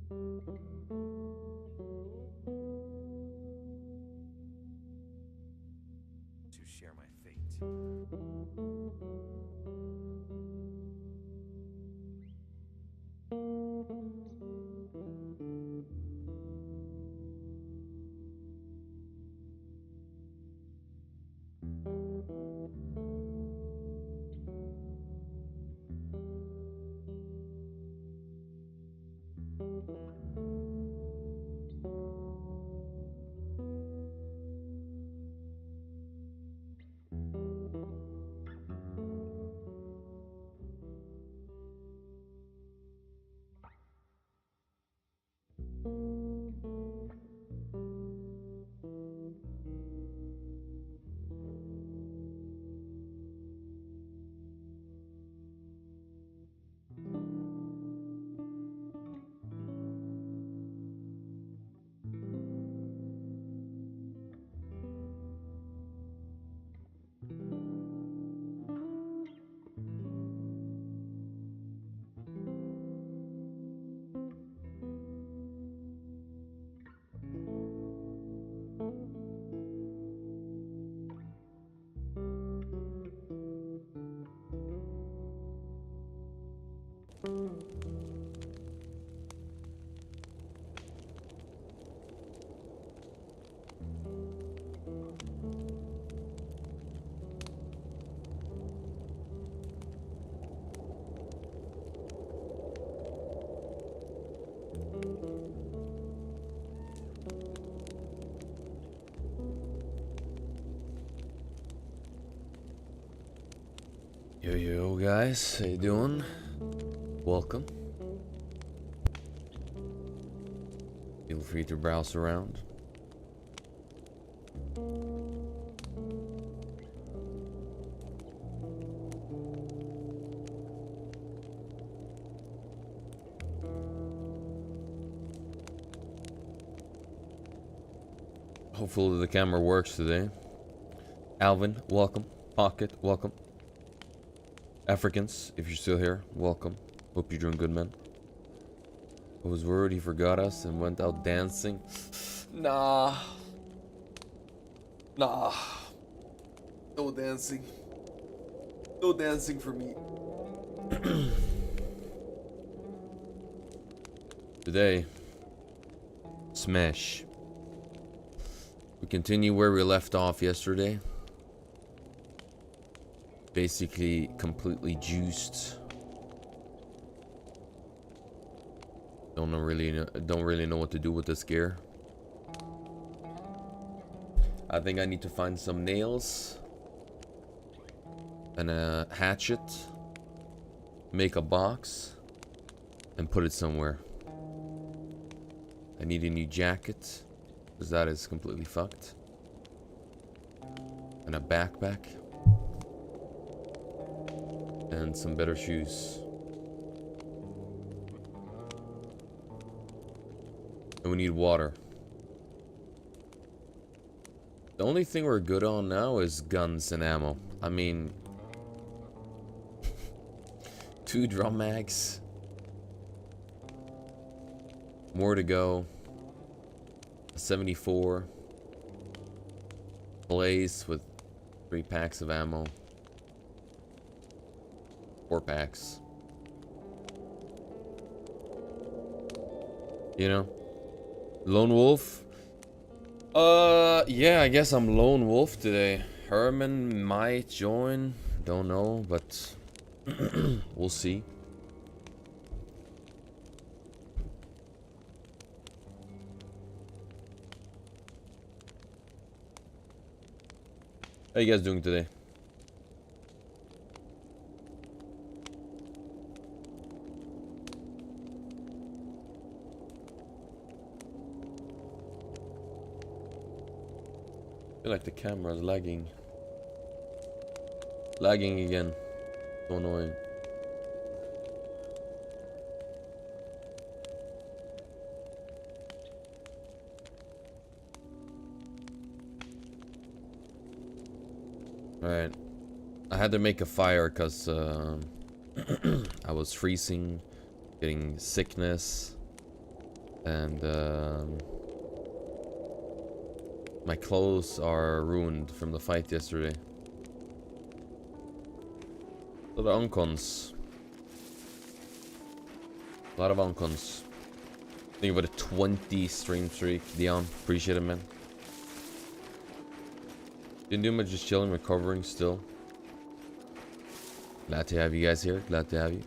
To share my fate. Yo guys, how you doing? Welcome. Feel free to browse around. Hopefully the camera works today. Alvin, welcome. Pocket, welcome. Africans, if you're still here, welcome. Hope you're doing good, man. I was worried he forgot us and went out dancing. Nah. No dancing. No dancing for me. Today, Smash. We continue where we left off yesterday. Basically completely juiced. Don't really know what to do with this gear. I think I need to find some nails and a hatchet, make a box and put it somewhere. I need a new jacket because that is completely fucked, and a backpack. And some better shoes. And we need water. The only thing we're good on now is guns and ammo. I mean, 2 drum mags. More to go. 74. Blaze with 3 packs of ammo. 4 packs. You know? Lone Wolf? Yeah, I guess I'm Lone Wolf today. Herman might join. Don't know, but we'll see. How you guys doing today? I feel like the camera's lagging. Lagging again. So annoying. Alright. I had to make a fire because I was freezing, getting sickness. And my clothes are ruined from the fight yesterday. A lot of uncons. A lot of uncons. Think about a 20 stream streak. Dion, appreciate it, man. Didn't do much, just chilling, recovering still. Glad to have you guys here. Glad to have you.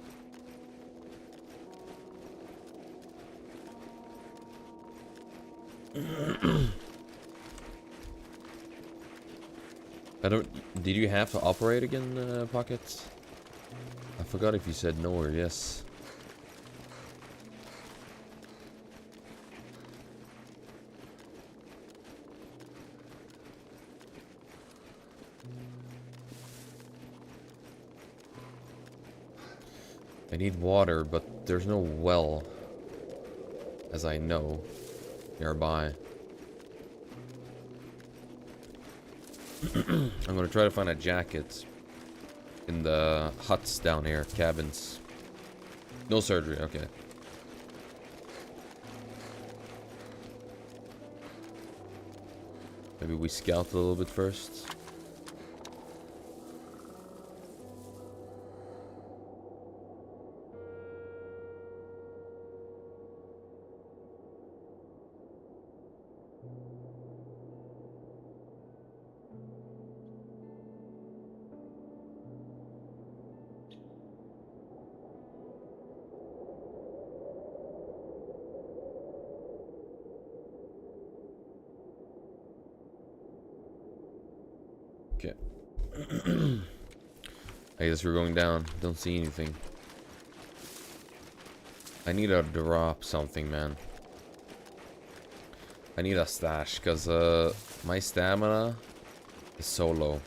I don't. Did you have to operate again, Pockets? I forgot if you said no or yes. I need water, but there's no well, as I know, nearby. I'm gonna try to find a jacket in the huts down here, cabins. No surgery, okay. Maybe we scout a little bit first. Okay. I guess we're going down. Don't see anything. I need to drop something, man. I need a stash, because my stamina is so low.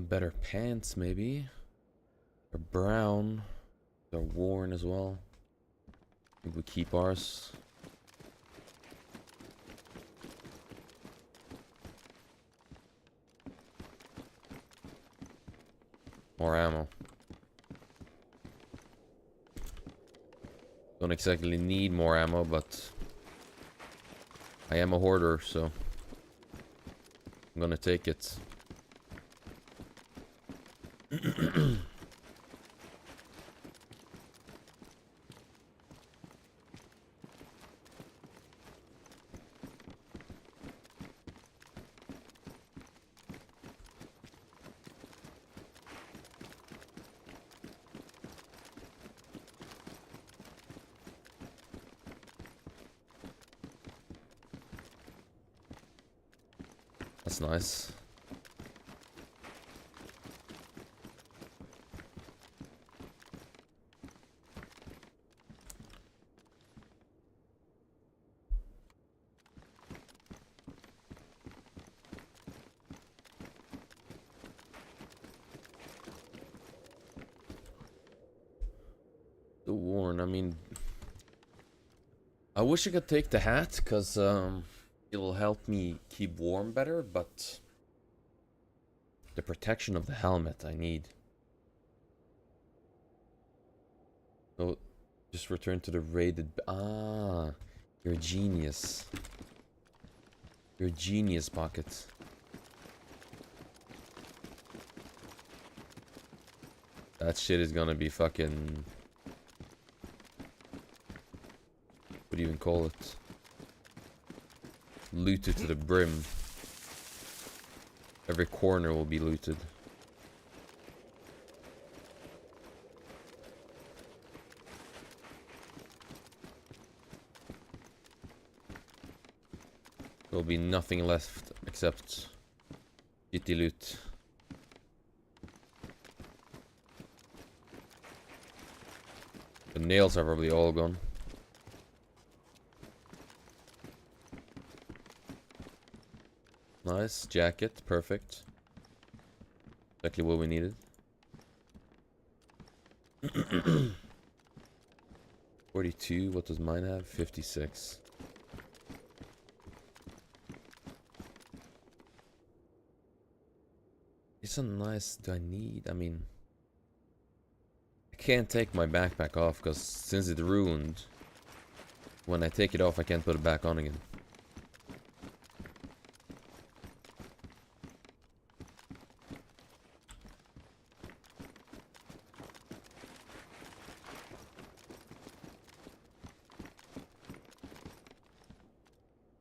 Better pants, maybe. They're brown. They're worn as well. I think we keep ours. More ammo. Don't exactly need more ammo, but I am a hoarder, so I'm gonna take it. That's nice. The worn, I mean, I wish I could take the hat, because it'll help me keep warm better, but the protection of the helmet I need. So, just return to the raided... Ah, you're a genius. You're a genius, Pocket. That shit is gonna be fucking... What do you even call it? Looted to the brim. Every corner will be looted. There'll be nothing left except shitty loot. The nails are probably all gone. Nice jacket, perfect. Exactly what we needed. 42, what does mine have? 56. It's a nice, do I need? I mean, I can't take my backpack off because since it's ruined, when I take it off I can't put it back on again.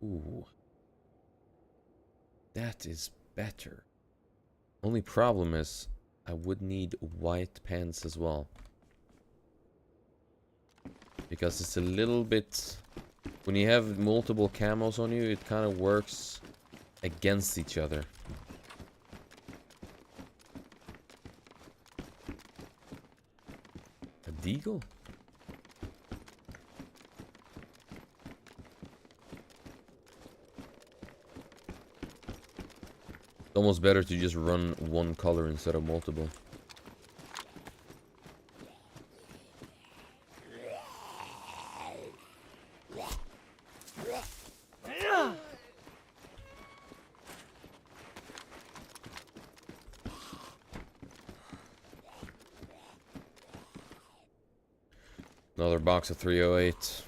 Ooh. That is better. Only problem is I would need white pants as well. Because it's a little bit... When you have multiple camos on you, it kind of works against each other. A deagle? Almost better to just run one color instead of multiple. Another box of 308.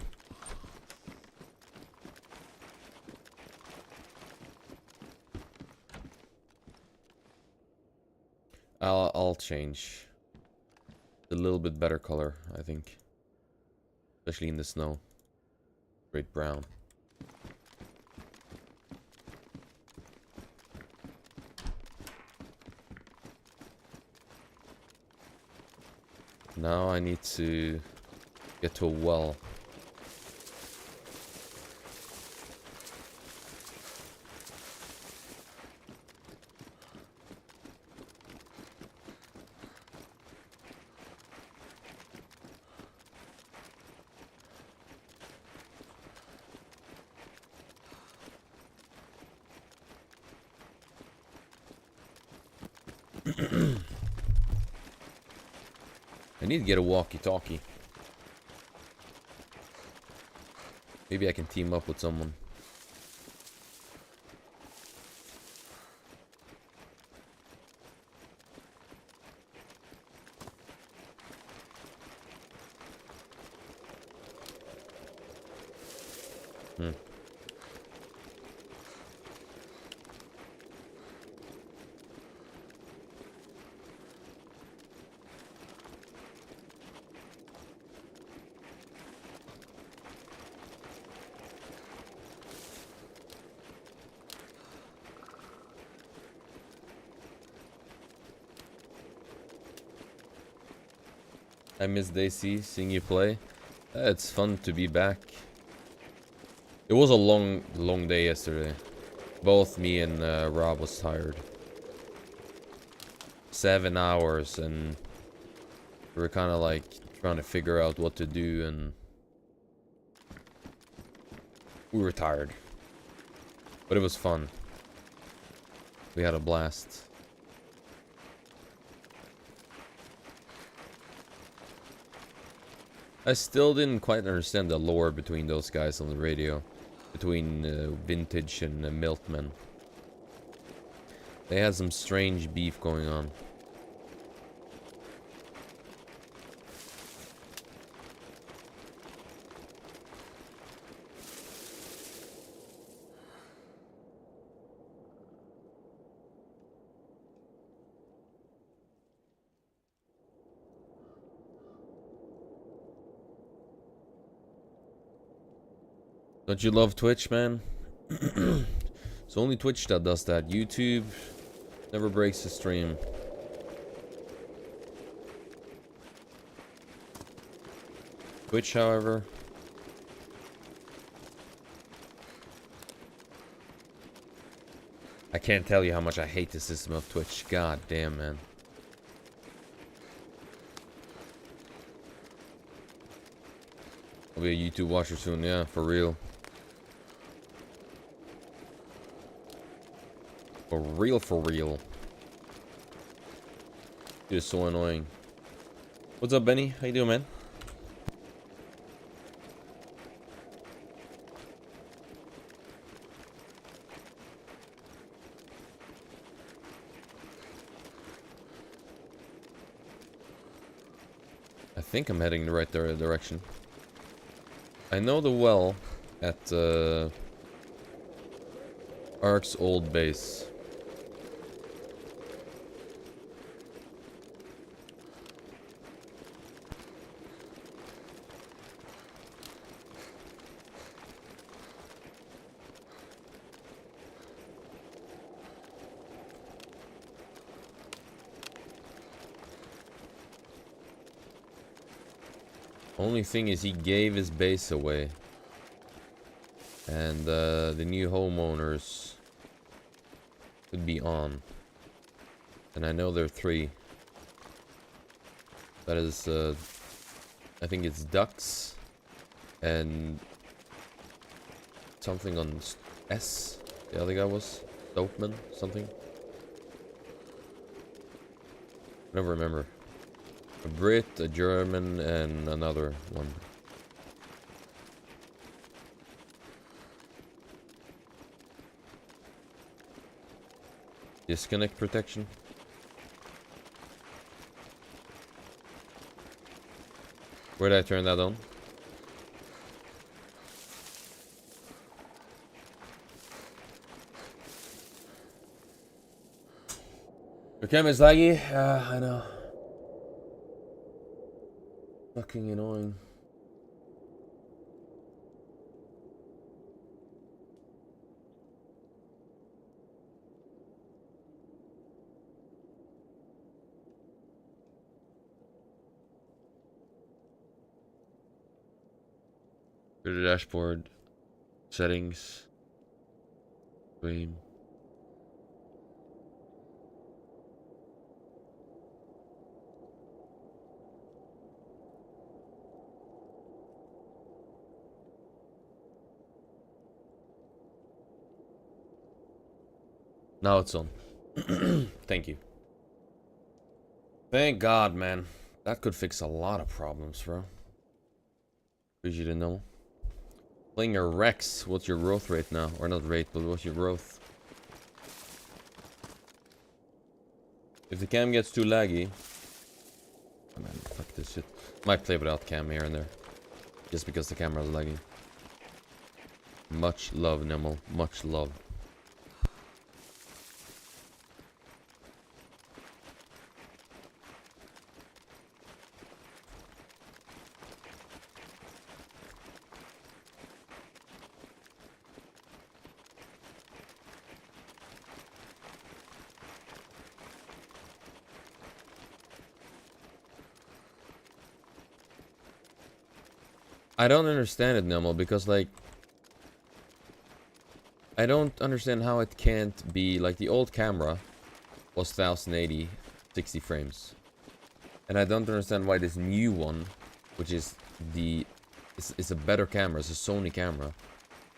I'll change. A little bit better color, I think. Especially in the snow. Straight brown. Now I need to get to a well. I need to get a walkie-talkie. Maybe I can team up with someone. I miss Daisy, seeing you play. It's fun to be back. It was a long day yesterday. Both me and Rob was tired. 7 hours, and we were kind of like trying to figure out what to do, and we were tired. But it was fun. We had a blast. I still didn't quite understand the lore between those guys on the radio. Between Vintage and Milkman. They had some strange beef going on. Don't you love Twitch, man? It's only Twitch that does that. YouTube, Never breaks the stream. Twitch, however. I can't tell you how much I hate the system of Twitch. God damn, man. I'll be a YouTube watcher soon, yeah, for real. For real, for real. It is so annoying. What's up, Benny? How you doing, man? I think I'm heading the right direction. I know the well at Ark's old base. Only thing is he gave his base away. And the new homeowners could be on. And I know there are 3. That is, I think it's ducks and something on S. The other guy was Stokeman, something. I don't remember. A Brit, a German, and another one. Disconnect protection. Where did I turn that on? Your camera is laggy? I know. Fucking annoying. Go to dashboard. Settings. Stream. Now it's on. Thank you. Thank God, man. That could fix a lot of problems, bro. Appreciate it, no. Playing your Rex. What's your growth rate now? Or not rate, but what's your growth? If the cam gets too laggy... Oh man, fuck this shit. Might play without cam here and there. Just because the camera is lagging. Much love, Nemo. Much love. I don't understand it, Nemo, because, like... I don't understand how it can't be... Like, the old camera was 1080, 60 frames. And I don't understand why this new one, which is the... It's a better camera, it's a Sony camera.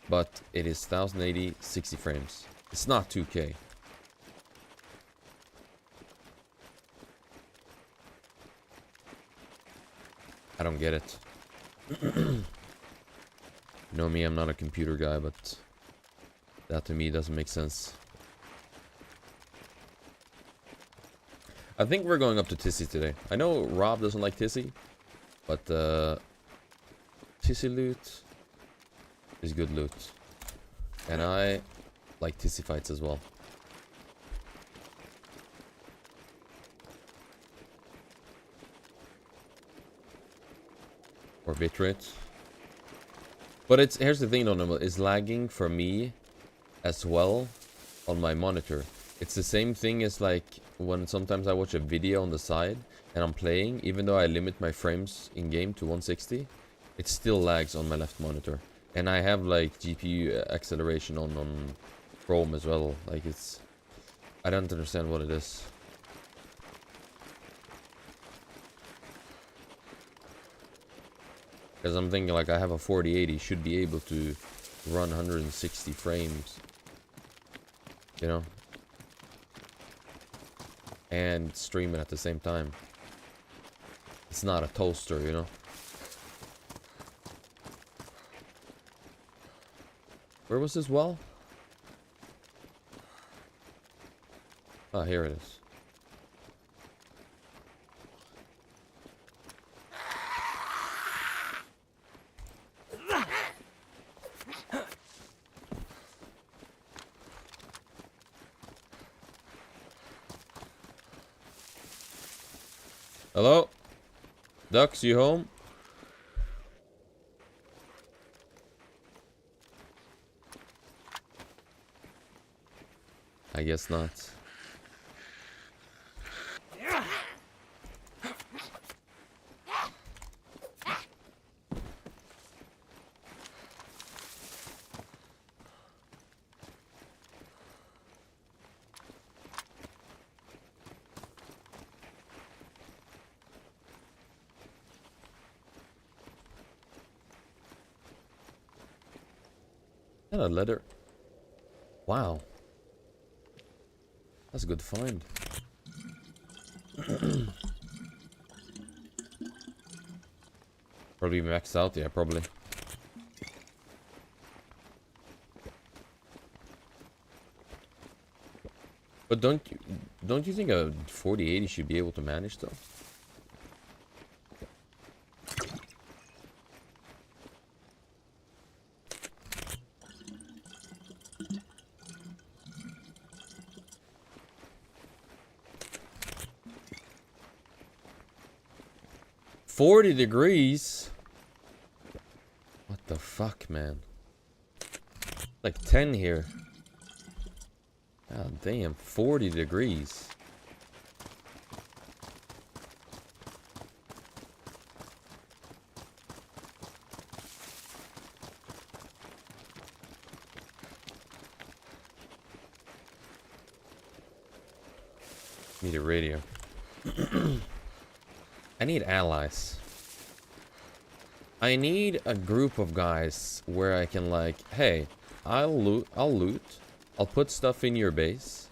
But it is 1080, 60 frames. It's not 2K. I don't get it. You know me, I'm not a computer guy, but that to me doesn't make sense. I think we're going up to Tissy today. I know Rob doesn't like Tissy, but Tissy loot is good loot. And I like Tissy fights as well. Or bitrate. But here's the thing though, it's lagging for me as well on my monitor. It's the same thing as like when sometimes I watch a video on the side and I'm playing, even though I limit my frames in game to 160, it still lags on my left monitor. And I have like GPU acceleration on Chrome as well. Like it's, I don't understand what it is. Because I'm thinking like I have a 4080, should be able to run 160 frames. You know? And stream it at the same time. It's not a toaster, you know? Where was this well? Oh, here it is. Hello? Ducks, you home? I guess not. And a leather. Wow. That's a good find. Probably maxed out, yeah, probably. But don't you think a 4080 should be able to manage though? $40? What the fuck, man? Like 10 here. God damn, 40 degrees. Need a radio. I need allies. I need a group of guys where I can like, hey, I'll loot, I'll put stuff in your base,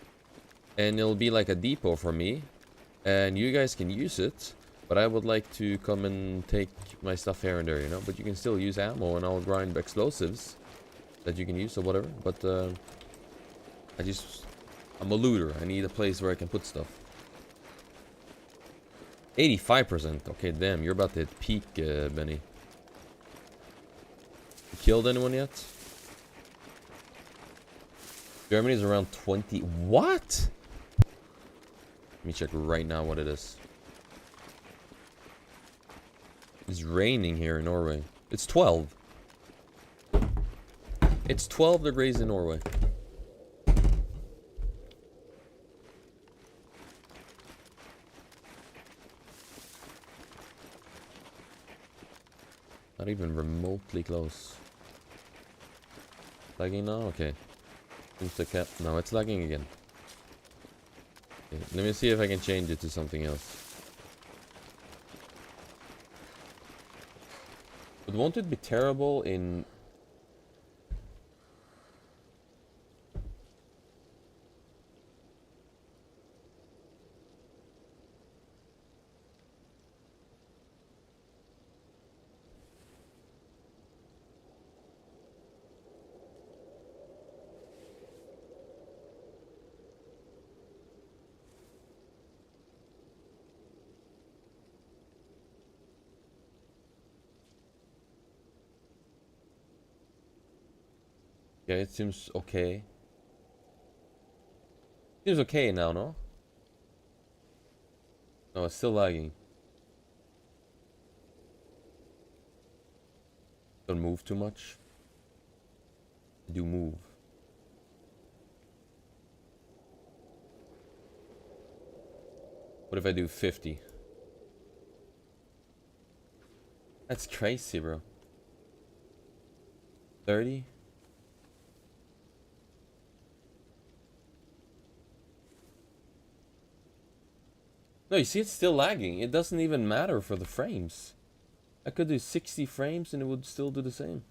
and it'll be like a depot for me, and you guys can use it, but I would like to come and take my stuff here and there, you know, but you can still use ammo, and I'll grind explosives that you can use or whatever, but I'm a looter. I need a place where I can put stuff. 85%. Okay, damn, you're about to hit peak, Benny. You killed anyone yet? Germany's around 20. What? Let me check right now what it is. It's raining here in Norway. It's 12. It's 12 degrees in Norway. Not even remotely close. Lagging now? Okay. Insta-cap. No, it's lagging again. Okay, let me see if I can change it to something else. But won't it be terrible in... Yeah, it seems okay. Seems okay now, no? No, it's still lagging. Don't move too much. I do move. What if I do 50? That's crazy, bro. 30? No, you see it's still lagging. It doesn't even matter for the frames. I could do 60 frames and it would still do the same.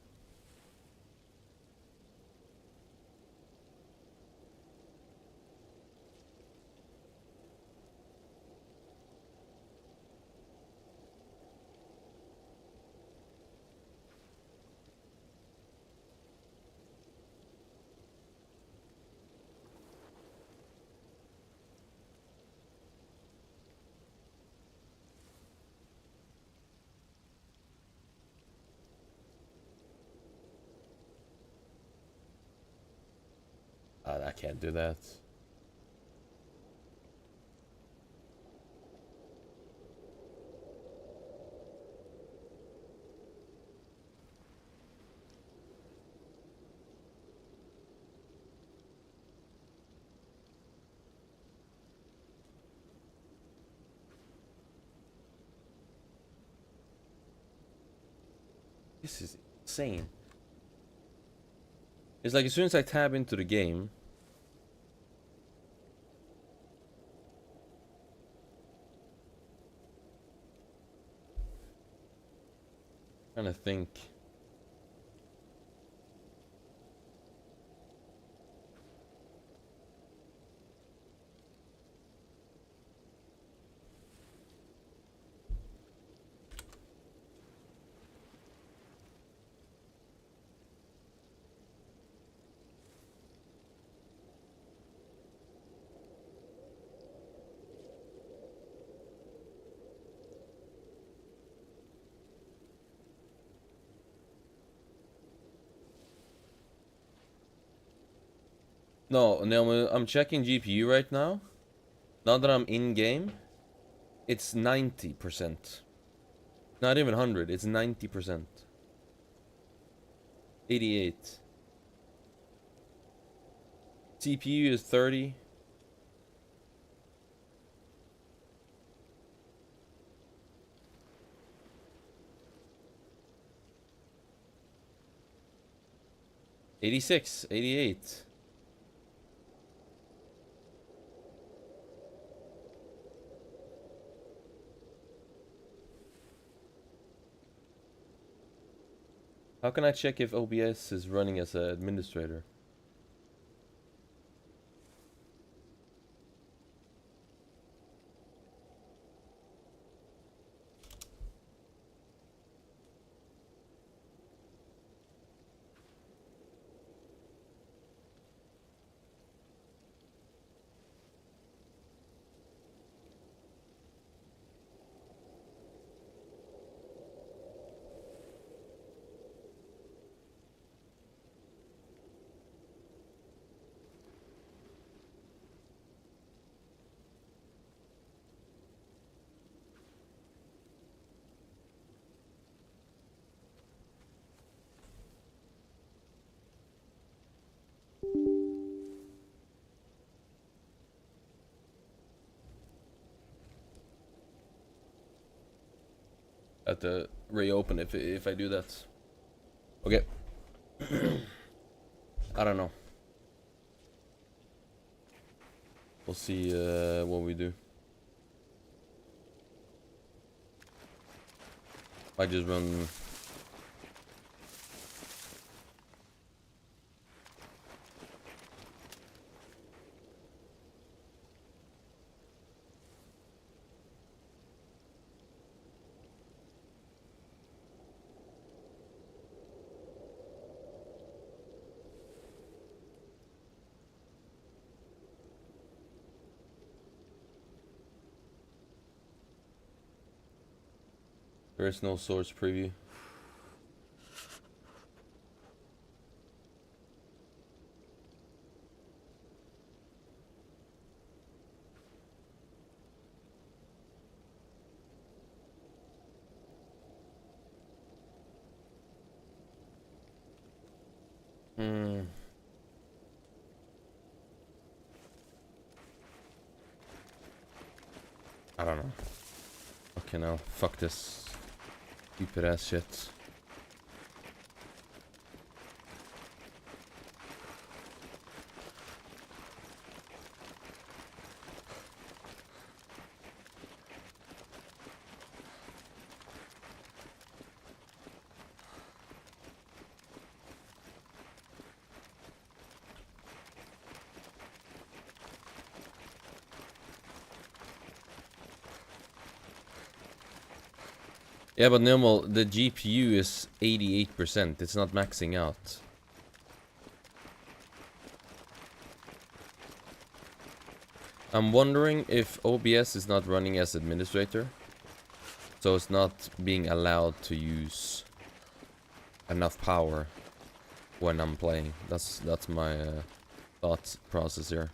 I can't do that. This is insane. It's like as soon as I tab into the game, I'm trying to think. No, I'm checking GPU right now. Now that I'm in game, it's 90%. Not even 100, it's 90%. 88. CPU is 30. '86, '88. How can I check if OBS is running as an administrator? I have to reopen if I do that. Okay. I don't know. We'll see what we do. I just run. There is no source preview. Hmm. I don't know. Okay, now fuck this stupid ass shit. Yeah, but normal, the GPU is 88%. It's not maxing out. I'm wondering if OBS is not running as administrator. So it's not being allowed to use enough power when I'm playing. That's my thought process here.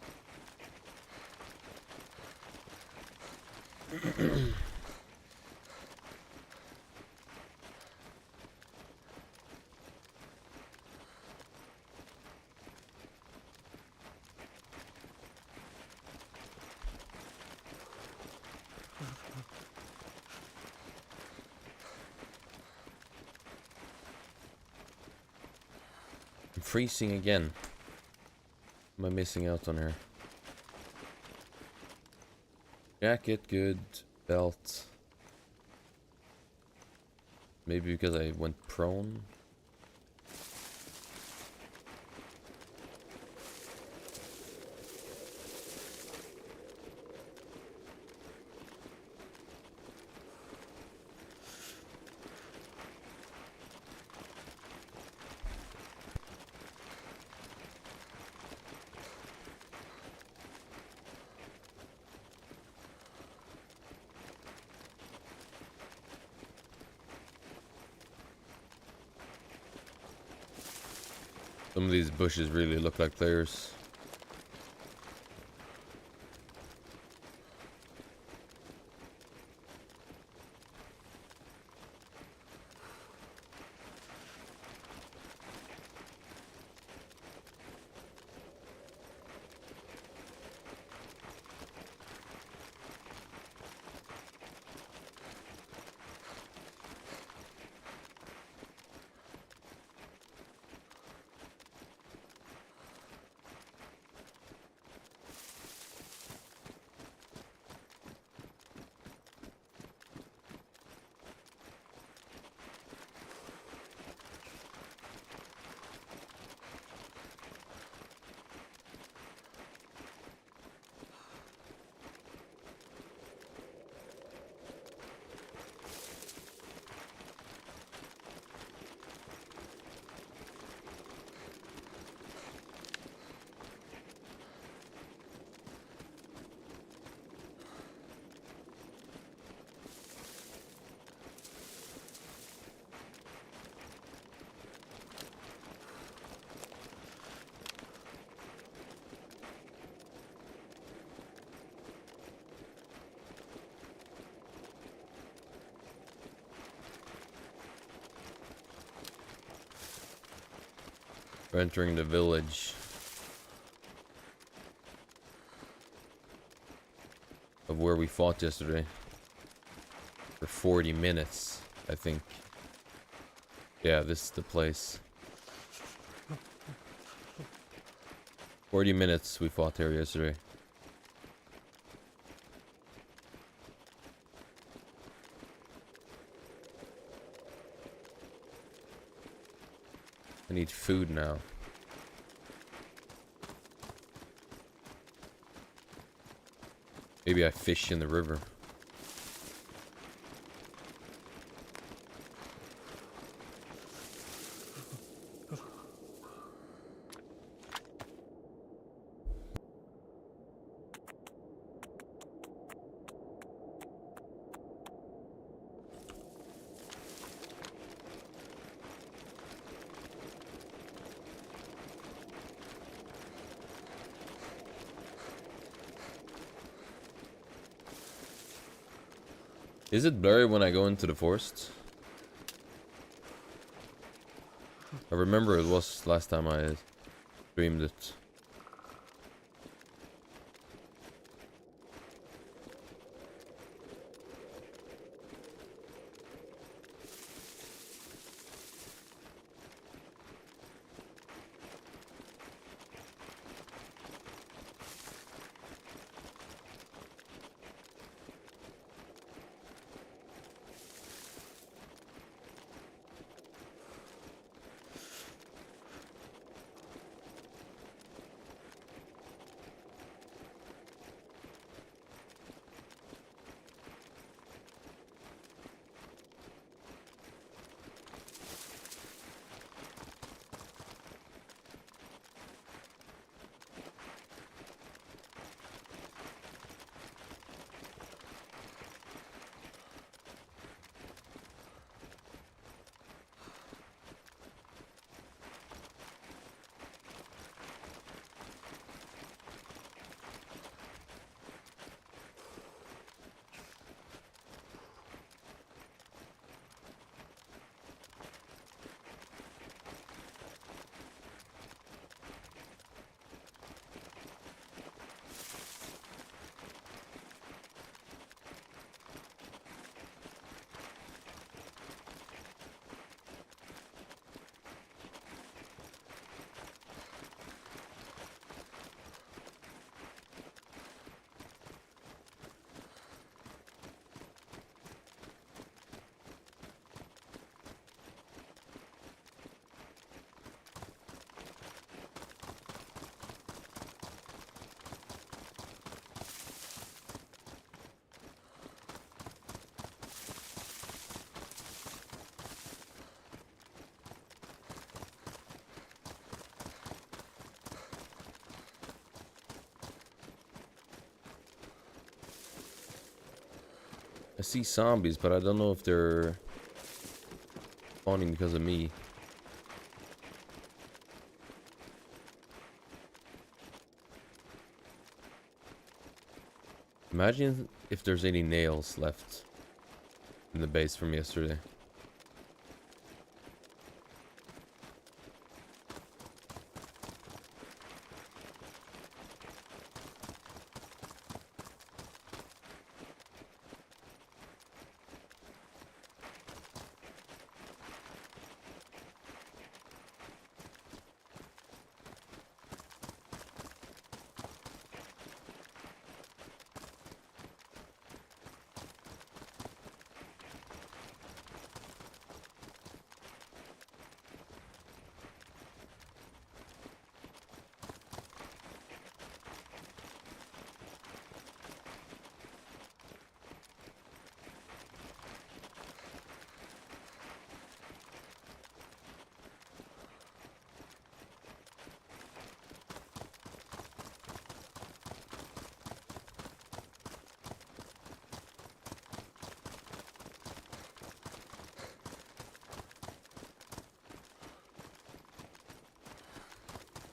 I'm freezing again. Am I missing out on here? Jacket, good. Belt. Maybe because I went prone. Some of these bushes really look like players. We're entering the village of where we fought yesterday for 40 minutes, I think. Yeah, this is the place. 40 minutes we fought here yesterday. I need food now. Maybe I fish in the river. Is it blurry when I go into the forest? I remember it was last time I streamed it. I see zombies, but I don't know if they're spawning because of me. Imagine if there's any nails left in the base from yesterday.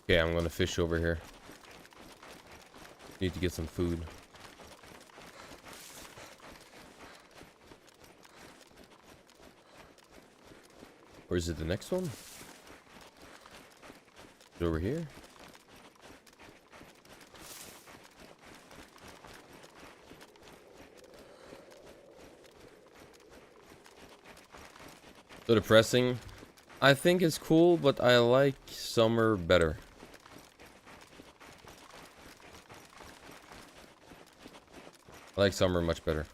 Okay, I'm gonna fish over here. Need to get some food. Or is it the next one? Is it over here? So depressing. I think it's cool, but I like summer better. I like summer much better.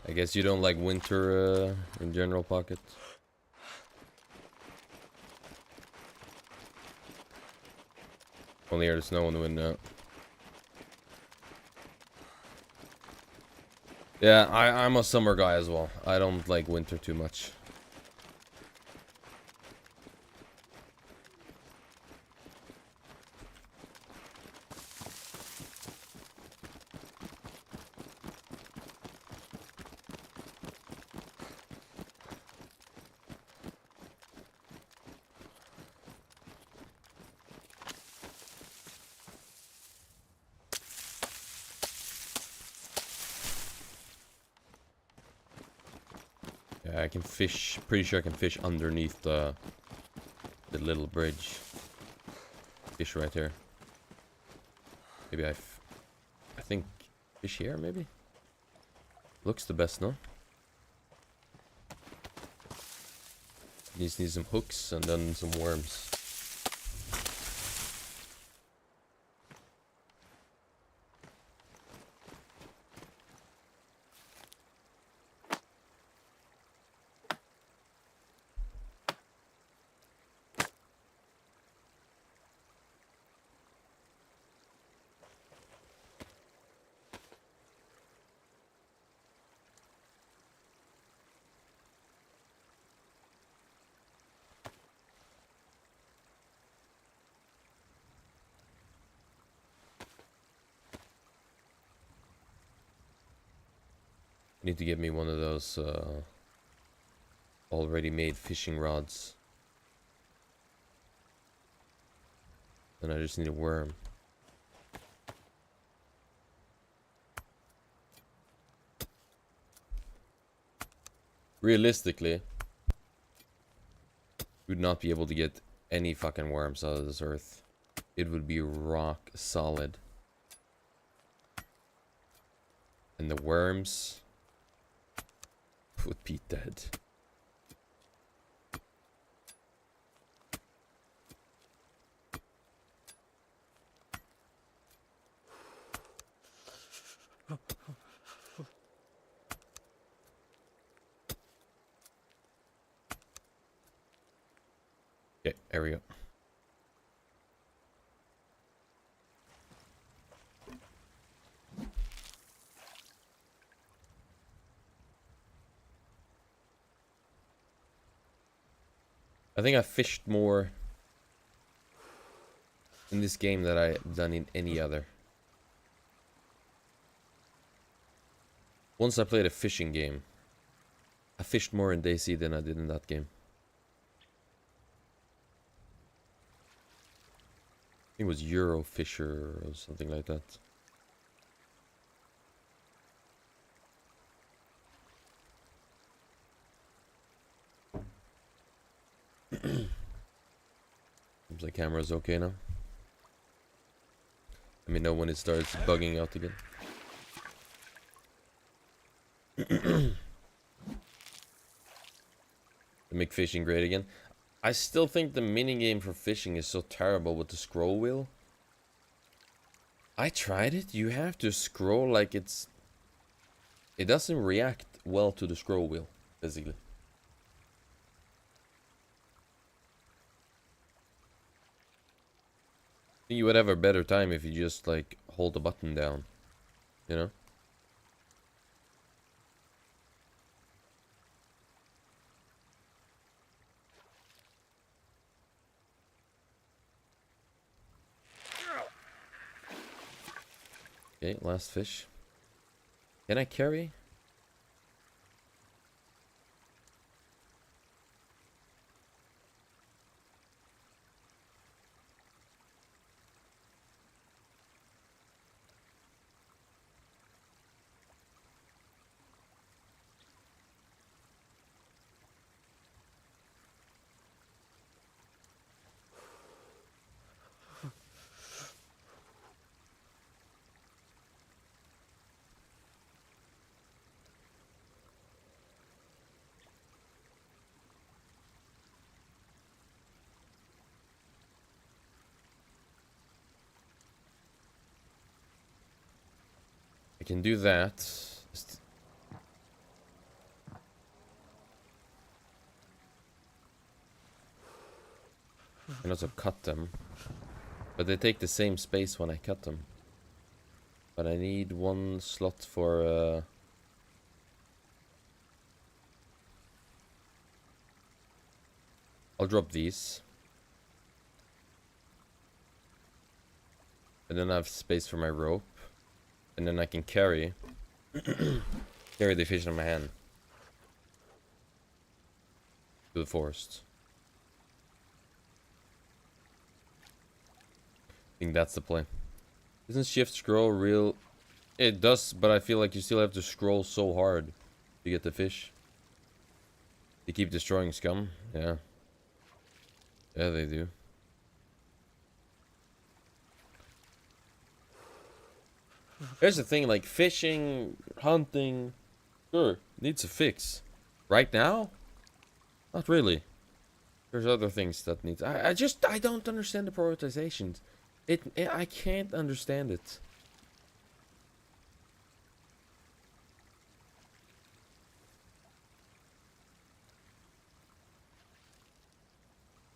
I guess you don't like winter in general, Pocket. Only hear the snow in the window. Yeah, I'm a summer guy as well. I don't like winter too much. Yeah, I can fish. Pretty sure I can fish underneath the little bridge. Fish right here. Maybe I think fish here, maybe? Looks the best, no? These need some hooks and then some worms. Need to get me one of those already made fishing rods. And I just need a worm. Realistically, we would not be able to get any fucking worms out of this earth. It would be rock solid. And the worms would be dead. Okay, there we go. I think I fished more in this game than I've done in any other. Once I played a fishing game. I fished more in DayZ than I did in that game. I think it was Eurofisher or something like that. Seems like camera's okay now. Let me know when it starts bugging out again. To make fishing great again. I still think the minigame for fishing is so terrible with the scroll wheel. I tried it. You have to scroll like it's... It doesn't react well to the scroll wheel, basically. I think you would have a better time if you just, like, hold the button down. You know? Okay, last fish. Can I carry? I can do that. I can also cut them. But they take the same space when I cut them. But I need one slot for... I'll drop these. And then I have space for my rope. And then I can carry the fish in my hand to the forest. I think that's the play. Isn't shift scroll real? It does, but I feel like you still have to scroll so hard to get the fish. They keep destroying scum. Yeah. Yeah, they do. Here's the thing, like fishing, hunting, sure, needs a fix. Right now? Not really. There's other things that needs. I don't understand the prioritizations. I can't understand it.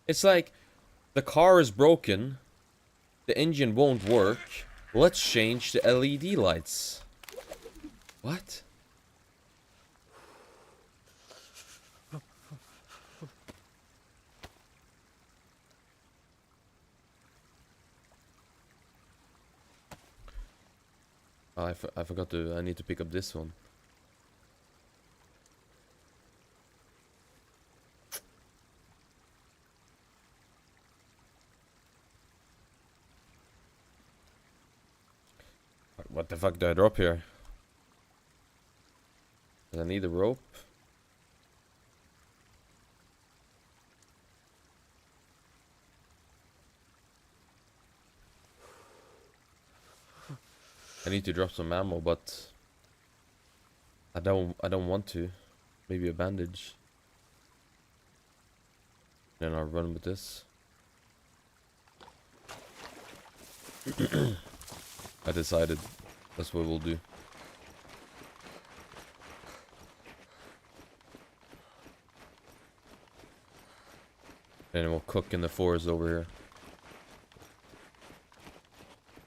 It's like the car is broken, the engine won't work. Let's change the LED lights. What? Oh, I forgot to. I need to pick up this one. What the fuck do I drop here? Does I need a rope? I need to drop some ammo, but I don't want to. Maybe a bandage. Then I'll run with this. I decided that's what we'll do. And we'll cook in the forest over here.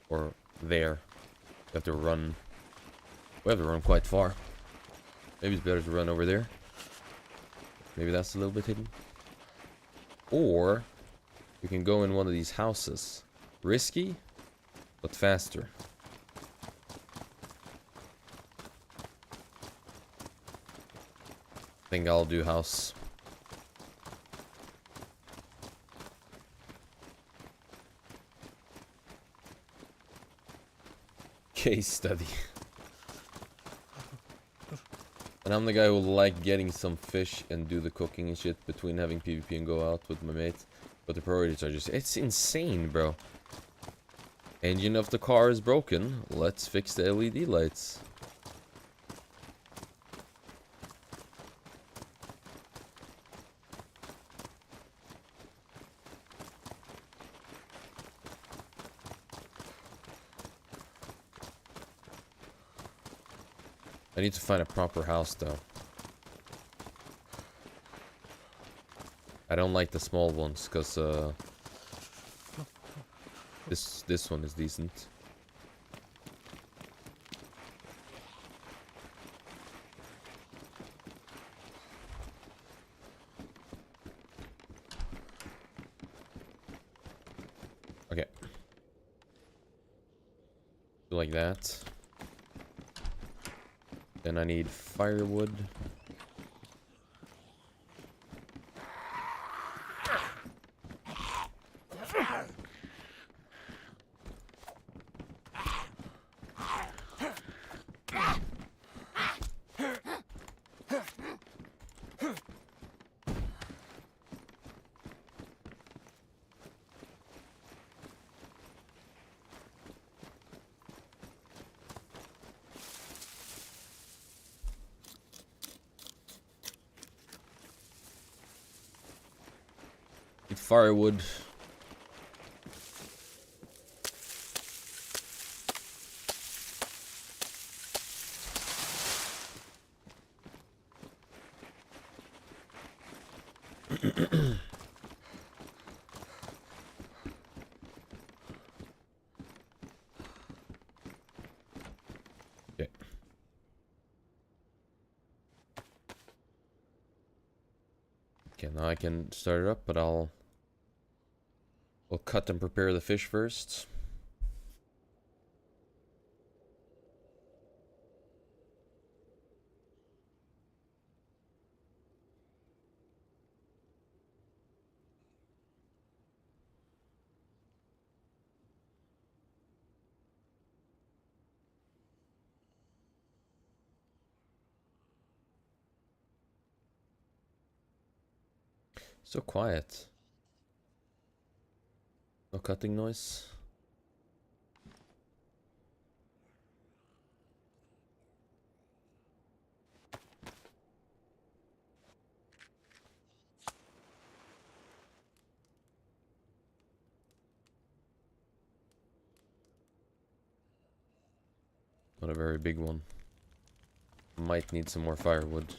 Or there. We have to run. We have to run quite far. Maybe it's better to run over there. Maybe that's a little bit hidden. Or we can go in one of these houses. Risky, but faster. I think I'll do house. Case study. And I'm the guy who like getting some fish and do the cooking and shit between having PvP and go out with my mates. But the priorities are just... It's insane, bro. Engine of the car is broken. Let's fix the LED lights. I need to find a proper house, though. I don't like the small ones, because, this one is decent. Okay. Like that. Then I need firewood. Firewood. Okay. Okay, now I can start it up, but We'll cut and prepare the fish first. So quiet. No cutting noise. Not a very big one. Might need some more firewood.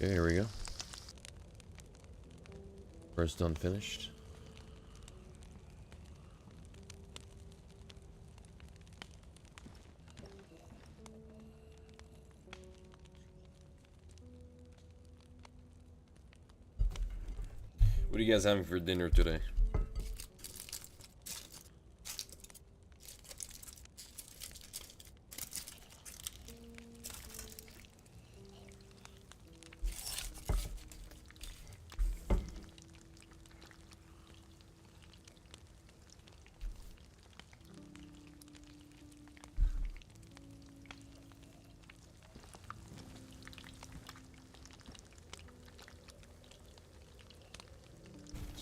Okay, here we go. First done, finished. What are you guys having for dinner today?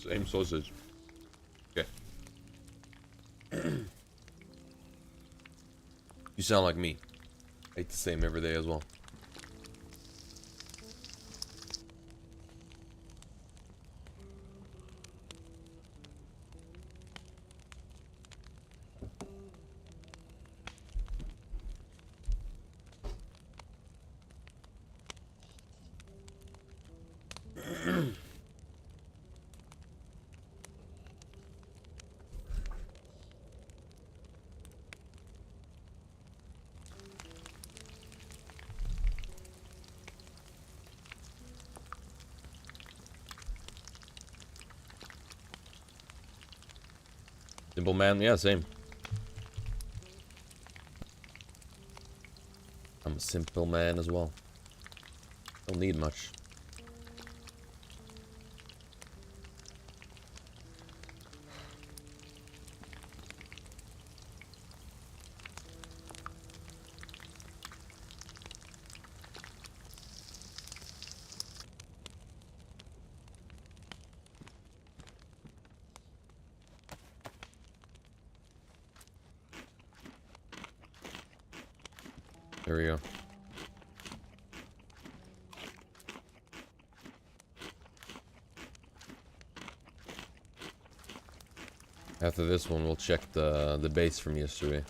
Same sausage. Okay. You sound like me. I eat the same every day as well. Simple man, yeah, same. I'm a simple man as well. Don't need much. There we go. After this one, we'll check the base from yesterday.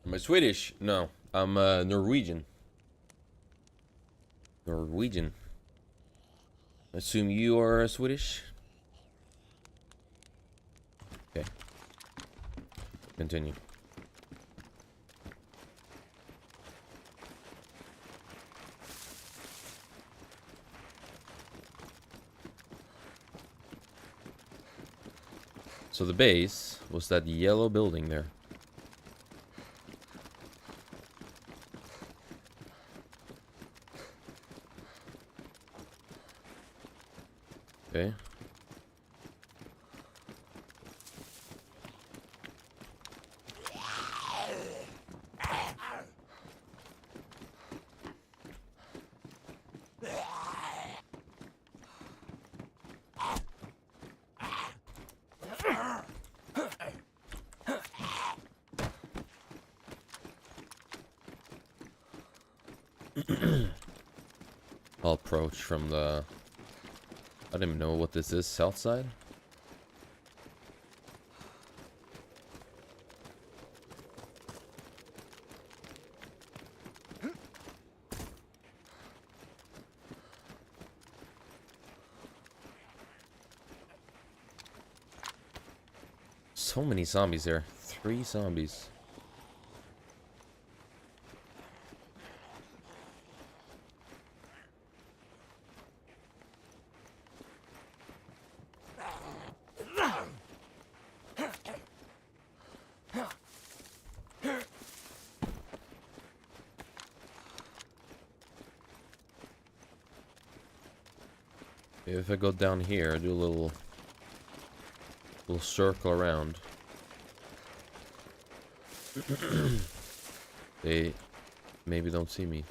Am I Swedish? No, I'm Norwegian. Norwegian. I assume you are Swedish? Okay. Continue. So the base was that yellow building there. Okay. I'll approach from the... I don't even know what this is. South side? So many zombies there. 3 zombies. If I go down here, do a little circle around. They maybe don't see me.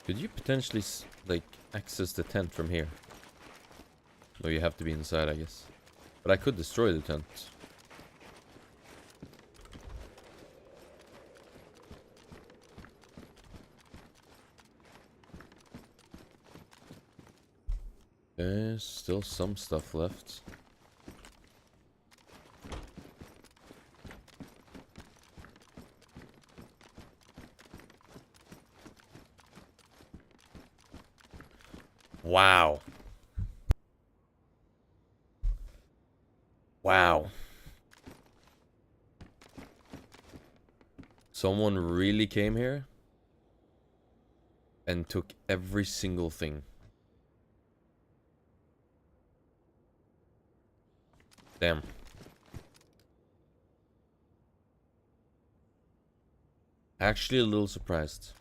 Could you potentially, like, access the tent from here? No, you have to be inside, I guess. But I could destroy the tent. There's still some stuff left. Wow. Wow. Someone really came here and took every single thing. Damn. Actually a little surprised.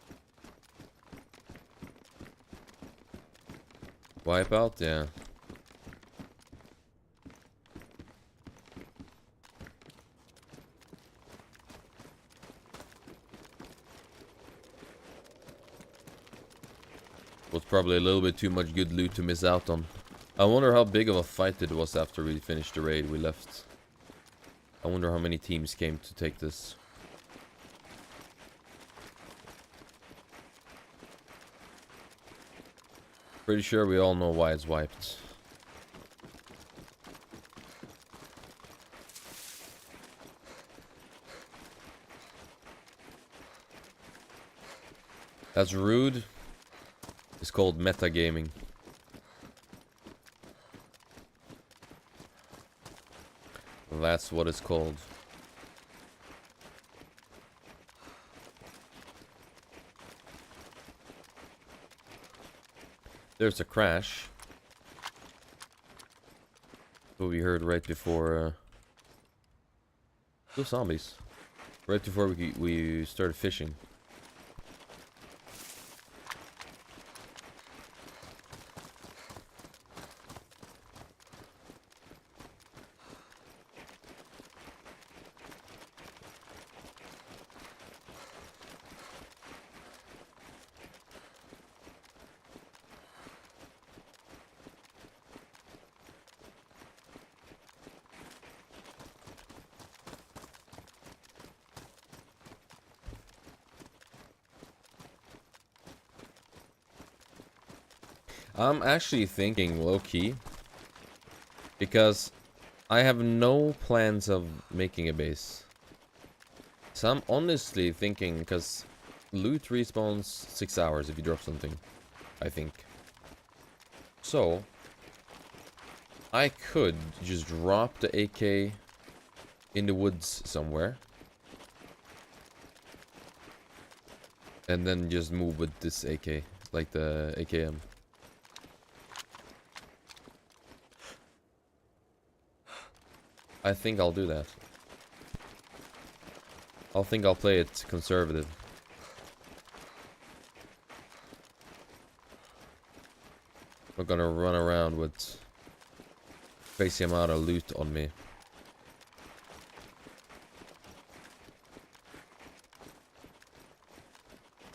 Wipeout? Yeah. Was probably a little bit too much good loot to miss out on. I wonder how big of a fight it was after we finished the raid we left. I wonder how many teams came to take this. Pretty sure we all know why it's wiped. That's rude. It's called metagaming. That's what it's called. There's a crash. What we heard right before those zombies. Right before we started fishing. I'm actually thinking low-key, because I have no plans of making a base. So I'm honestly thinking, because loot respawns 6 hours if you drop something, I think. So, I could just drop the AK in the woods somewhere. And then just move with this AK, like the AKM. I think I'll do that. I think I'll play it conservative. I'm gonna run around with crazy amount of loot on me.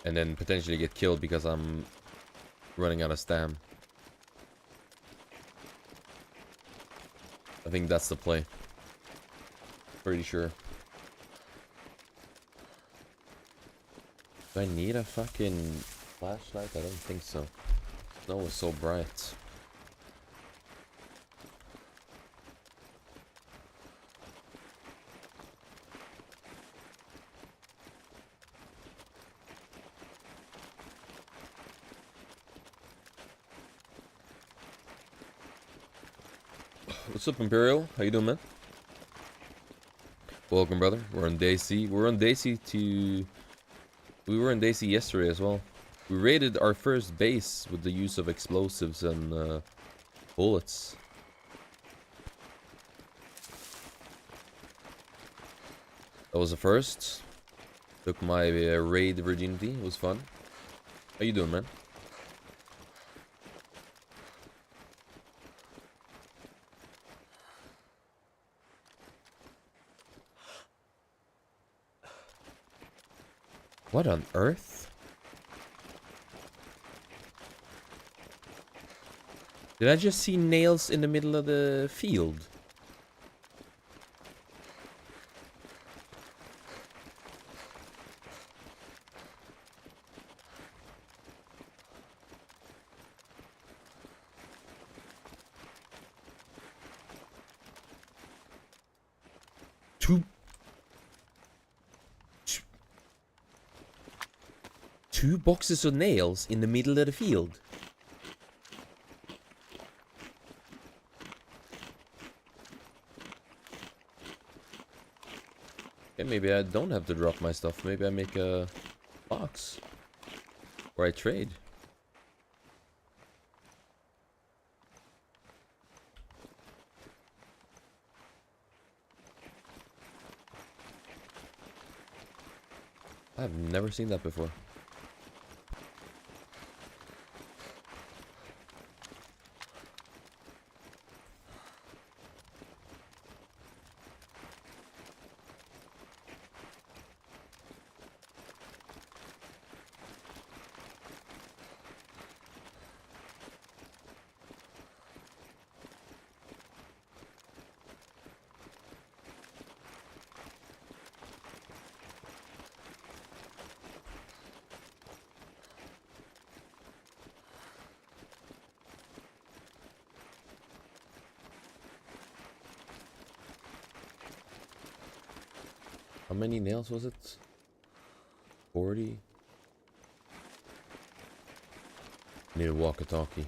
And then potentially get killed because I'm running out of stam. I think that's the play. Pretty sure. Do I need a fucking flashlight? I don't think so. No, it's so bright. What's up, Imperial? How you doing, man? Welcome, brother. We're on day C. We're on day C to... We were on day C yesterday as well. We raided our first base with the use of explosives and bullets. That was the first. Took my raid virginity. It was fun. How you doing, man? What on earth? Did I just see nails in the middle of the field? Two boxes of nails in the middle of the field. Okay, maybe I don't have to drop my stuff. Maybe I make a box where I trade. I've never seen that before. How many nails was it? 40? Need a walkie-talkie.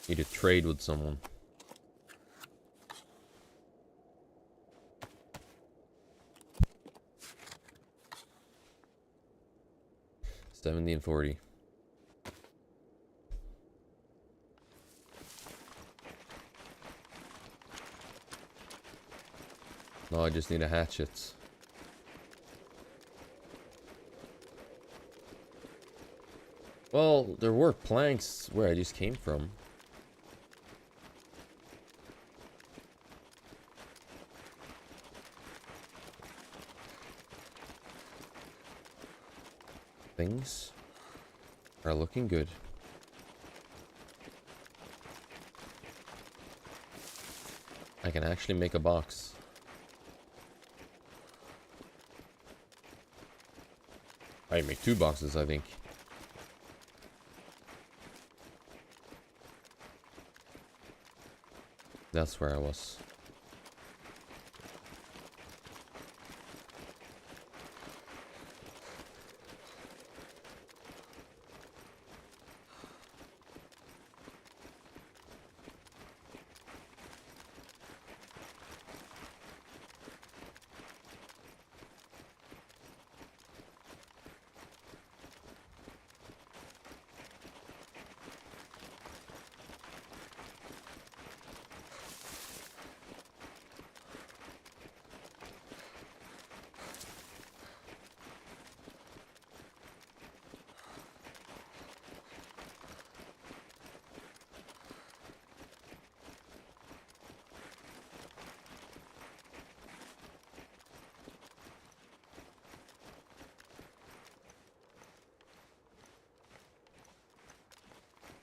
Need to trade with someone. $17.40. No, I just need a hatchet. Well, there were planks where I just came from. Things are looking good. I can actually make a box. I can make 2 boxes, I think. That's where I was.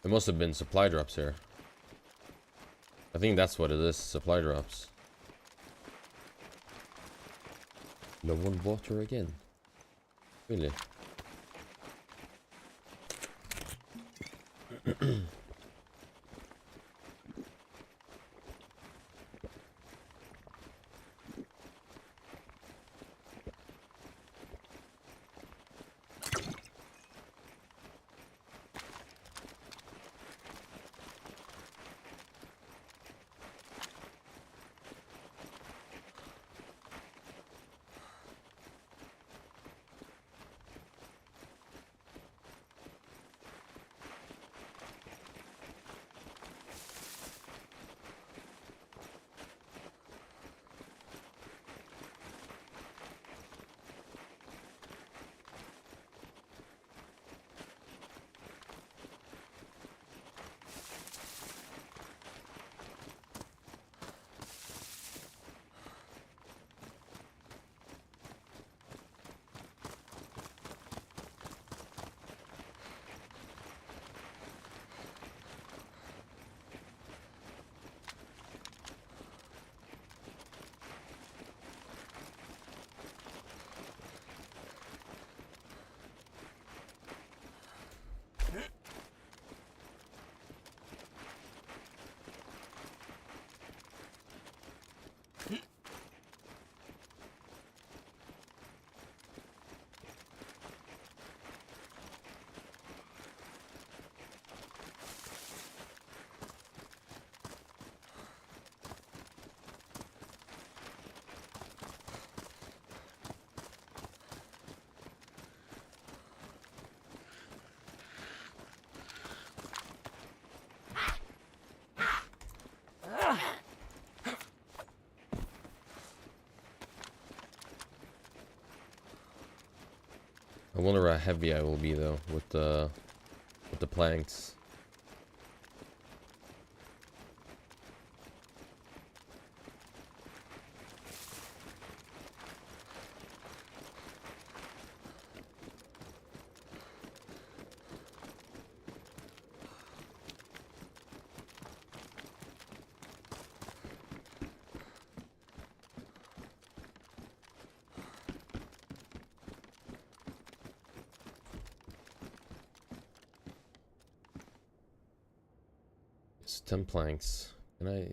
There must have been supply drops here. I think that's what it is, supply drops. Low on water again. Really? I wonder how heavy I will be though with the planks. It's 10 planks. Can I?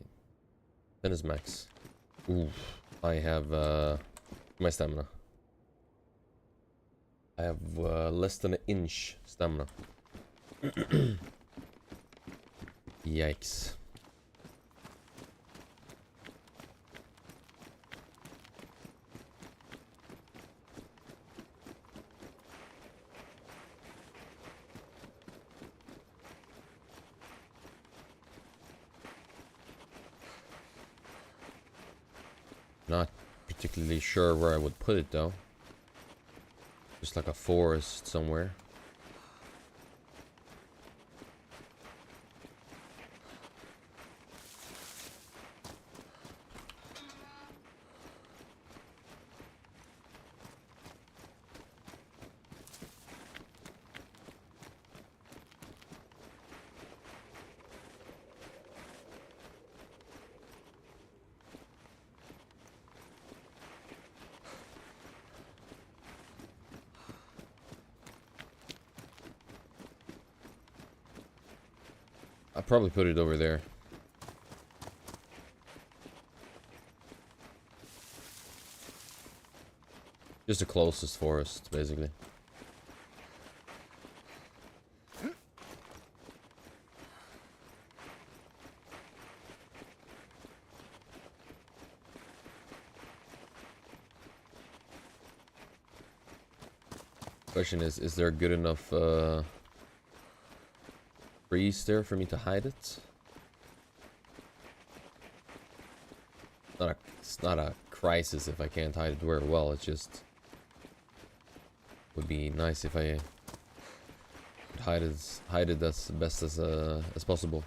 10 is max. Ooh, I have my stamina. I have less than an inch stamina. Yikes. Not particularly sure where I would put it though. Just like a forest somewhere. I'll probably put it over there. Just the closest forest, basically. Question is there good enough trees there for me to hide it? It's not a crisis if I can't hide it very well. It just would be nice if I could hide it as best as possible.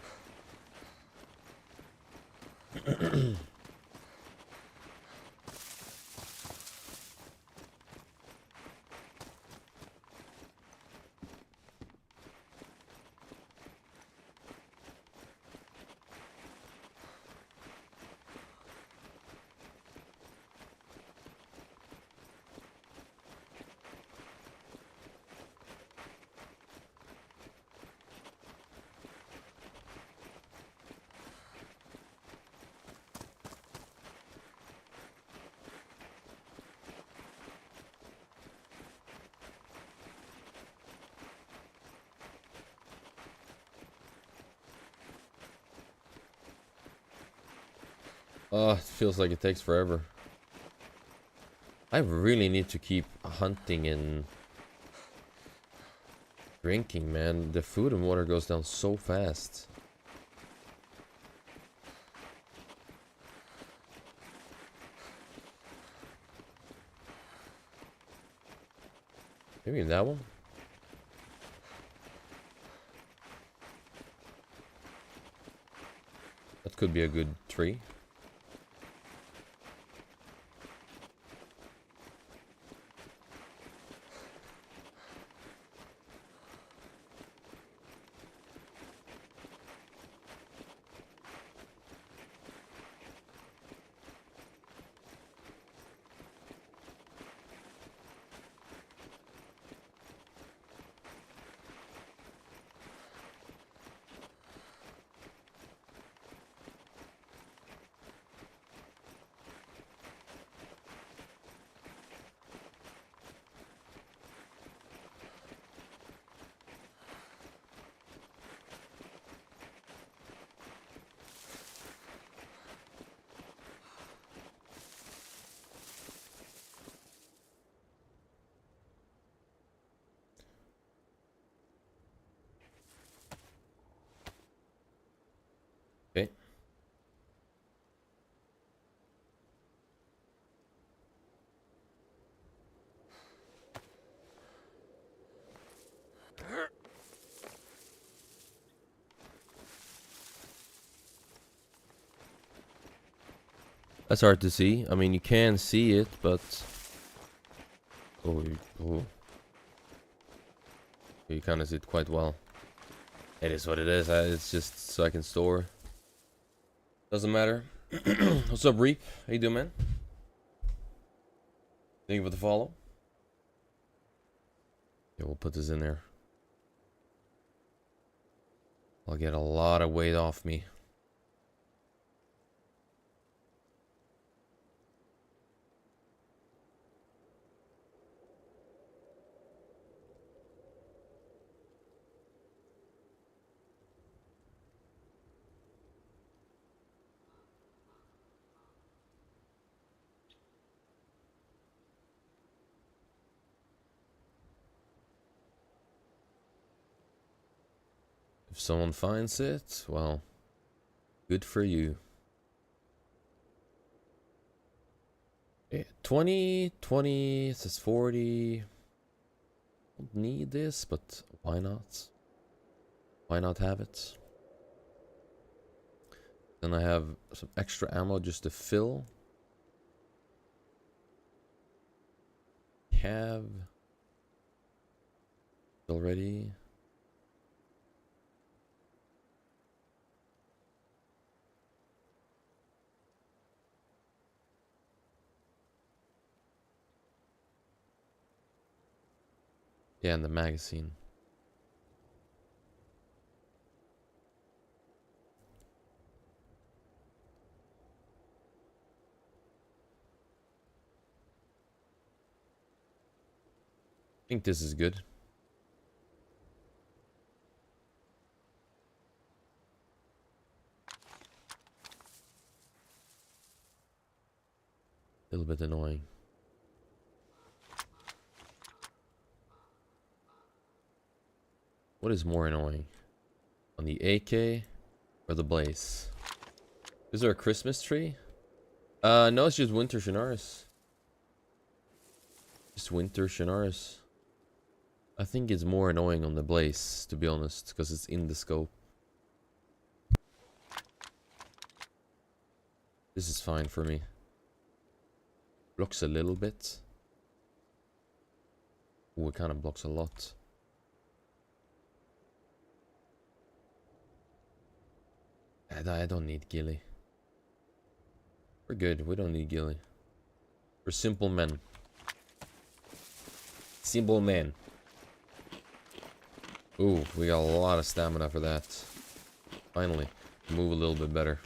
Oh, it feels like it takes forever. I really need to keep hunting and drinking, man. The food and water goes down so fast. Maybe in that one? That could be a good tree. That's hard to see. I mean, you can see it, but... Oh, you kind of see it quite well. It is what it is. It's just so I can store. Doesn't matter. What's up, Reap? How you doing, man? Thank you for the follow. Yeah, we'll put this in there. I'll get a lot of weight off me. If someone finds it, well, good for you. Yeah, 20, it says 40. Don't need this, but why not? Why not have it? Then I have some extra ammo just to fill. Have already. Yeah, in the magazine. I think this is good. A little bit annoying. What is more annoying? On the AK or the Blaze? Is there a Christmas tree? No, it's just winter Chernarus. Just winter Chernarus. I think it's more annoying on the Blaze, to be honest, because it's in the scope. This is fine for me. Blocks a little bit. Oh, it kind of blocks a lot. I don't need ghillie. We're good. We don't need ghillie. We're simple men. Simple men. Ooh, we got a lot of stamina for that. Finally, move a little bit better.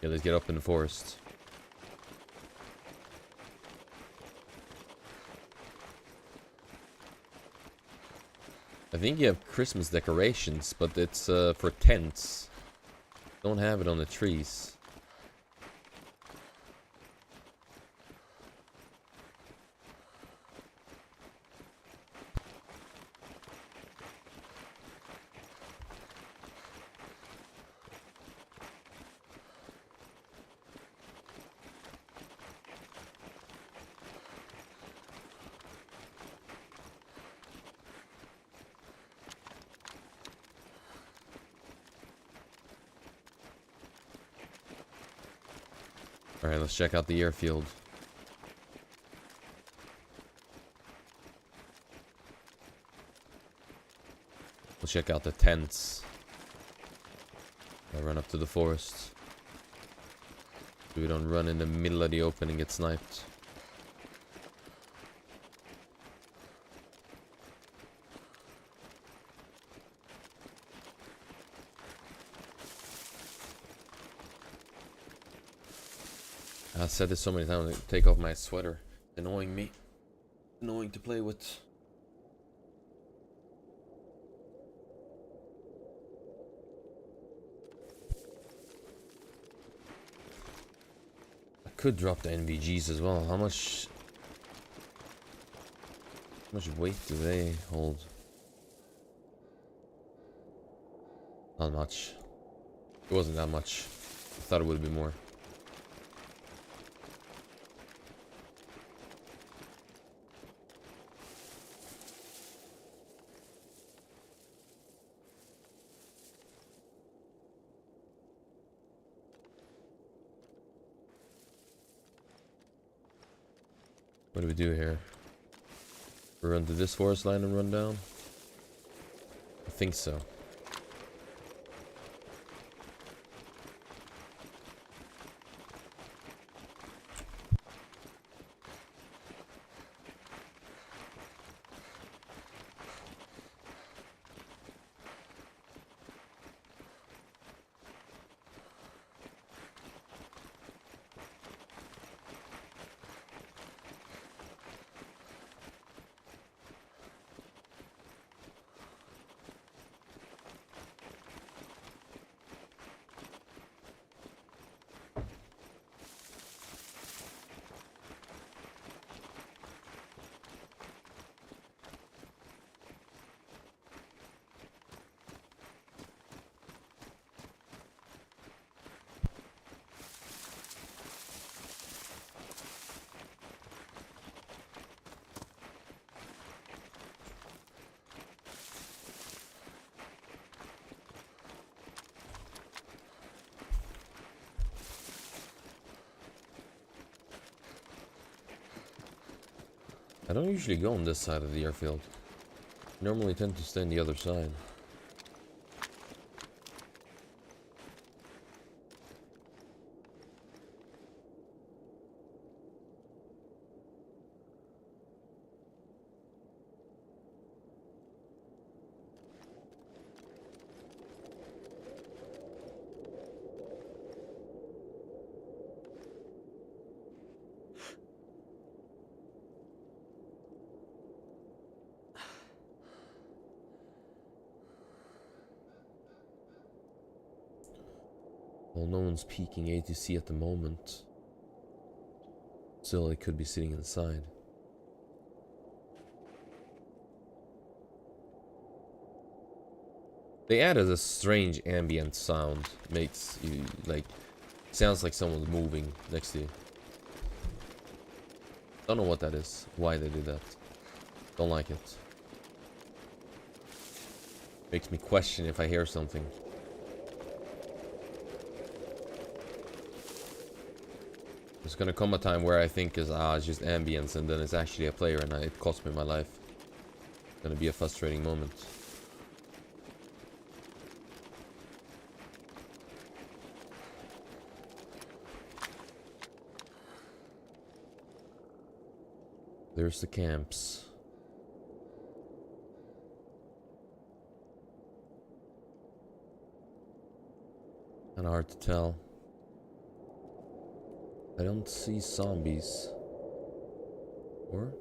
Yeah, let's get up in the forest. I think you have Christmas decorations, but it's for tents. Don't have it on the trees. Alright, let's check out the airfield. Let's check out the tents. I'll run up to the forest. So we don't run in the middle of the open and get sniped. I said this so many times, I take off my sweater. Annoying me. Annoying to play with. I could drop the NVGs as well. How much weight do they hold? Not much. It wasn't that much. I thought it would be more. What do we do here? We run to this forest line and run down? I think so. I don't usually go on this side of the airfield. I normally tend to stay on the other side. Well, no one's peeking ATC at the moment. Still, they could be sitting inside. They added a strange ambient sound. Makes you, like, sounds like someone's moving next to you. Don't know what that is. Why they did that. Don't like it. Makes me question if I hear something. There's gonna come a time where I think it's just ambience, and then it's actually a player, and it cost me my life. It's gonna be a frustrating moment. There's the camps. Kinda hard to tell. I don't see zombies. Or?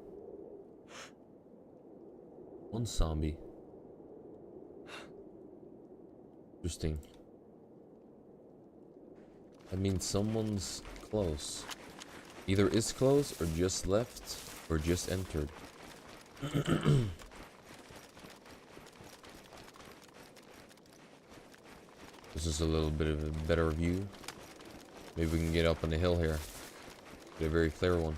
One zombie. Interesting. I mean, someone's close. Either is close, or just left, or just entered. This is a little bit of a better view. Maybe we can get up on the hill here. Get a very clear one.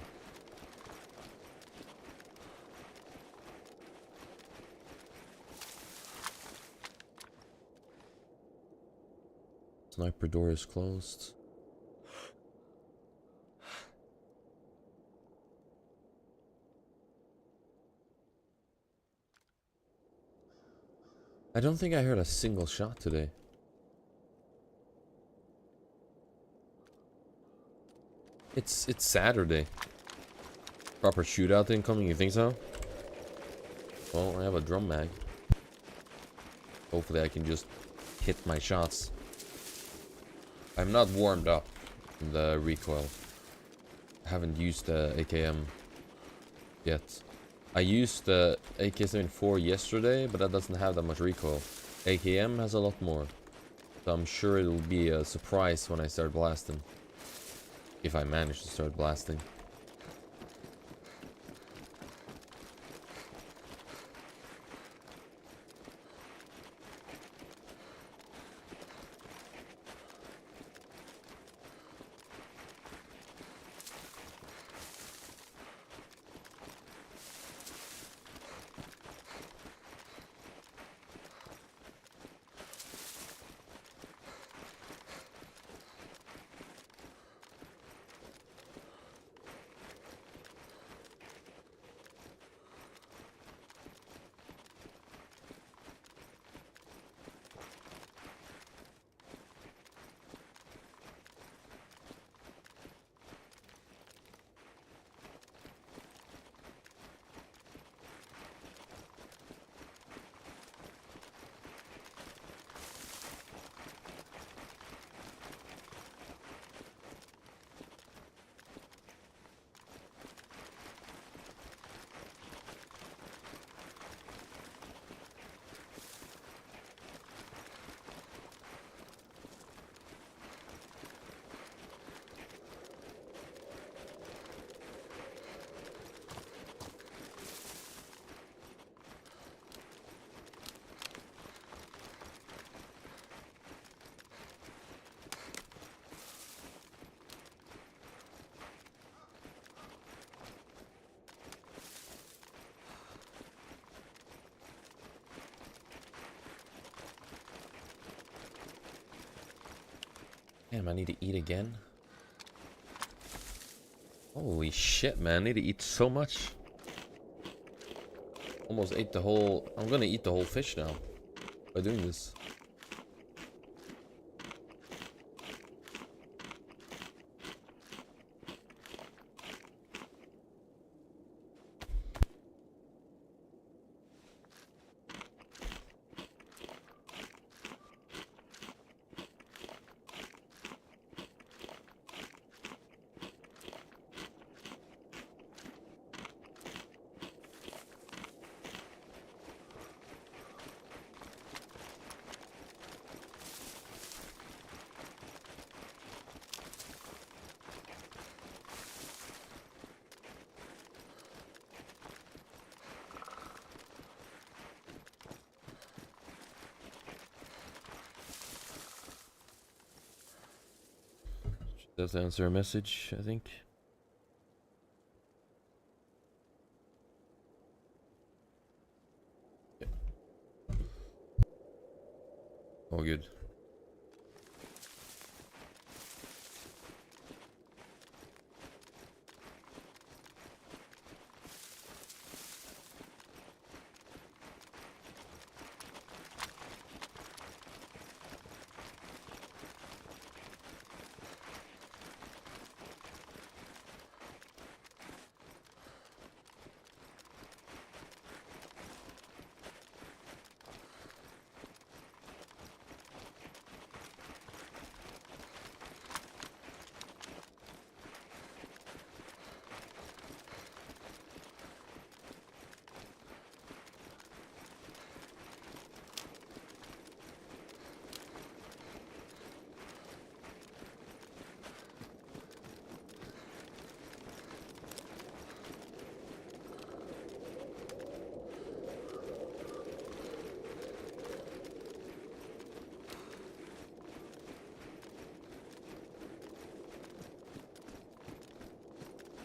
Sniper door is closed. I don't think I heard a single shot today. It's Saturday. Proper shootout incoming, you think so? Well, I have a drum mag. Hopefully I can just hit my shots. I'm not warmed up in the recoil. I haven't used the AKM yet. I used the AK-74 yesterday, but that doesn't have that much recoil. AKM has a lot more. So I'm sure it'll be a surprise when I start blasting. If I manage to start blasting. Damn, I need to eat again. Holy shit, man. I need to eat so much. Almost ate the whole... I'm gonna eat the whole fish now by doing this. Does answer a message, I think. Yeah. Oh, good.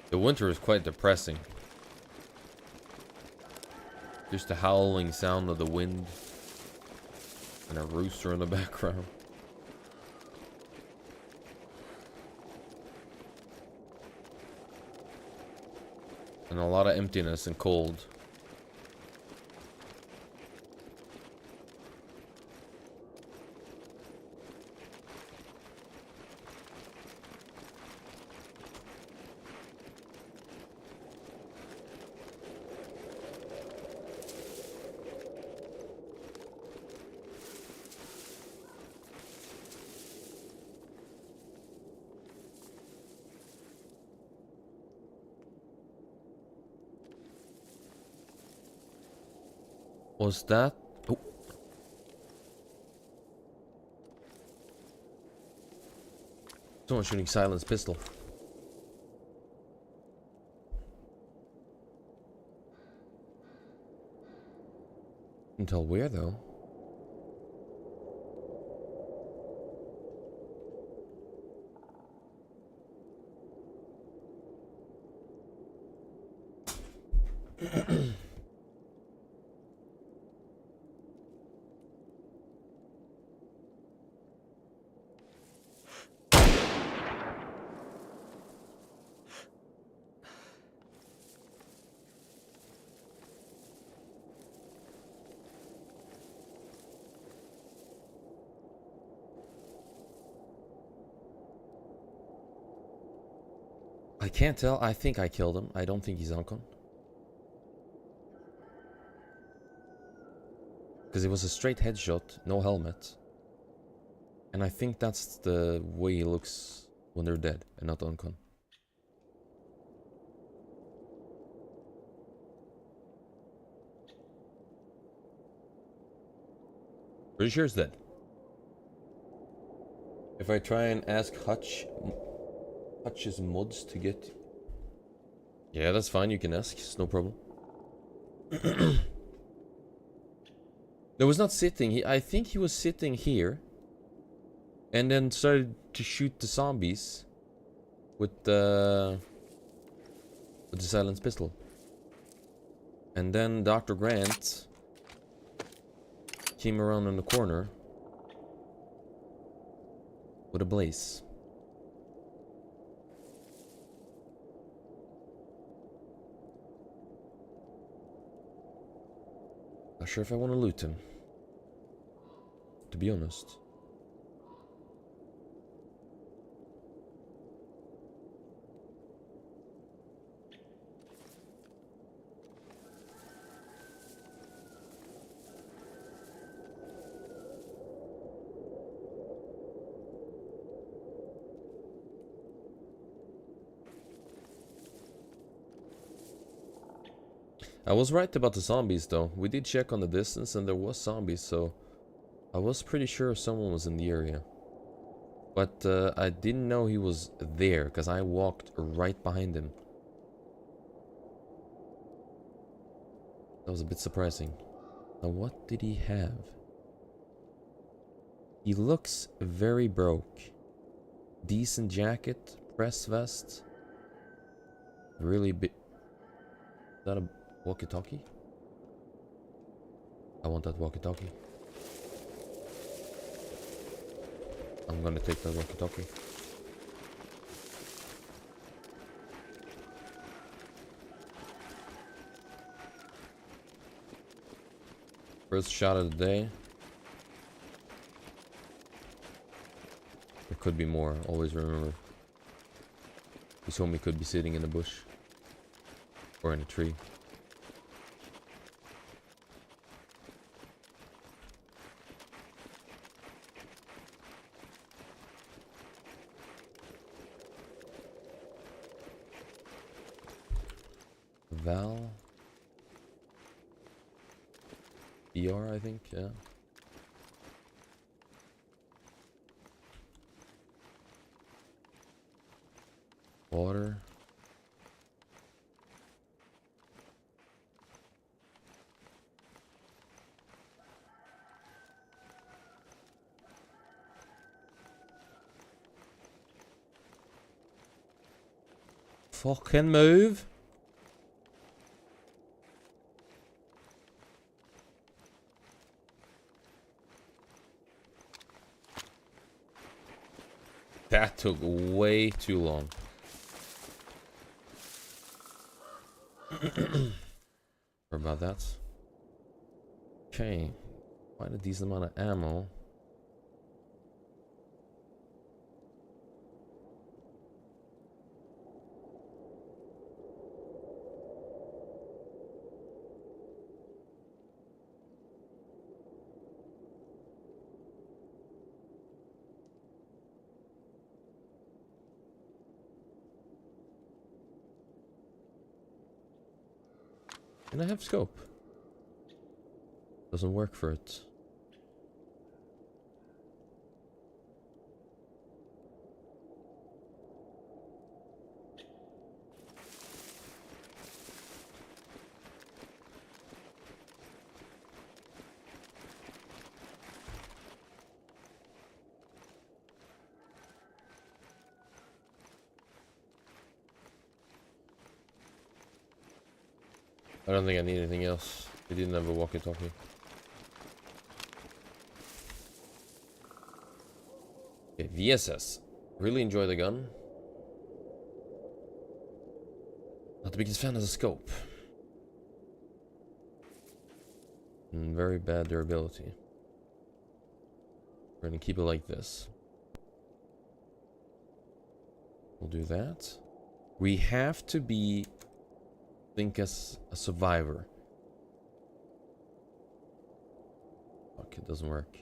The winter is quite depressing. Just the howling sound of the wind and a rooster in the background. And a lot of emptiness and cold. Was that? Oh. Someone shooting silenced pistol. Until where though? I can't tell. I think I killed him. I don't think he's Uncon. Because it was a straight headshot, no helmet. And I think that's the way he looks when they're dead and not Uncon. Pretty sure it's dead. If I try and ask Hutch's mods to get... Yeah, that's fine, you can ask, it's no problem. There was not sitting, I think he was sitting here. And then started to shoot the zombies with the silenced pistol. And then Dr. Grant came around in the corner with a blaze. Not sure if I want to loot him, to be honest. I was right about the zombies though. We did check on the distance and there was zombies, so I was pretty sure someone was in the area. But I didn't know he was there because I walked right behind him. That was a bit surprising. Now what did he have? He looks very broke. Decent jacket, press vest. Really big. Is that a walkie-talkie? I want that walkie-talkie. I'm gonna take that walkie-talkie. First shot of the day. There could be more, always remember. This homie could be sitting in a bush. Or in a tree. Val. ER, I think, yeah. Water. Fucking move. That took way too long. Sorry about that. Okay. Quite a decent amount of ammo. Can I have scope? Doesn't work for it. I don't think I need anything else. We didn't have a walkie-talkie. Okay, VSS. Really enjoy the gun. Not the biggest fan of the scope. And very bad durability. We're gonna keep it like this. We'll do that. We have to be... think as a survivor. Fuck, it doesn't work.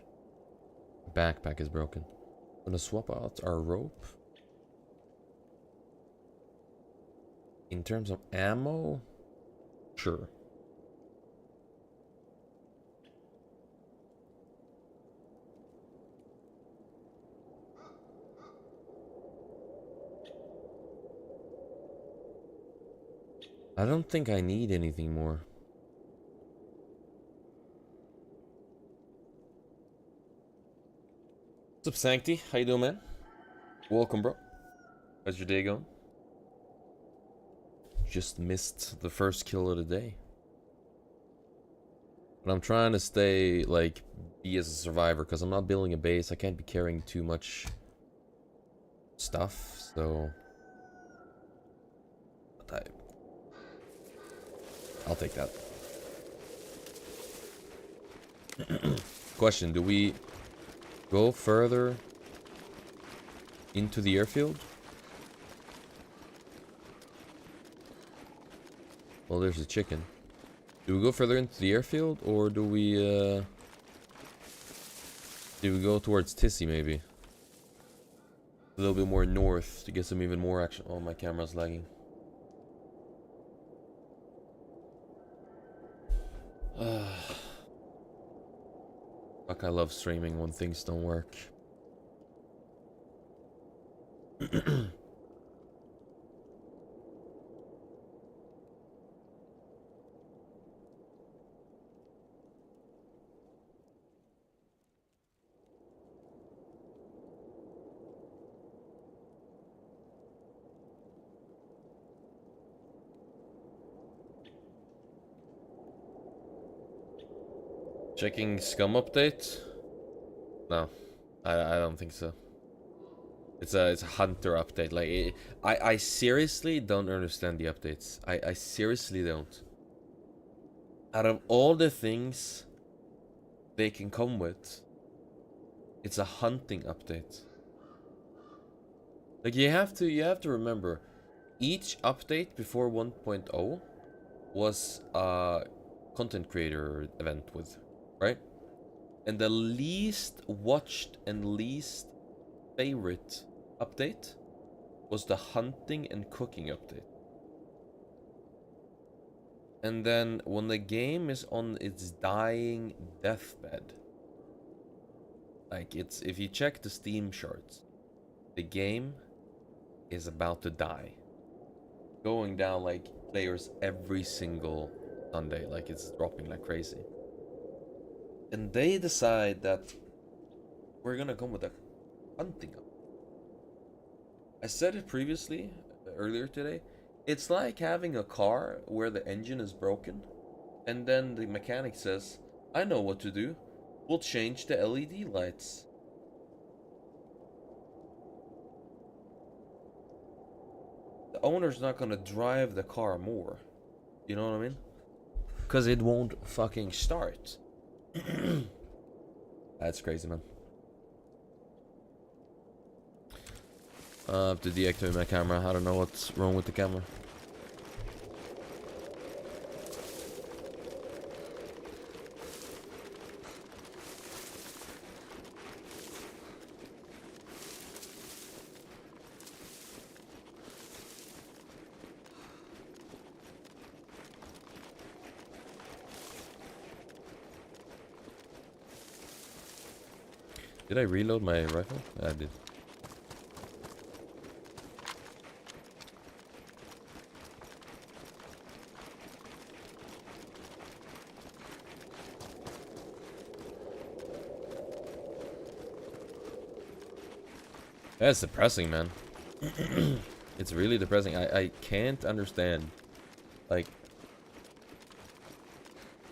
Backpack is broken. I'm gonna swap out our rope. In terms of ammo, sure. I don't think I need anything more. What's up, Sancty? How you doing, man? Welcome, bro. How's your day going? Just missed the first kill of the day. But I'm trying to stay, like, be as a survivor, because I'm not building a base. I can't be carrying too much stuff, so but I'll take that. Question, do we go further into the airfield? Well, there's a chicken. Do we go further into the airfield, or do we go towards Tissy maybe? A little bit more north to get some even more action. Oh, my camera's lagging. Fuck, I love streaming when things don't work. Checking scum update? No, I don't think so. It's a hunter update. Like I seriously don't understand the updates. I seriously don't. Out of all the things they can come with, it's a hunting update. Like you have to remember, each update before 1.0 was a content creator event with, right? And the least watched and least favorite update was the hunting and cooking update. And then when the game is on its dying deathbed, like it's, if you check the Steam charts, the game is about to die. Going down like players every single Sunday, like it's dropping like crazy. And they decide that we're gonna come with a hunting up. I said it previously, earlier today. It's like having a car where the engine is broken, and then the mechanic says, I know what to do. We'll change the LED lights. The owner's not gonna drive the car more. You know what I mean? Because it won't fucking start. That's crazy, man. I have to deactivate my camera. I don't know what's wrong with the camera. Did I reload my rifle? I did. That's depressing, man. It's really depressing. I can't understand. Like,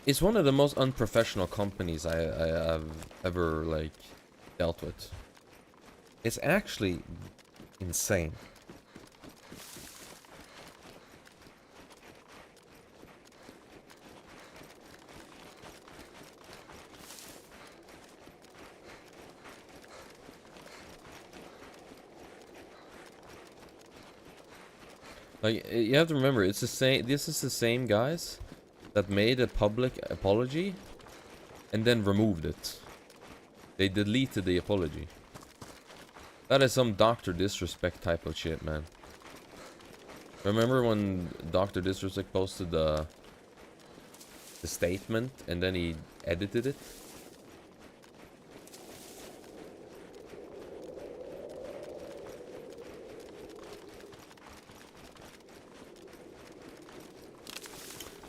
it's one of the most unprofessional companies I have ever, like, dealt with. It's actually insane. Like, you have to remember, it's the same. This is the same guys that made a public apology and then removed it. They deleted the apology. That is some Dr. Disrespect type of shit, man. Remember when Dr. Disrespect posted the statement and then he edited it?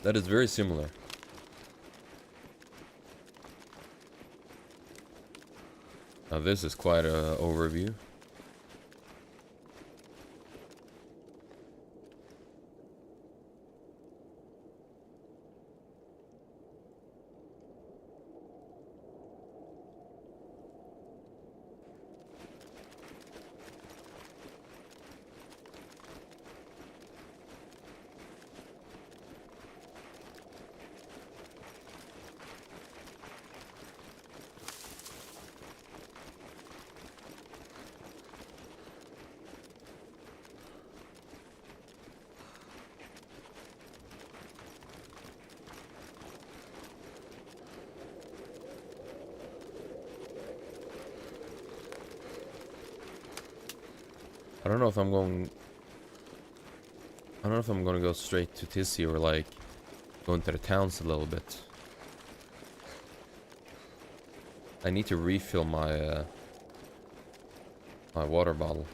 That is very similar. Now this is quite an overview. I don't know if I'm going... I don't know if I'm gonna go straight to Tissy or like go into the towns a little bit. I need to refill my my water bottle.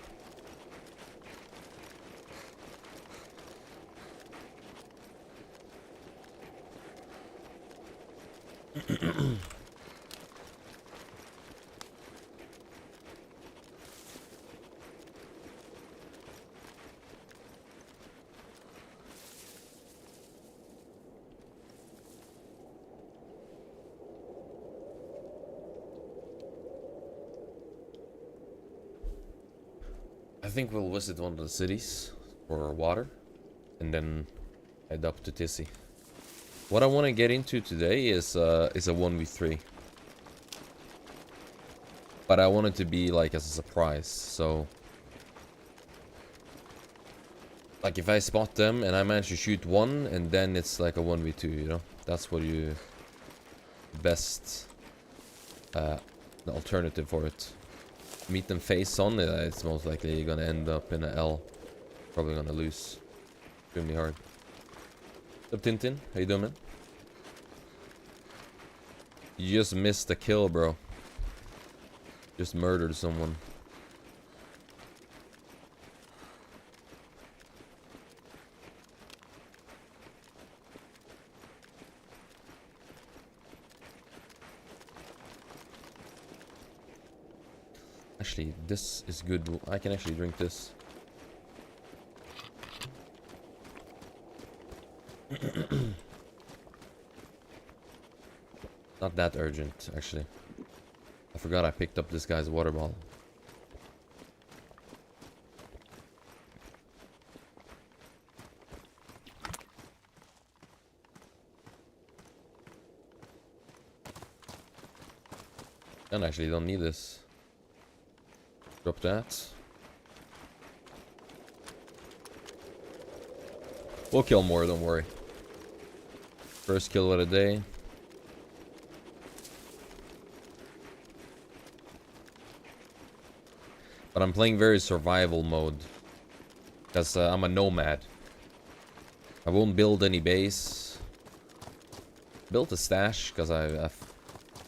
I think we'll visit one of the cities for water and then head up to Tissy. What I want to get into today is a 1v3. But I want it to be like as a surprise, so like if I spot them and I manage to shoot one and then it's like a 1v2, you know? That's what you best the alternative for it. Meet them face on, it's most likely you're gonna end up in a L. Probably gonna lose. Extremely hard. What's up, Tintin? How you doing, man? You just missed a kill, bro. Just murdered someone. Actually, this is good. I can actually drink this. Not that urgent, actually. I forgot I picked up this guy's water bottle. And actually don't need this. Drop that. We'll kill more, don't worry. First kill of the day. But I'm playing very survival mode. Because I'm a nomad. I won't build any base. Built a stash because I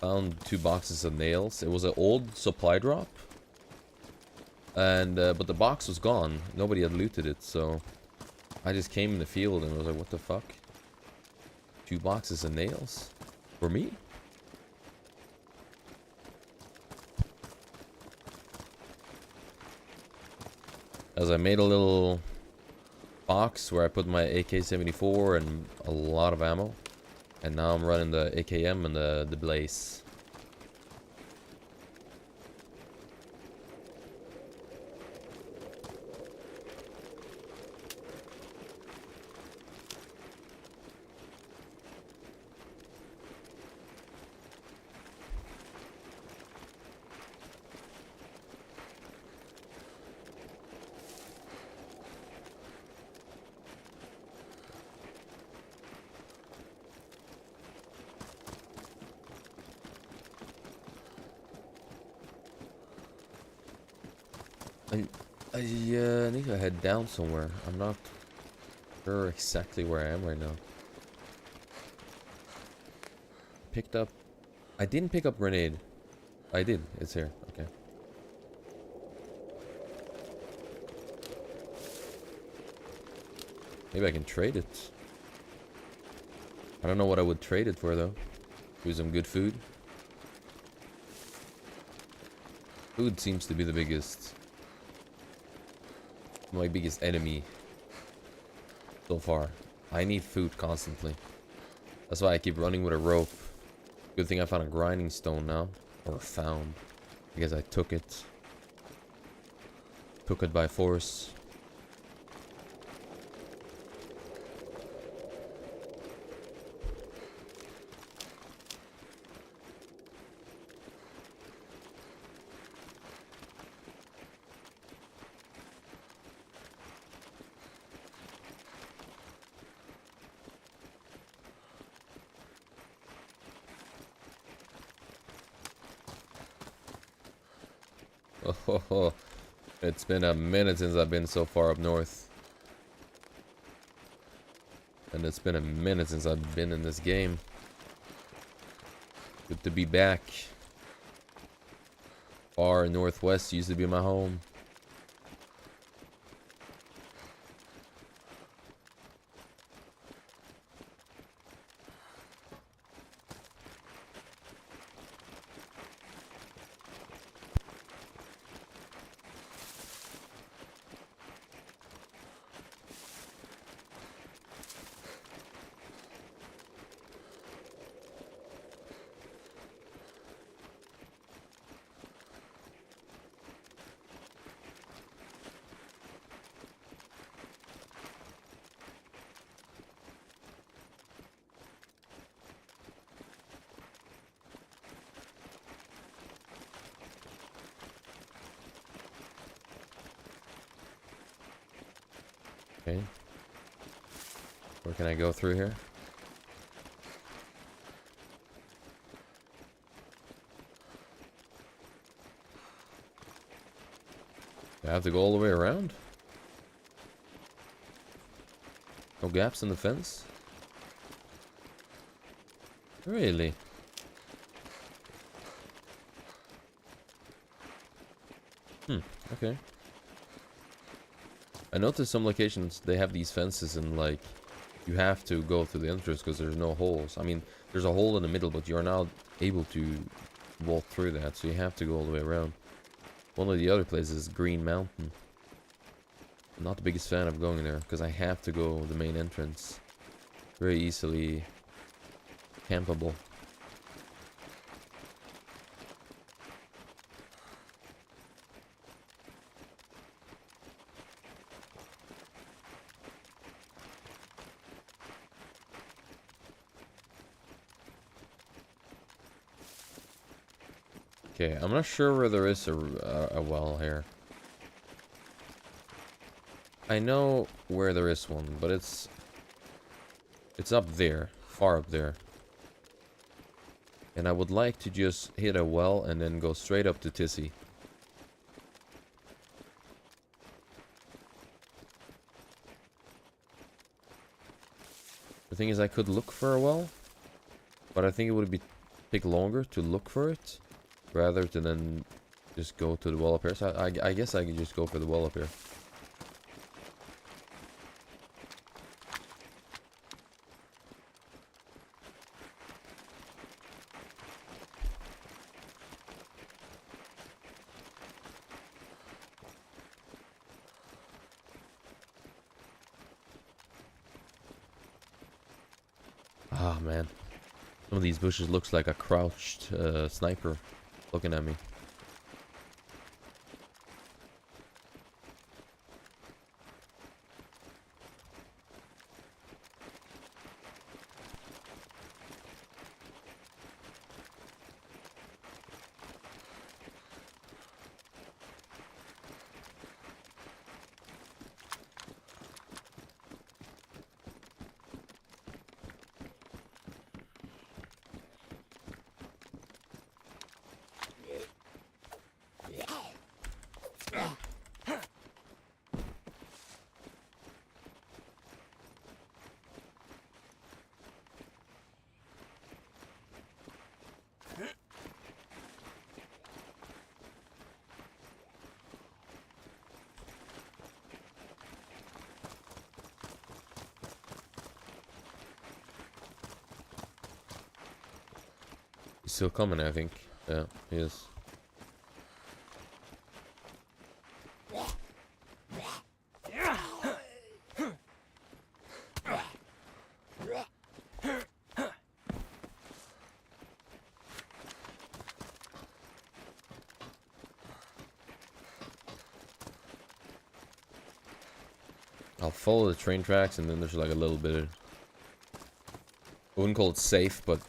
found 2 boxes of nails. It was an old supply drop. And but the box was gone. Nobody had looted it, so I just came in the field and was like, what the fuck? 2 boxes of nails? For me? As I made a little box where I put my AK-74 and a lot of ammo. And now I'm running the AKM and the Blaze. I need to head down somewhere. I'm not sure exactly where I am right now. Picked up... I didn't pick up grenade. I did. It's here. Okay. Maybe I can trade it. I don't know what I would trade it for though. Maybe some good food. Food seems to be the biggest... my biggest enemy so far. I need food constantly. That's why I keep running with a rope. Good thing I found a grinding stone now. Or found. Because I took it. Took it by force. Oh, It's been a minute since I've been so far up north. And it's been a minute since I've been in this game. Good to be back. Far northwest used to be my home. Okay. Where can I go through here? Do I have to go all the way around? No gaps in the fence? Really? Okay. I noticed some locations they have these fences and like you have to go through the entrance because there's no holes. I mean, there's a hole in the middle, but you're not able to walk through that, so you have to go all the way around. One of the other places is Green Mountain. I'm not the biggest fan of going there because I have to go the main entrance. Very easily campable. Okay, I'm not sure where there is a well here. I know where there is one, but it's up there, far up there. And I would like to just hit a well and then go straight up to Tissy. The thing is, I could look for a well, but I think it would take longer to look for it rather than then just go to the well up here. So I guess I could just go for the well up here. Ah, man. Some of these bushes looks like a crouched sniper looking at me. He's still coming, I think. Yeah, he is. I'll follow the train tracks, and then there's like a little bit of... I wouldn't call it safe, but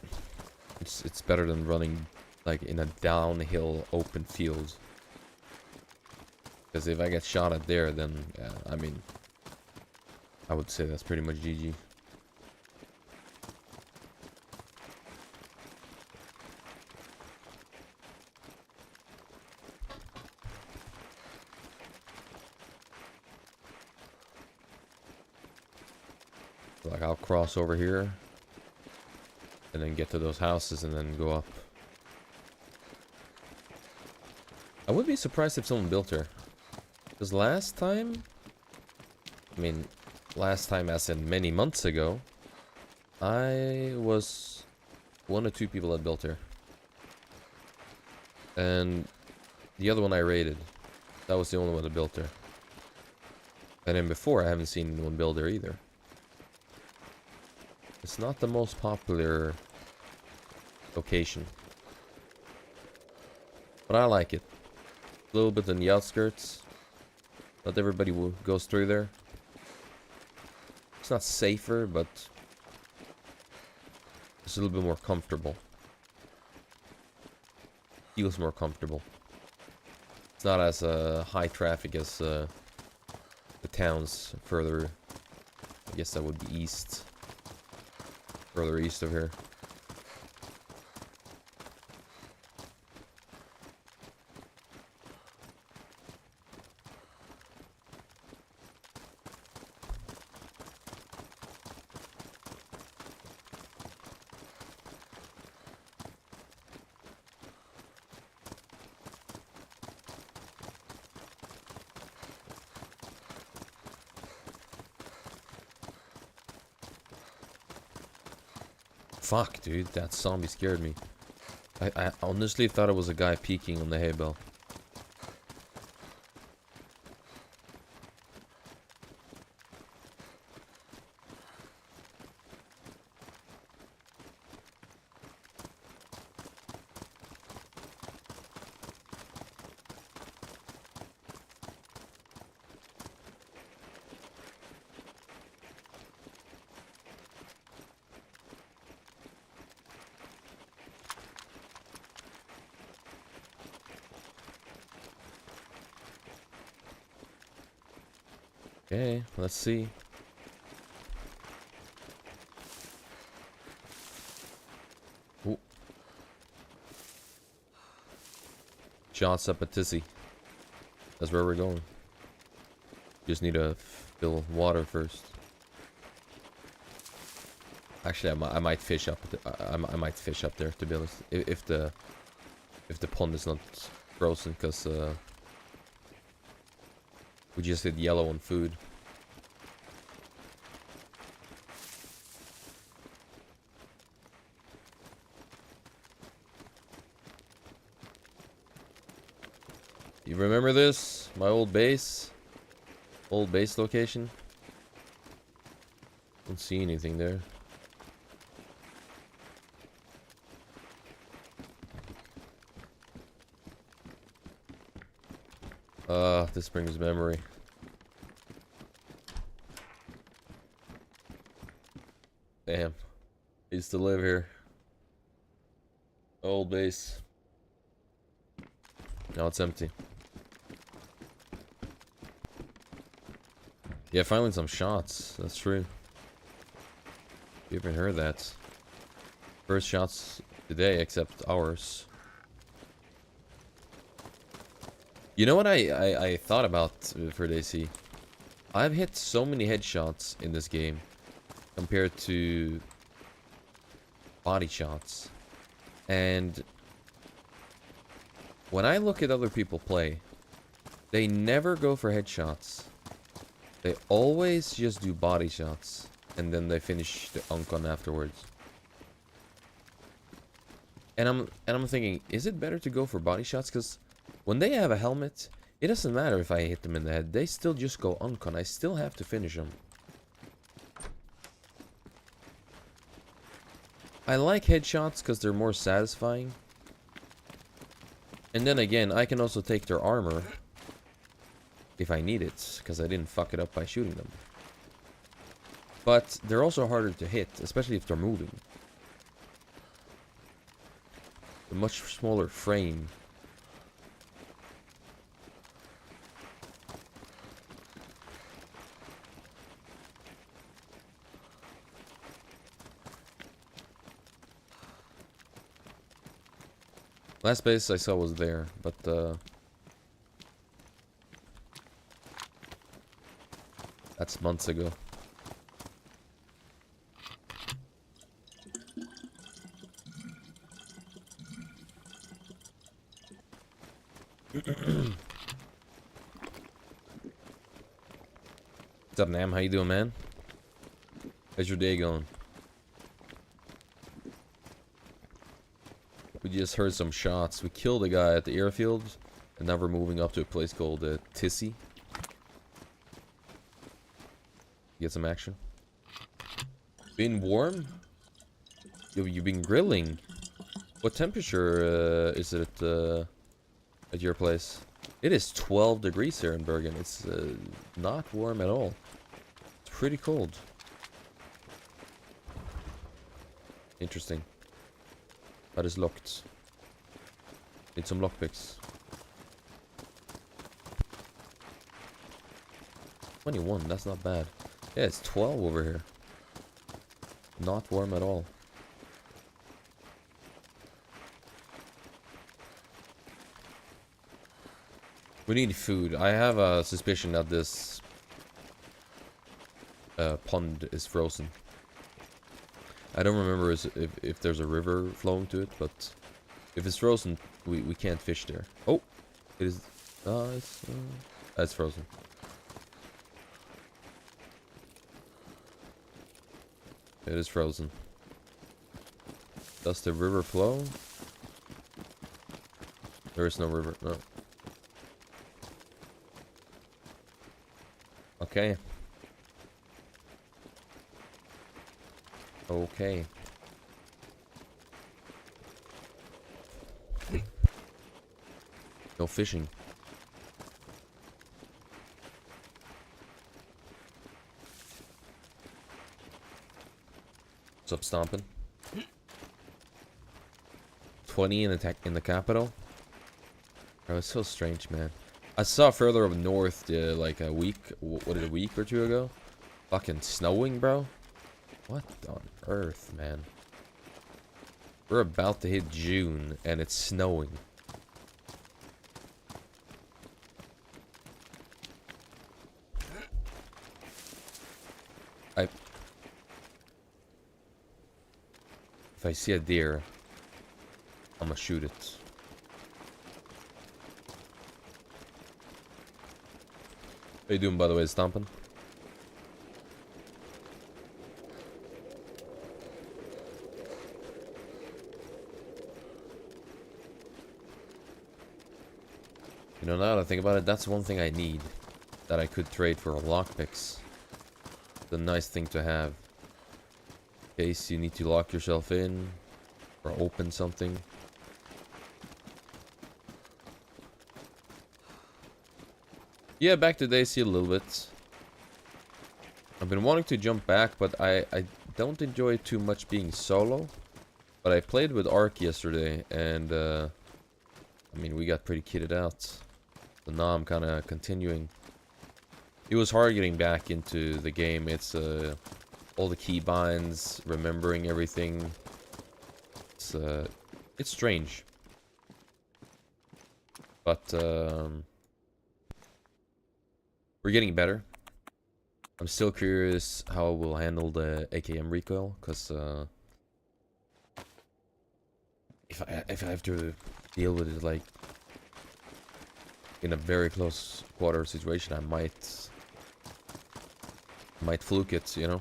it's better than running like in a downhill open field. Because if I get shot at there, then yeah, I mean, I would say that's pretty much GG. Like, I'll cross over here. And then get to those houses and then go up. I would be surprised if someone built her. Because last time... I mean, last time as in many months ago, I was one or two people that built her. And the other one I raided. That was the only one that built her. And then before, I haven't seen anyone build her either. It's not the most popular location. But I like it. A little bit in the outskirts. Not everybody goes through there. It's not safer, but it's a little bit more comfortable. Feels more comfortable. It's not as high traffic as the towns further. I guess that would be east. Further east of here. Fuck, dude, that zombie scared me. I honestly thought it was a guy peeking on the hay bale. Okay, let's see. Ooh. Shots up a tizzy. That's where we're going. Just need to fill water first. Actually, I might fish up. I might fish up there, to be honest. If the pond is not frozen, because we just hit yellow on food. You remember this? My old base? Old base location? Don't see anything there. This brings memory. Damn. I used to live here. Old base. Now it's empty. Yeah, finally some shots. That's true. You haven't heard that. First shots today, except ours. You know what I thought about for DC? I've hit so many headshots in this game compared to body shots. And when I look at other people play, they never go for headshots. They always just do body shots, and then they finish the uncon afterwards. And I'm thinking, is it better to go for body shots? Because when they have a helmet, it doesn't matter if I hit them in the head. They still just go uncon. I still have to finish them. I like headshots because they're more satisfying. And then again, I can also take their armor if I need it, because I didn't fuck it up by shooting them. But they're also harder to hit, especially if they're moving. A much smaller frame. Last base I saw was there, but that's months ago. up, Nam? How you doing, man? How's your day going? We just heard some shots. We killed a guy at the airfield, and now we're moving up to a place called Tissy. Get some action. Been warm? You've been grilling. What temperature is it at your place? It is 12 degrees here in Bergen. It's not warm at all. It's pretty cold. Interesting. That is locked. Need some lockpicks. 21, that's not bad. Yeah, it's 12 over here. Not warm at all. We need food. I have a suspicion that this pond is frozen. I don't remember if there's a river flowing to it, but if it's frozen, we can't fish there. Oh, it is. It's frozen. It is frozen. Does the river flow? There is no river. No. Okay. Okay. No fishing. What's up, stomping? 20 in the capital. Oh, it's so strange, man. I saw further up north, like a week, what is it, a week or two ago? Fucking snowing, bro. What on earth, man? We're about to hit June, and it's snowing. If I see a deer, I'm gonna shoot it. How you doing, by the way, stomping? You know, now that I think about it, that's one thing I need that I could trade for lockpicks. The nice thing to have. In case you need to lock yourself in or open something. Yeah, back to Daisy a little bit. I've been wanting to jump back, but I don't enjoy too much being solo. But I played with Ark yesterday, and I mean, we got pretty kitted out. So now I'm kind of continuing. It was hard getting back into the game. It's all the keybinds, remembering everything. It's strange. But we're getting better. I'm still curious how we'll handle the AKM recoil, because if I have to deal with it like in a very close quarter situation, I might fluke it, you know.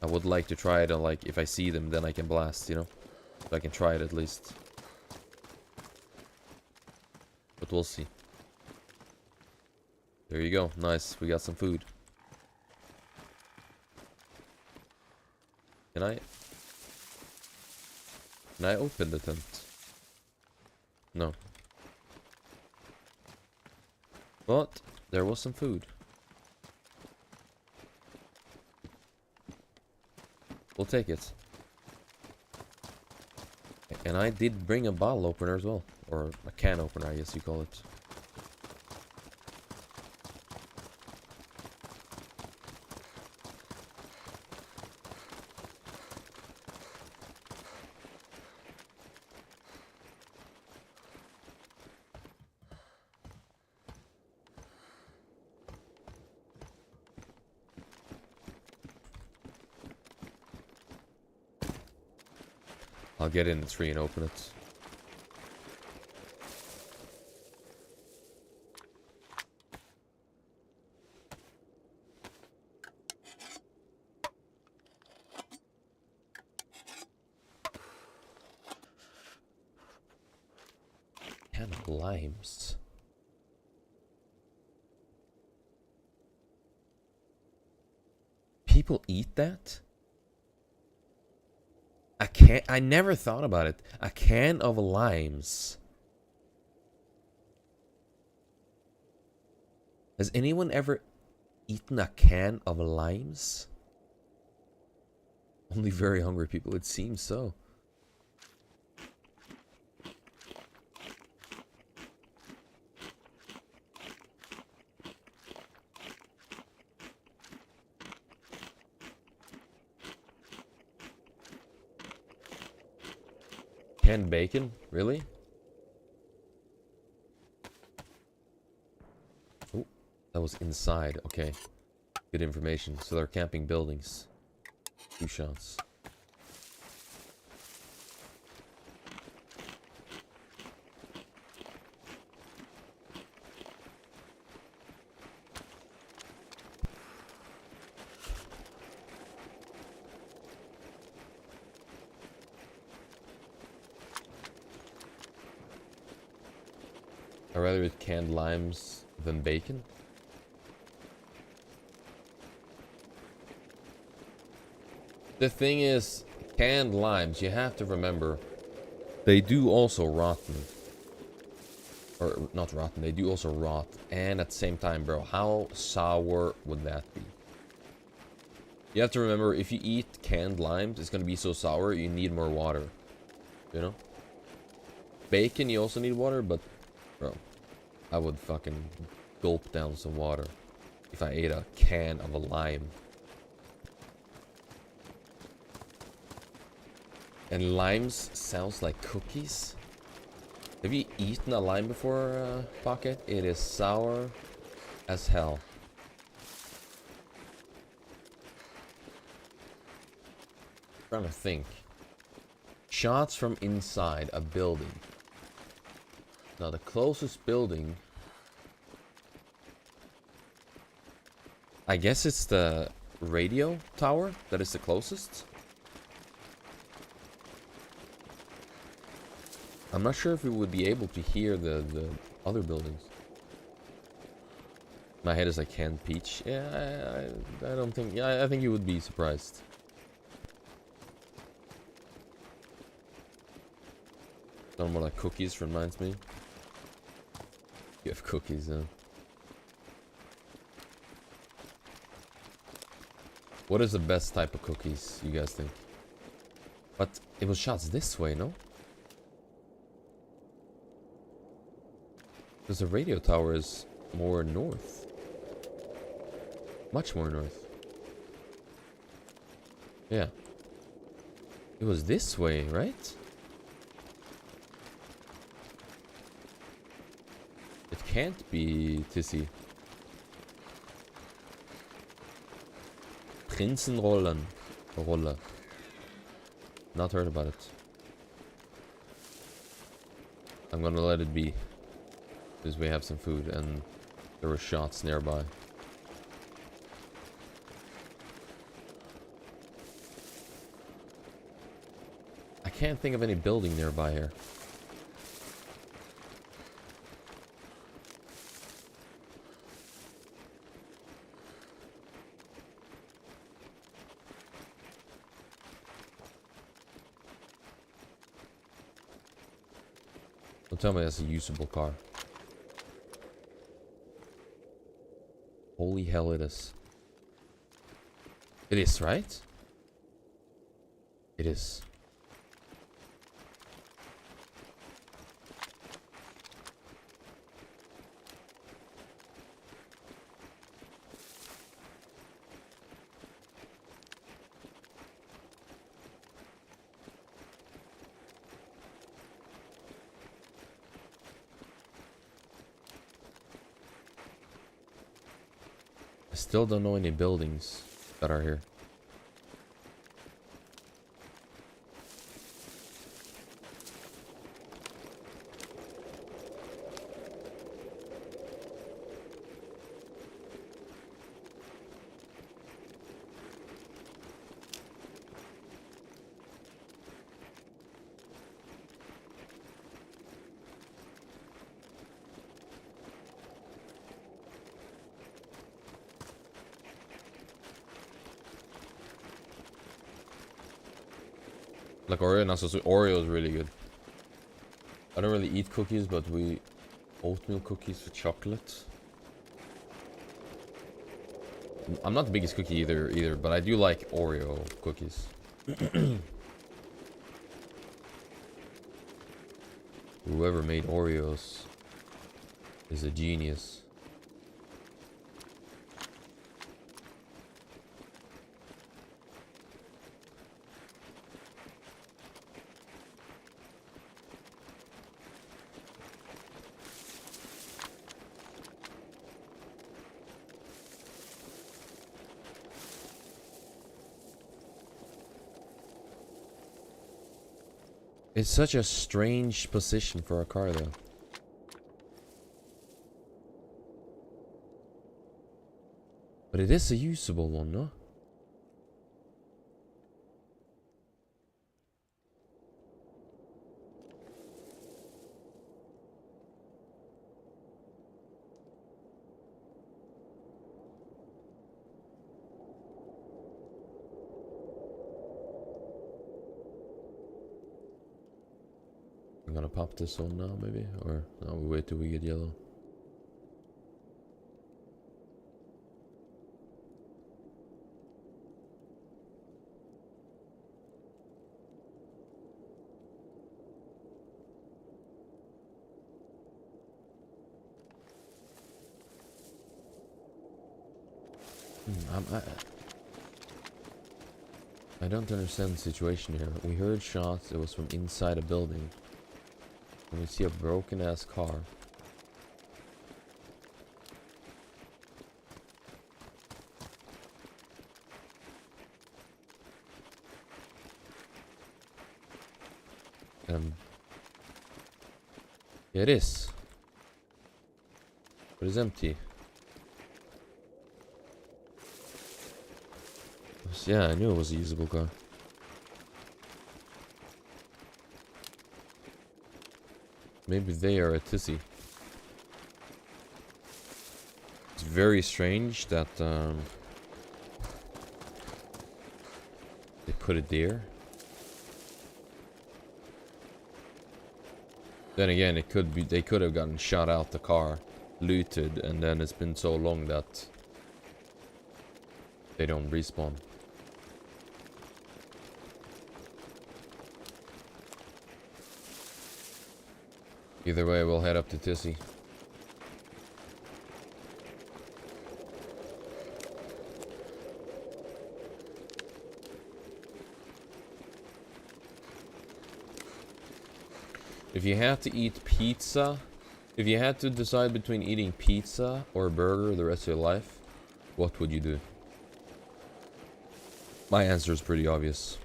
I would like to try it on, like, if I see them, then I can blast, you know. If I can try it at least. But we'll see. There you go. Nice. We got some food. Can I open the tent? No. But there was some food. We'll take it. And I did bring a bottle opener as well. Or a can opener, I guess you call it. I'll get in the tree and open it. limes. People eat that? I never thought about it. A can of limes. Has anyone ever eaten a can of limes? Only very hungry people, it seems so. Canned bacon? Really? Oh, that was inside. Okay. Good information. So they're camping buildings. 2 shots. I'd rather eat canned limes than bacon. The thing is, canned limes, you have to remember, they do also rotten. Or, not rotten, they do also rot. And at the same time, bro, how sour would that be? You have to remember, if you eat canned limes, it's gonna be so sour, you need more water. You know? Bacon, you also need water, but, bro, I would fucking gulp down some water if I ate a can of a lime. And limes sounds like cookies. Have you eaten a lime before, Pocket? It is sour as hell. I'm trying to think. Shots from inside a building. Now the closest building, I guess it's the radio tower that is the closest. I'm not sure if we would be able to hear the other buildings. My head is like canned peach. Yeah, I don't think. Yeah, I think you would be surprised. Sound more like cookies reminds me. You have cookies, huh? What is the best type of cookies, you guys think? But it was shots this way, no? Because the radio tower is more north. Much more north. Yeah. It was this way, right? It can't be Tissy. Prinzenrollen. Rolle. Not heard about it. I'm gonna let it be. Because we have some food and there were shots nearby. I can't think of any building nearby here. Don't tell me that's a usable car. Holy hell it is. It is, right? It is. I still don't know any buildings that are here. Like Oreo, not so sweet. Oreo is really good. I don't really eat cookies, but we oatmeal cookies with chocolate. I'm not the biggest cookie either, but I do like Oreo cookies. Whoever made Oreos is a genius. It's such a strange position for a car, though. But it is a usable one, no? I'm gonna pop this on now, maybe? Or no, we wait till we get yellow. I don't understand the situation here. We heard shots, it was from inside a building. And we see a broken ass car. Yeah, it is. But it's empty. Yeah, I knew it was a usable car. Maybe they are a tissy. It's very strange that they put it there. Then again, it could be they could have gotten shot out the car, looted, and then it's been so long that they don't respawn. Either way, we'll head up to Tissy. If you had to eat pizza, if you had to decide between eating pizza or a burger the rest of your life, what would you do? My answer is pretty obvious.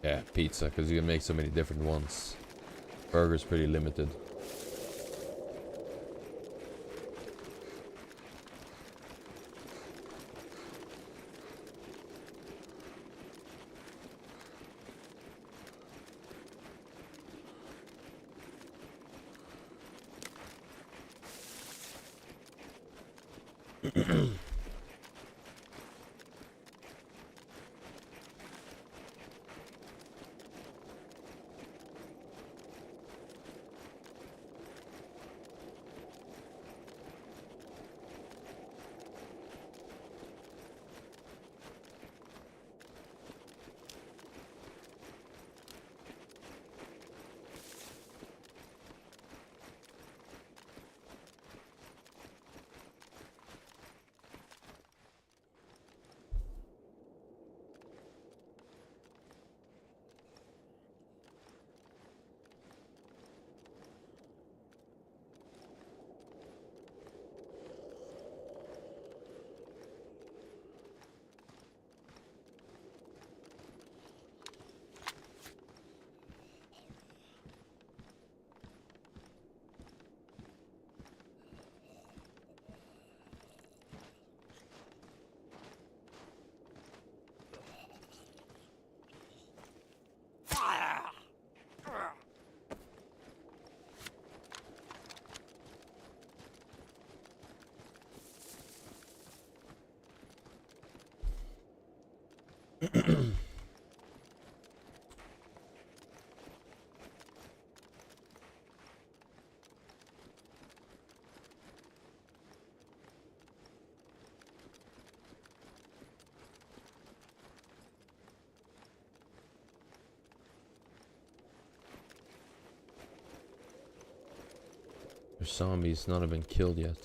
Yeah, pizza, because you can make so many different ones. Burger's pretty limited. zombies not have been killed yet.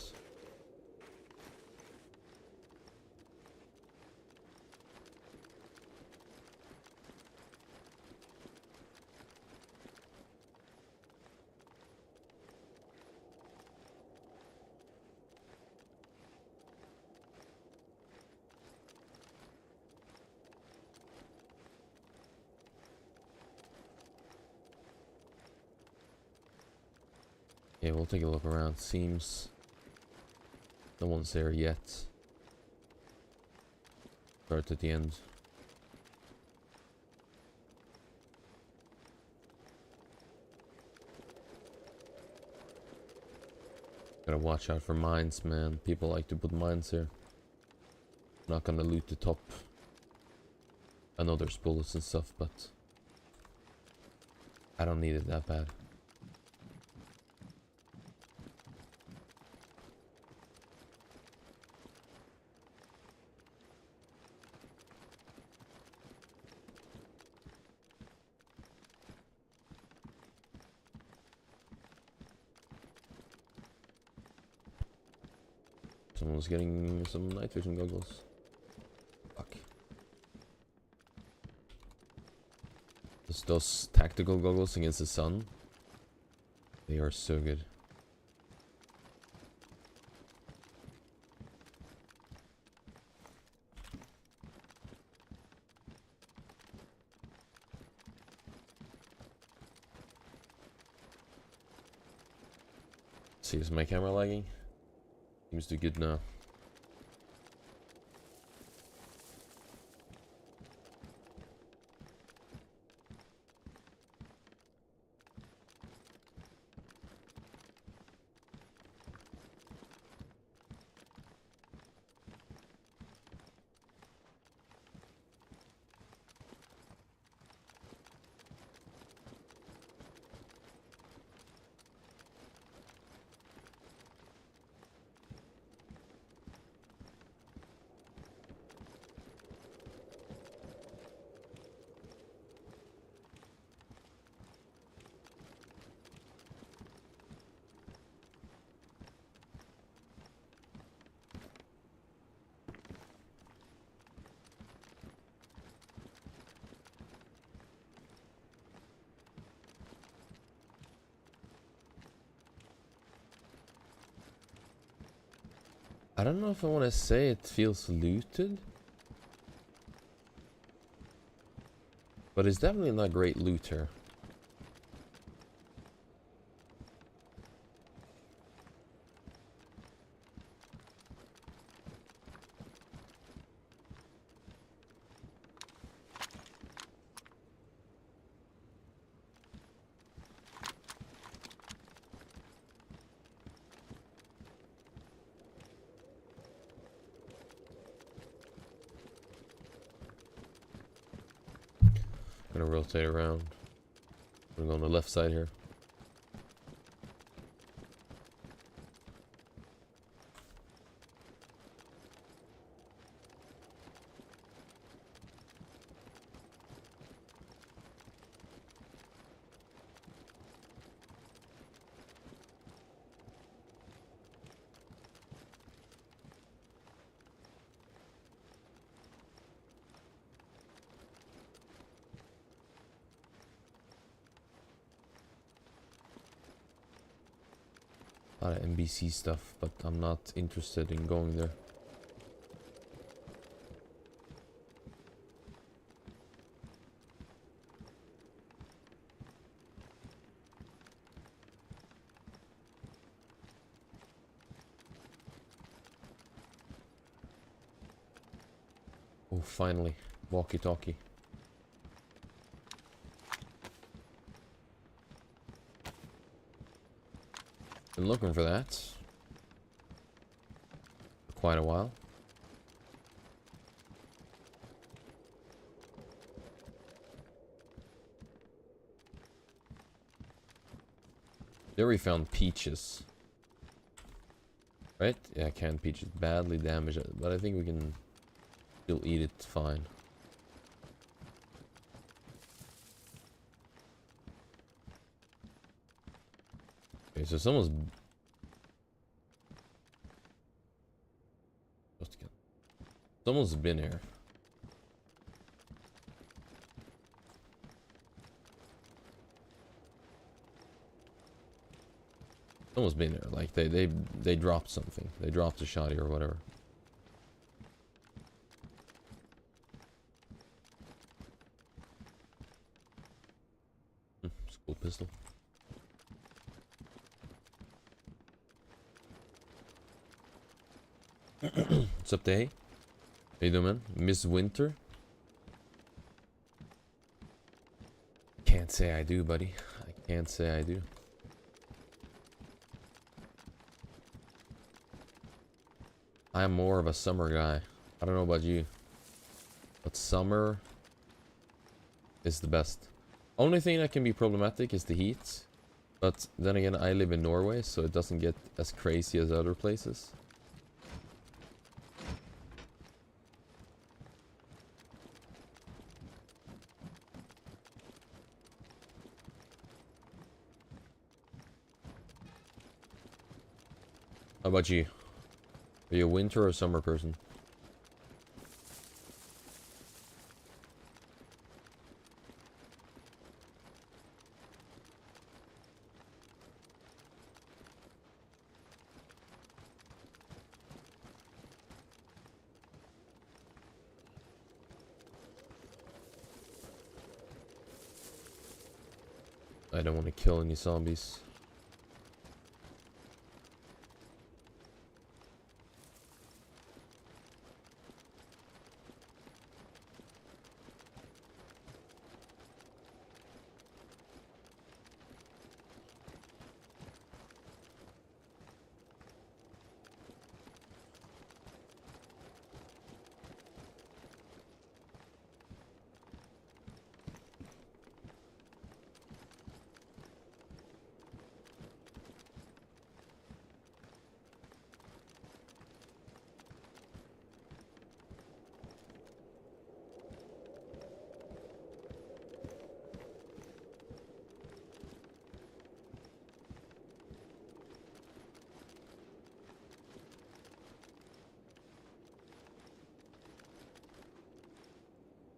Yeah, we'll take a look around. Seems no one's there yet. Start at the end. Gotta watch out for mines, man. People like to put mines here. Not gonna loot the top. I know there's bullets and stuff, but I don't need it that bad. Someone's getting some night vision goggles. Fuck. Those tactical goggles against the sun. They are so good. See, is my camera lagging? Seems to be good now. I don't know if I want to say it feels looted, but it's definitely not great looter. Gonna rotate around. Gonna go on the left side here. A lot of NBC stuff, but I'm not interested in going there. Oh, finally. Walkie-talkie. Been looking for that for quite a while. There we found peaches. Right? Yeah, canned peaches. Badly damaged, but I think we can still eat it fine. Okay, so someone's Someone's been here. Someone's been here. Like they dropped something. They dropped a shotty or whatever. School pistol. What's up, Day? How you doing, man? Miss Winter? Can't say I do, buddy. I can't say I do. I'm more of a summer guy. I don't know about you, but summer is the best. Only thing that can be problematic is the heat. But then again, I live in Norway, so it doesn't get as crazy as other places. How about you? Are you a winter or summer person? I don't want to kill any zombies.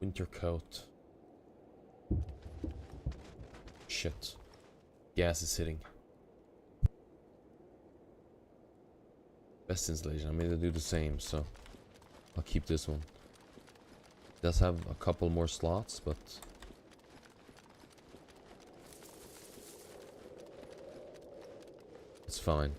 Winter coat. Shit. Gas is hitting. Best installation. I made it do the same, so I'll keep this one. It does have a couple more slots, but it's fine.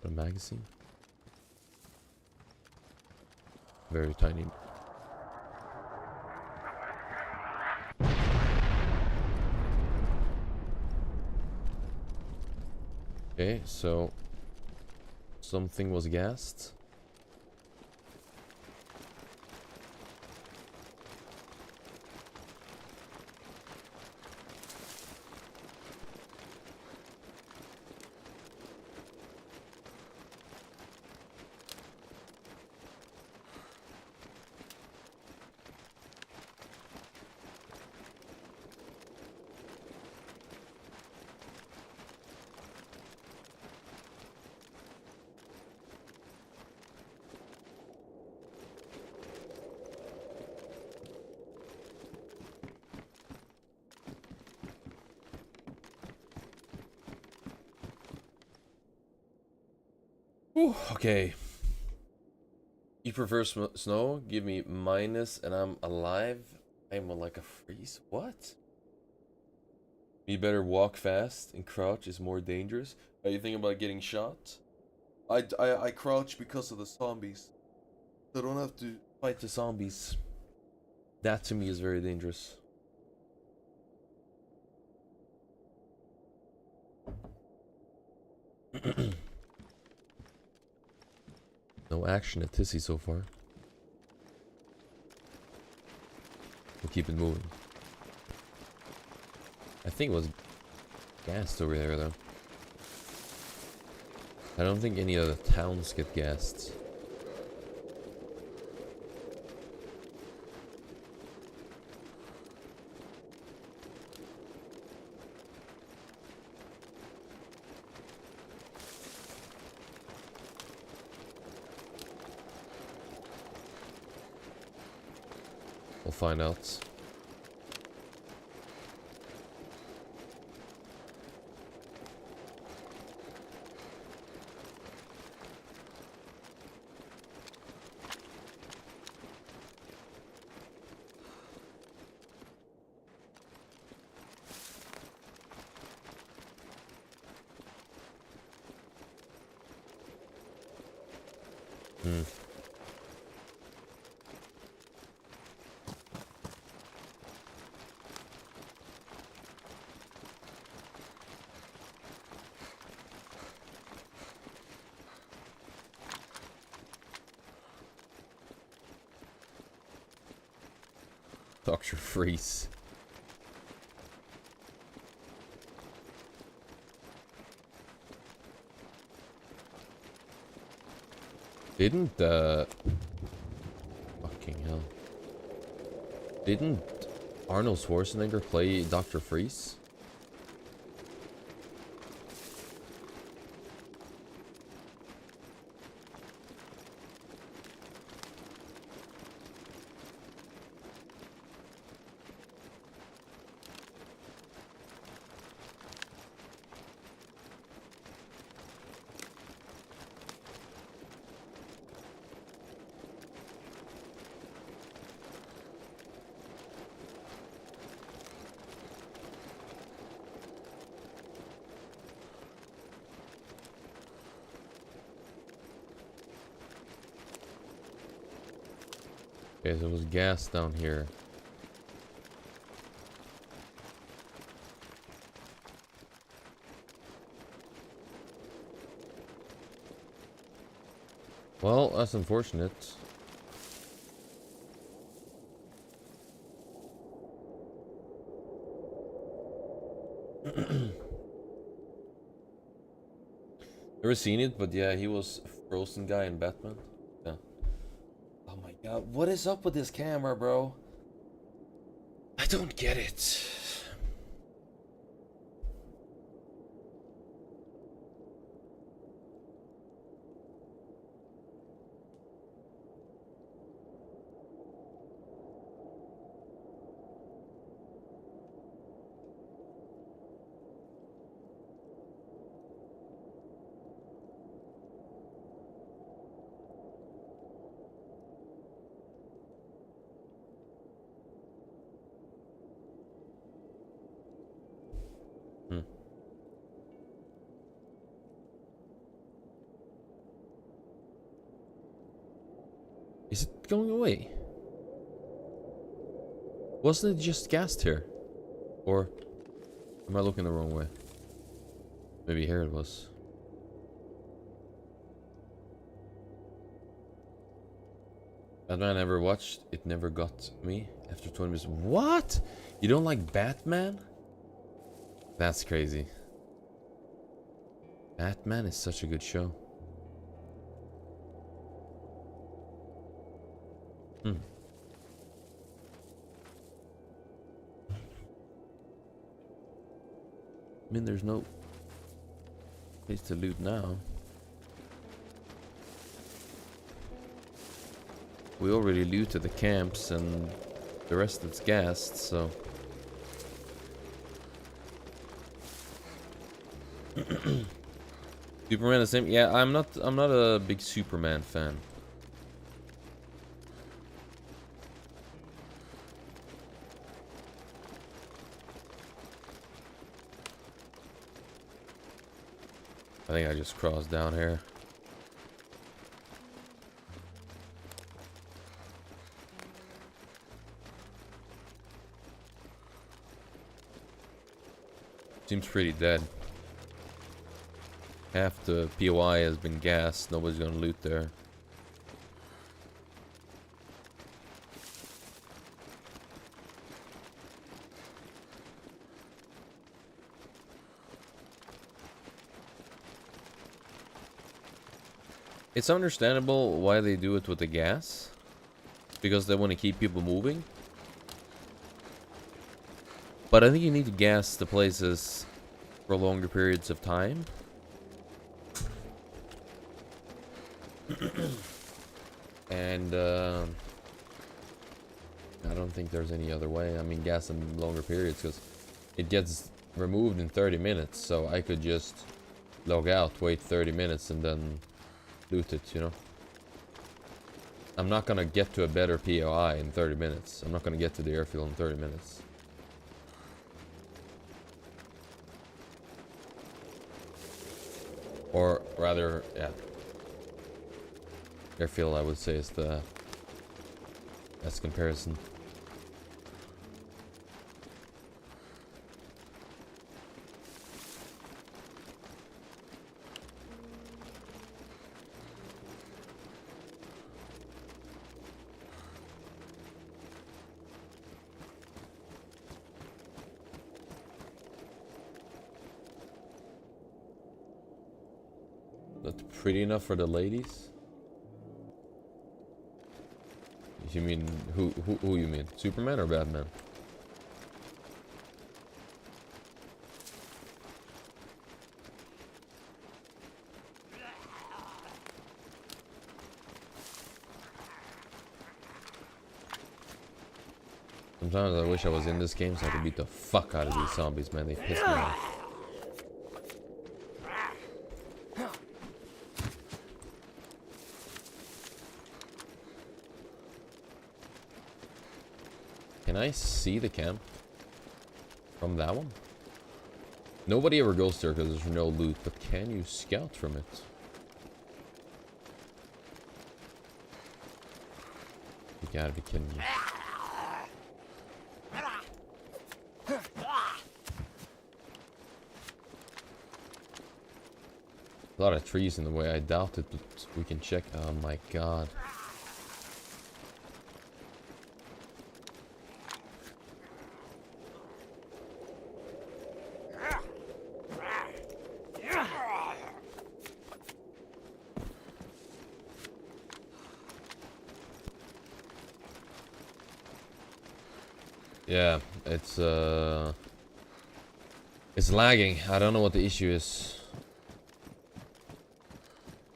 A magazine. Very tiny. Okay, so something was gassed. Whew, okay. You prefer snow? Give me minus and I'm alive. I'm like a freeze. What? You better walk fast and crouch is more dangerous. Are you thinking about getting shot? I crouch because of the zombies. So I don't have to fight the zombies. That to me is very dangerous. No action at Tissy so far. We'll keep it moving. I think it was gassed over there though. I don't think any of the towns get gassed. We'll find out. Hmm. Dr. Freeze. Didn't fucking hell. Didn't Arnold Schwarzenegger play Dr. Freeze? Okay, there was gas down here. Well, that's unfortunate. Never seen it, but yeah, he was a frozen guy in Batman. Yeah. Oh my god, what is up with this camera, bro? I don't get it. Hmm. Is it going away? Wasn't it just gassed here? Or am I looking the wrong way? Maybe here it was. Batman I never watched. It never got me. After 20 minutes. What? You don't like Batman? That's crazy. Batman is such a good show. Hmm. I mean, there's no place to loot now. We already looted the camps and the rest is gassed, so... Superman the same? Yeah, I'm not a big Superman fan. I think I just crossed down here. Seems pretty dead. Half the POI has been gassed. Nobody's gonna loot there. It's understandable why they do it with the gas. Because they want to keep people moving. But I think you need to gas the places for longer periods of time. And I don't think there's any other way. I mean, gas in longer periods, because it gets removed in 30 minutes, so I could just log out, wait 30 minutes, and then loot it, you know? I'm not gonna get to a better POI in 30 minutes. I'm not gonna get to the airfield in 30 minutes. Or rather, yeah. Airfield, I would say, is the best comparison. That's pretty enough for the ladies? You mean, who you mean? Superman or Batman? Sometimes I wish I was in this game so I could beat the fuck out of these zombies, man. They piss me off. Can I see the camp from that one? Nobody ever goes there because there's no loot, but can you scout from it? You gotta be kidding me. A lot of trees in the way. I doubt it, but we can check. Oh my god. Yeah, it's lagging. I don't know what the issue is.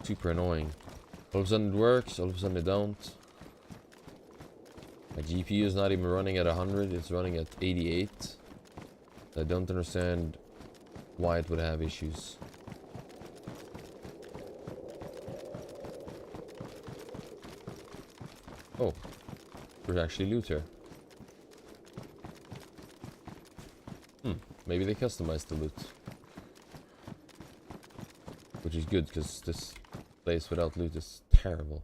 Super annoying. All of a sudden it works, all of a sudden it don't. My GPU is not even running at 100, it's running at 88. I don't understand why it would have issues. Oh, there's actually loot here. Maybe they customized the loot. Which is good, because this place without loot is terrible.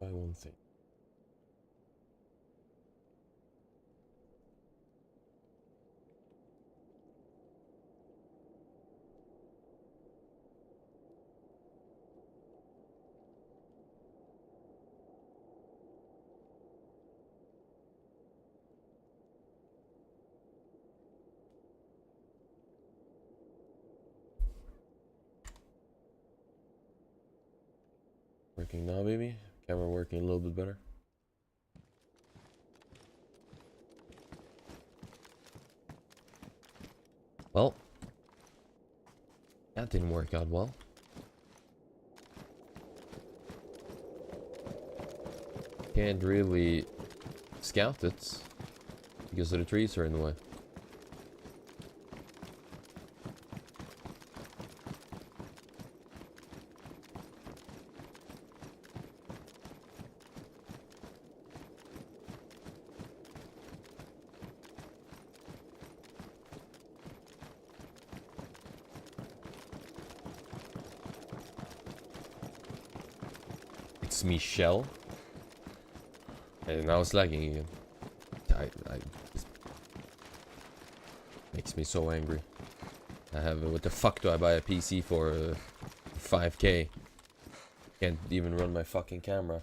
By one thing. Working now, baby. Camera working a little bit better. Well, that didn't work out well. Can't really scout it because the trees are in the way. It's Michelle. And now it's lagging again. This makes me so angry. What the fuck do I buy a PC for 5K? Can't even run my fucking camera.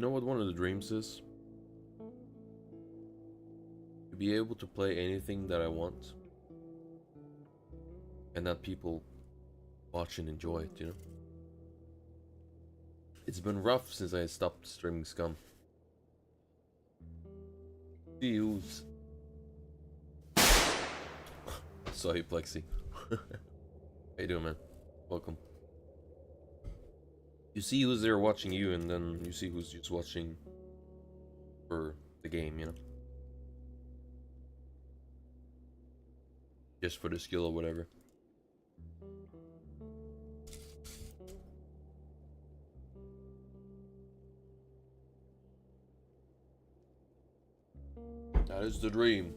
know what one of the dreams is? To be able to play anything that I want. And that people watch and enjoy it, you know? It's been rough since I stopped streaming Scum. See who's... Sorry, Plexi. How you doing, man? Welcome. You see who's there watching you, and then you see who's just watching for the game, you know? Just for the skill or whatever. That is the dream.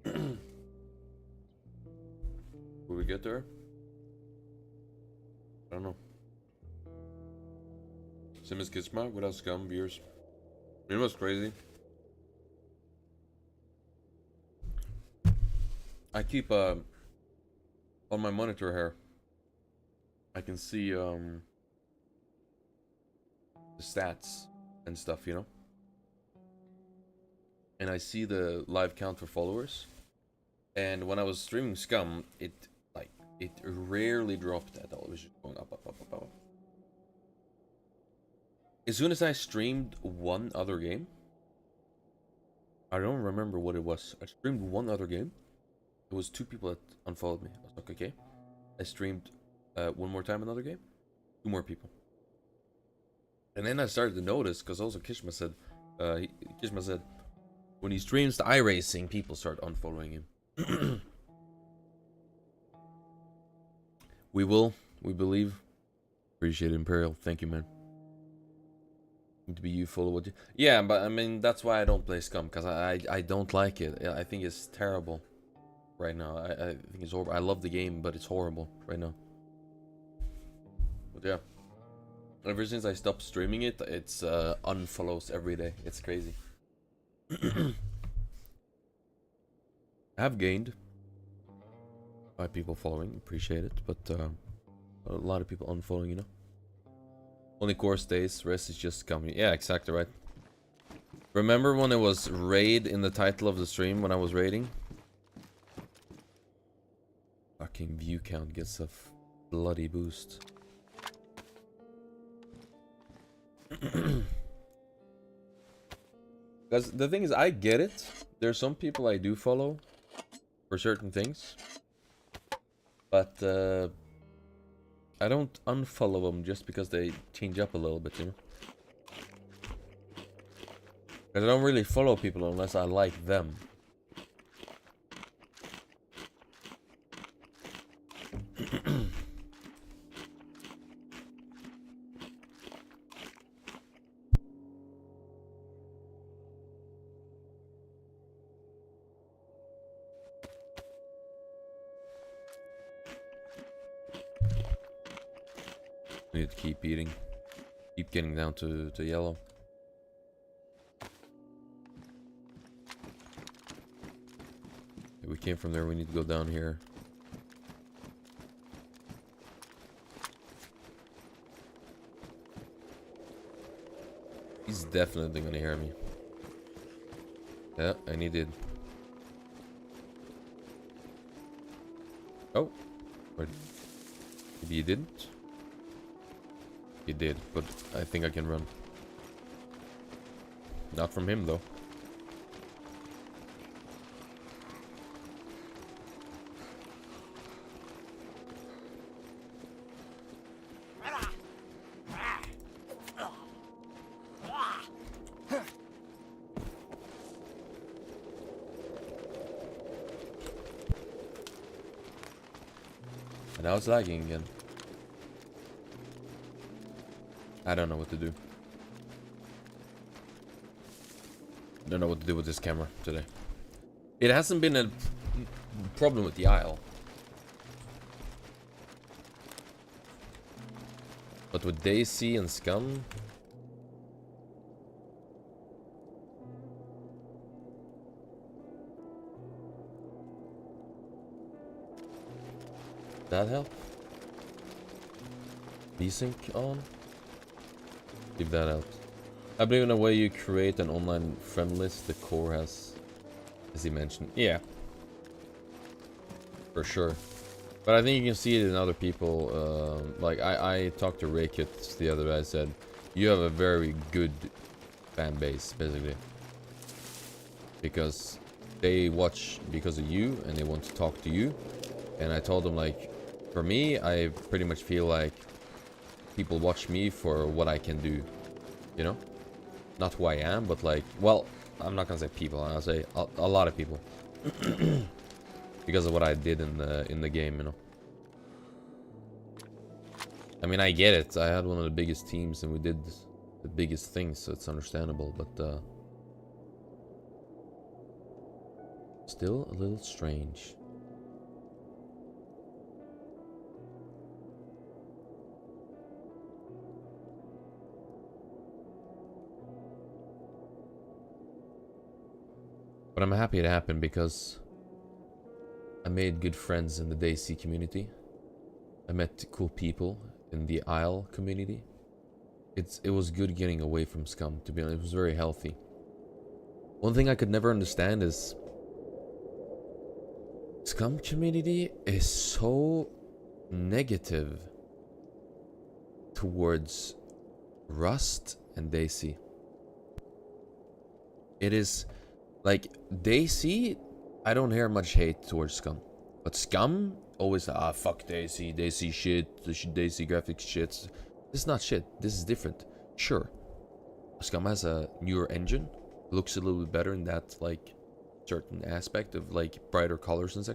Will we get there? I don't know. Same as Kisma without Scum viewers. You know what's crazy? I keep on my monitor here. I can see the stats and stuff, you know? And I see the live count for followers. And when I was streaming Scum, it rarely dropped at all. It was just going up, up, up, up, up. As soon as I streamed one other game, I don't remember what it was. I streamed one other game. It was 2 people that unfollowed me. I was like, okay. I streamed one more time another game. 2 more people. And then I started to notice, because also Kishma said, when he streams the iRacing, people start unfollowing him. We believe. Appreciate it, Imperial. Thank you, man. To be you follow what you... Yeah, but I mean, that's why I don't play Scum, because I don't like it. I think it's terrible right now. I think it's horrible. I love the game, but it's horrible right now. But yeah. Ever since I stopped streaming it, it's unfollows every day. It's crazy. I have gained 5 people following, appreciate it, but a lot of people unfollowing, you know. Only core stays, rest is just coming. Yeah, exactly right. Remember when it was raid in the title of the stream when I was raiding? Fucking view count gets a bloody boost. Because the thing is, I get it. There's some people I do follow for certain things. But I don't unfollow them just because they change up a little bit, you know? Because I don't really follow people unless I like them. We need to keep eating. Keep getting down to yellow. We came from there, we need to go down here. He's definitely gonna hear me. Yeah, and he did. Oh. Or maybe he didn't? He did, but I think I can run. Not from him, though. And now it's lagging again. I don't know what to do. Don't know what to do with this camera today. It hasn't been a problem with the aisle. But with Daisy and Scum... That help? Desync on? Leave that out. I believe in a way you create an online friend list, the core has, as he mentioned. Yeah. For sure. But I think you can see it in other people. Like, I talked to Raykit the other day. I said, you have a very good fan base, basically. Because they watch because of you, and they want to talk to you. And I told them, like, for me, I pretty much feel like people watch me for what I can do. You know? Not who I am, but like, well, I'm not gonna say people, I'll say a lot of people. Because of what I did in the game, you know. I mean, I get it. I had one of the biggest teams and we did the biggest things, so it's understandable, but still a little strange. But I'm happy it happened because I made good friends in the DayZ community. I met cool people in the Isle community. It was good getting away from Scum, to be honest. It was very healthy. One thing I could never understand is Scum community is so negative towards Rust and DayZ. It is like DayZ, I don't hear much hate towards Scum. But Scum always, fuck DayZ shit, DayZ graphics shit. This is not shit, this is different. Sure, Scum has a newer engine, looks a little bit better in that, like, certain aspect of, like, brighter colors and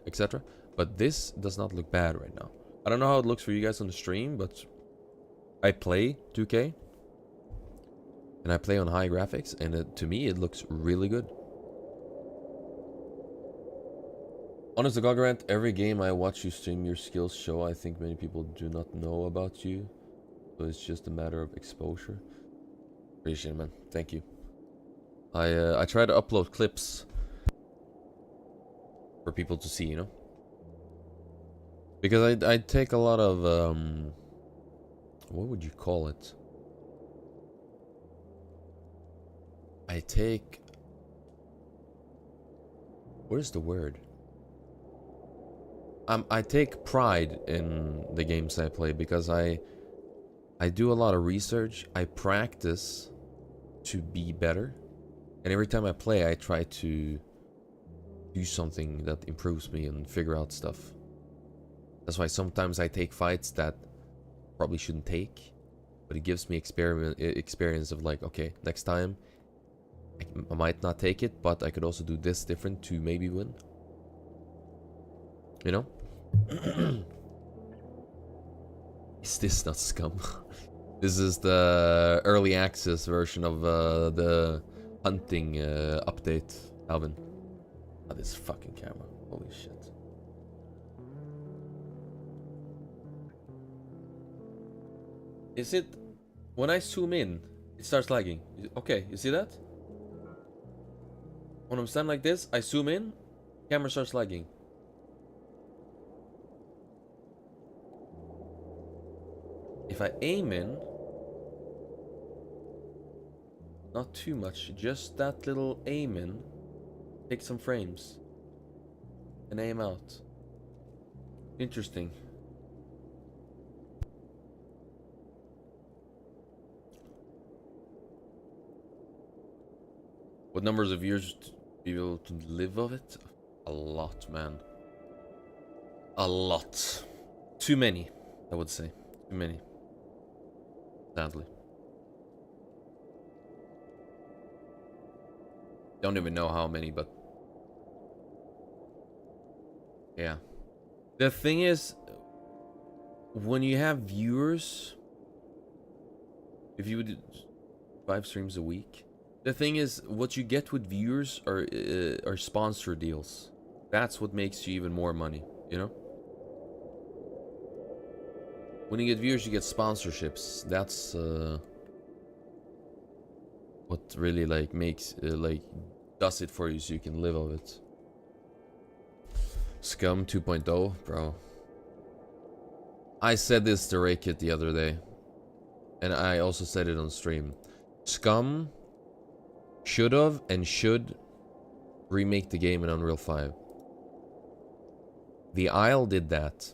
etc. But this does not look bad right now. I don't know how it looks for you guys on the stream, but I play 2K. And I play on high graphics, and to me, it looks really good. Honest to God, Grant, every game I watch you stream, your skills show. I think many people do not know about you. So it's just a matter of exposure. Appreciate it, man. Thank you. I try to upload clips for people to see, you know? Because I take a lot of, what would you call it? I take... What is the word? I take pride in the games I play because I do a lot of research. I practice to be better, and every time I play, I try to do something that improves me and figure out stuff. That's why sometimes I take fights that probably shouldn't take, but it gives me experience of, like, okay, next time I might not take it, but I could also do this different to maybe win. You know? Is this not Scum? This is the early access version of the hunting update, Alvin. Oh, this fucking camera. Holy shit. Is it... When I zoom in, it starts lagging. Okay, you see that? When I'm standing like this, I zoom in, camera starts lagging. If I aim in, not too much, just that little aim in, take some frames, and aim out. Interesting. What numbers of years to be able to live of it? A lot, man. A lot. Too many, I would say. Too many. Sadly. Don't even know how many, but... yeah. The thing is, when you have viewers... If you would 5 streams a week... The thing is, what you get with viewers are sponsor deals. That's what makes you even more money, you know? When you get viewers, you get sponsorships. That's what really, like, makes like does it for you, so you can live of it. Scum 2.0, bro. I said this to Raykit the other day, and I also said it on stream. Scum should have and should remake the game in Unreal 5. The Isle did that.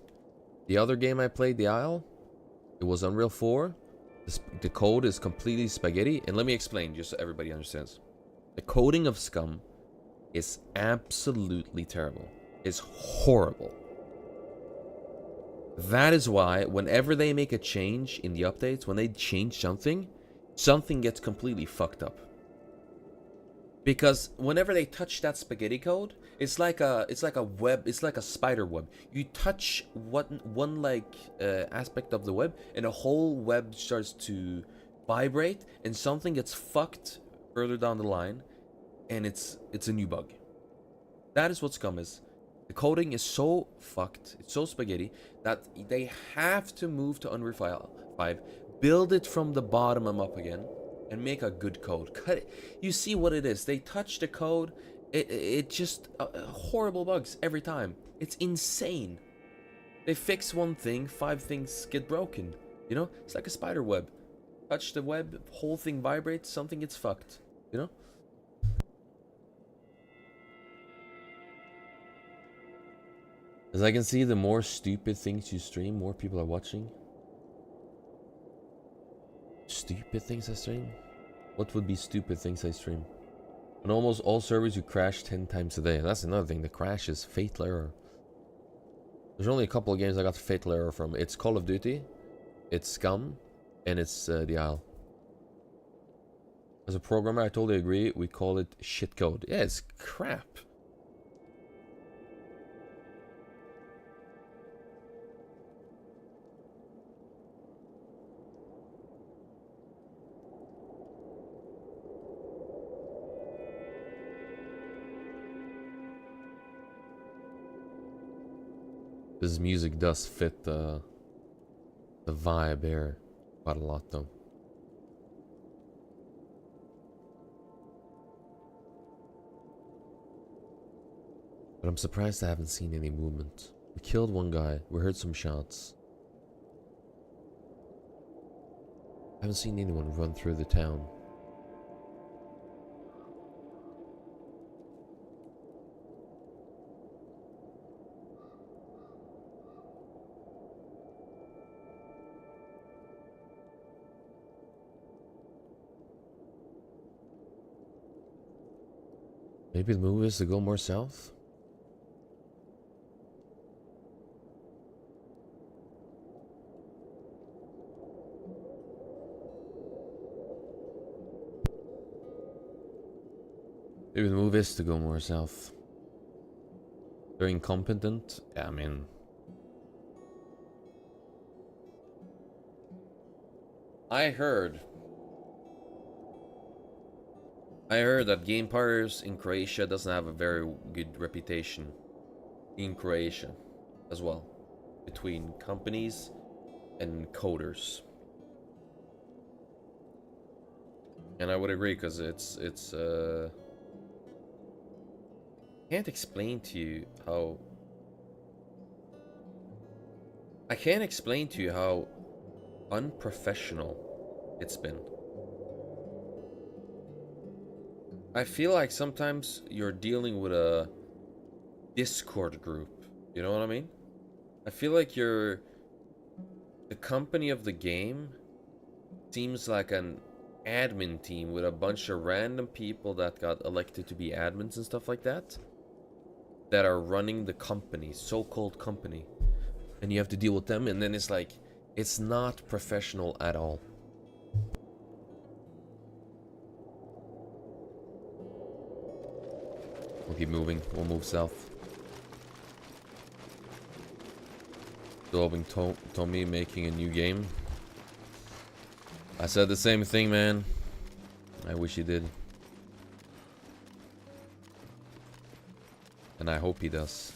The other game I played, The Isle, it was Unreal 4. The code is completely spaghetti. And let me explain, just so everybody understands. The coding of Scum is absolutely terrible. It's horrible. That is why whenever they make a change in the updates, when they change something, something gets completely fucked up. Because whenever they touch that spaghetti code, it's like a web, it's like a spider web. You touch one aspect of the web, and the whole web starts to vibrate, and something gets fucked further down the line, and it's a new bug. That is what Scum is. The coding is so fucked, it's so spaghetti, that they have to move to Unreal 5, build it from the bottom up again, and make a good code. Cut it. You see what it is. They touch the code, it just horrible bugs every time. It's insane. They fix one thing, 5 things get broken. You know, it's like a spider web. Touch the web, whole thing vibrates, something gets fucked. You know. As I can see, the more stupid things you stream, more people are watching. Stupid things I stream? What would be stupid things I stream? On almost all servers, you crash 10 times a day. That's another thing. The crash is fatal error. There's only a couple of games I got fatal error from. It's Call of Duty, it's Scum, and it's The Isle. As a programmer, I totally agree. We call it shitcode. Yeah, it's crap. This music does fit the vibe here quite a lot, though. But I'm surprised I haven't seen any movement. We killed one guy. We heard some shots. I haven't seen anyone run through the town. Maybe the move is to go more south? Maybe the move is to go more south. They're incompetent? Yeah, I mean... I heard that game partners in Croatia doesn't have a very good reputation in Croatia as well, between companies and coders. And I would agree, because it's can't explain to you how unprofessional it's been. I feel like sometimes you're dealing with a Discord group. You know what I mean? I feel like the company of the game seems like an admin team with a bunch of random people that got elected to be admins and stuff like that are running the company, so-called company. And you have to deal with them, and then it's like, it's not professional at all. We'll keep moving. We'll move south. Still hoping Tommy making a new game. I said the same thing, man. I wish he did. And I hope he does.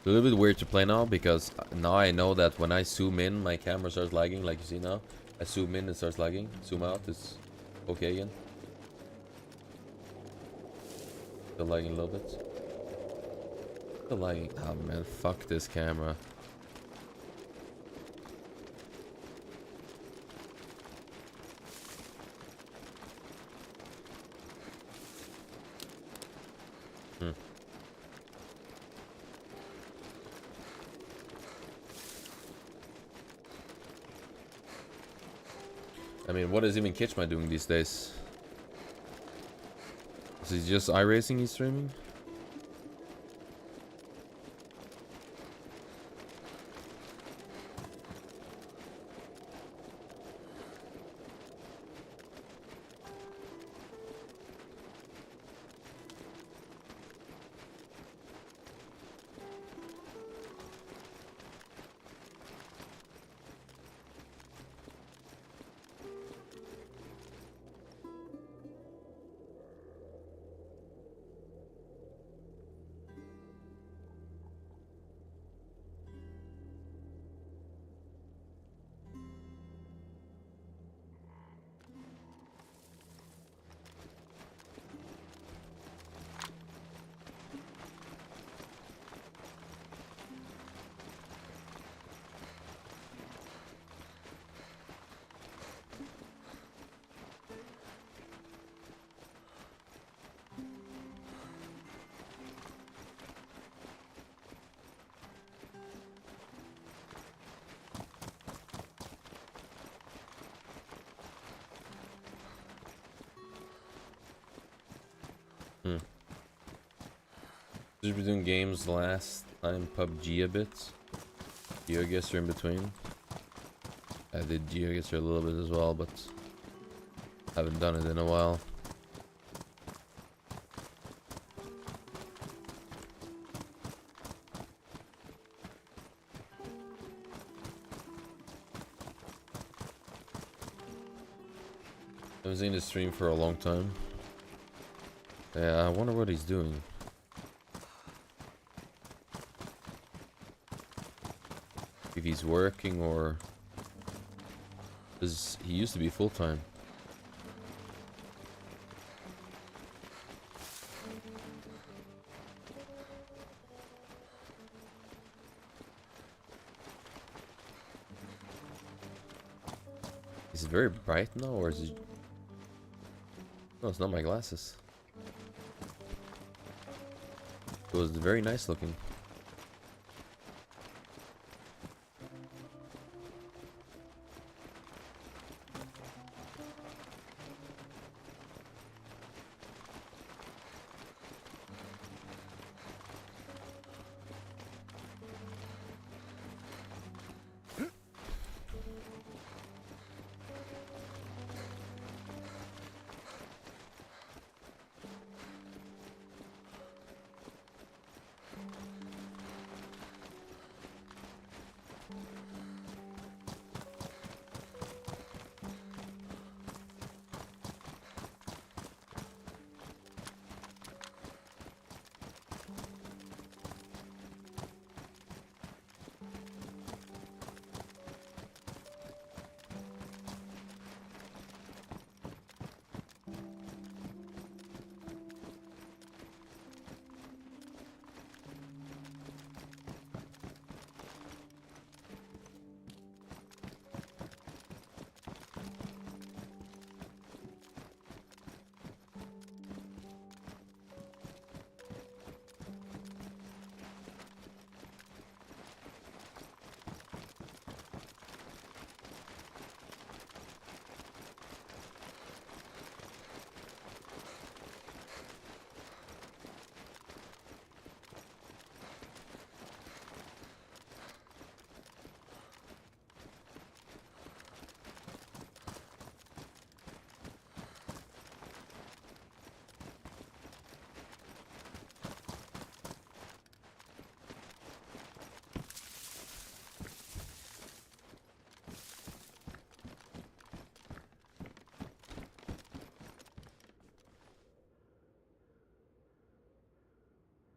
a little bit weird to play now because now I know that when I zoom in, my camera starts lagging, like you see now. I zoom in, it starts lagging. Zoom out, it's okay again. Still lagging a little bit. Still lagging. Oh man, fuck this camera. I mean, what is even Kitchma doing these days? Is he just iRacing he's streaming? Just been doing games last time, PUBG a bit. GeoGuessr in between. I did GeoGuessr a little bit as well, but haven't done it in a while. I haven't seen the stream for a long time. Yeah, I wonder what he's doing. If he's working or... Because he used to be full-time. Is it very bright now, or is it... No, it's not my glasses. It was very nice looking.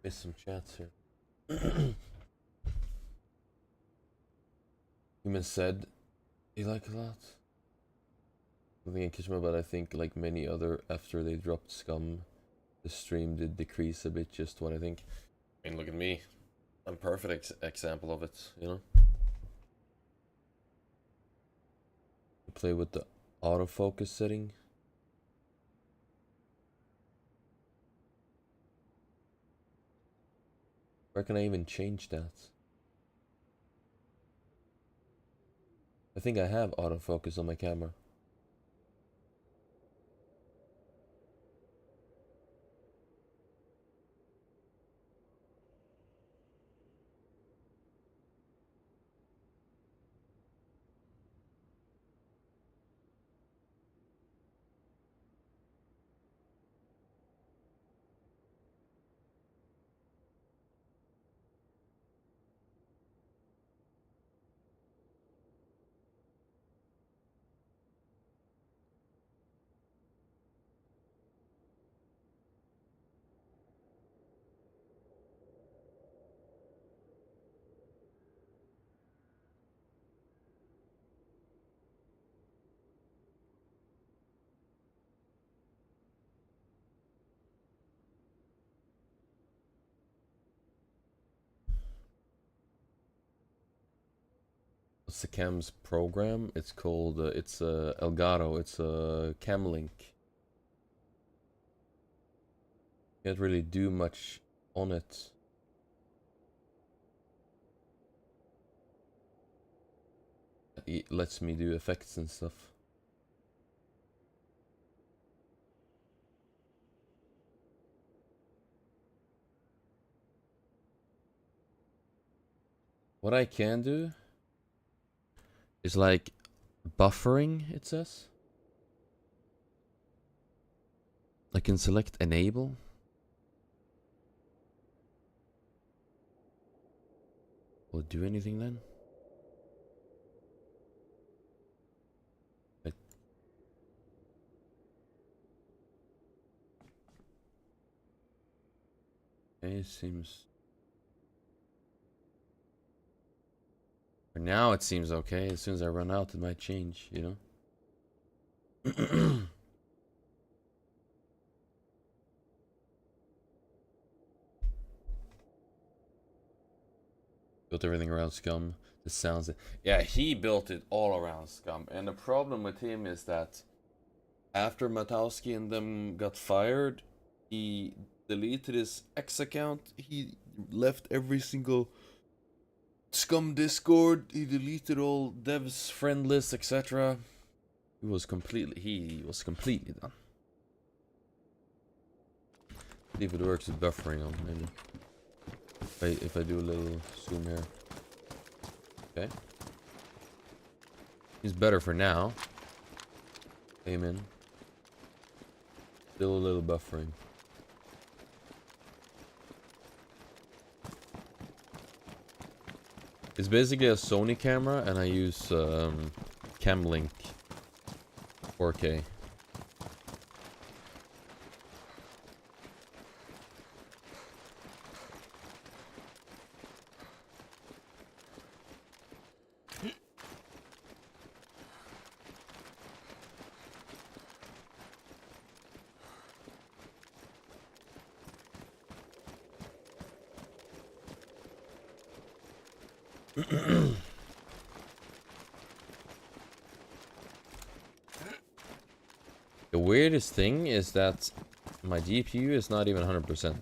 Missed some chats here. Human said he liked a lot. Something in Kishima, but I think like many other after they dropped Scum, the stream did decrease a bit, just what I think. I mean, look at me. I'm a perfect example of it, you know? Play with the autofocus setting. Where can I even change that? I think I have autofocus on my camera. What's the cam's program? It's called, it's Elgato, it's a cam link. Can't really do much on it. It lets me do effects and stuff. What I can do is like buffering, it says. I can select enable. Will it do anything then? It seems... For now it seems okay. As soon as I run out it might change, you know? Built everything around Scum. The sounds... Yeah, he built it all around Scum. And the problem with him is that after Matowski and them got fired, he deleted his X account. He left every single Scum Discord. He deleted all devs friend lists, etc. He was completely done. See if it works with buffering on maybe. If I do a little zoom here. Okay. He's better for now. Aim in. Still a little buffering. It's basically a Sony camera and I use Camlink 4K. The weirdest thing is that my GPU is not even 100%.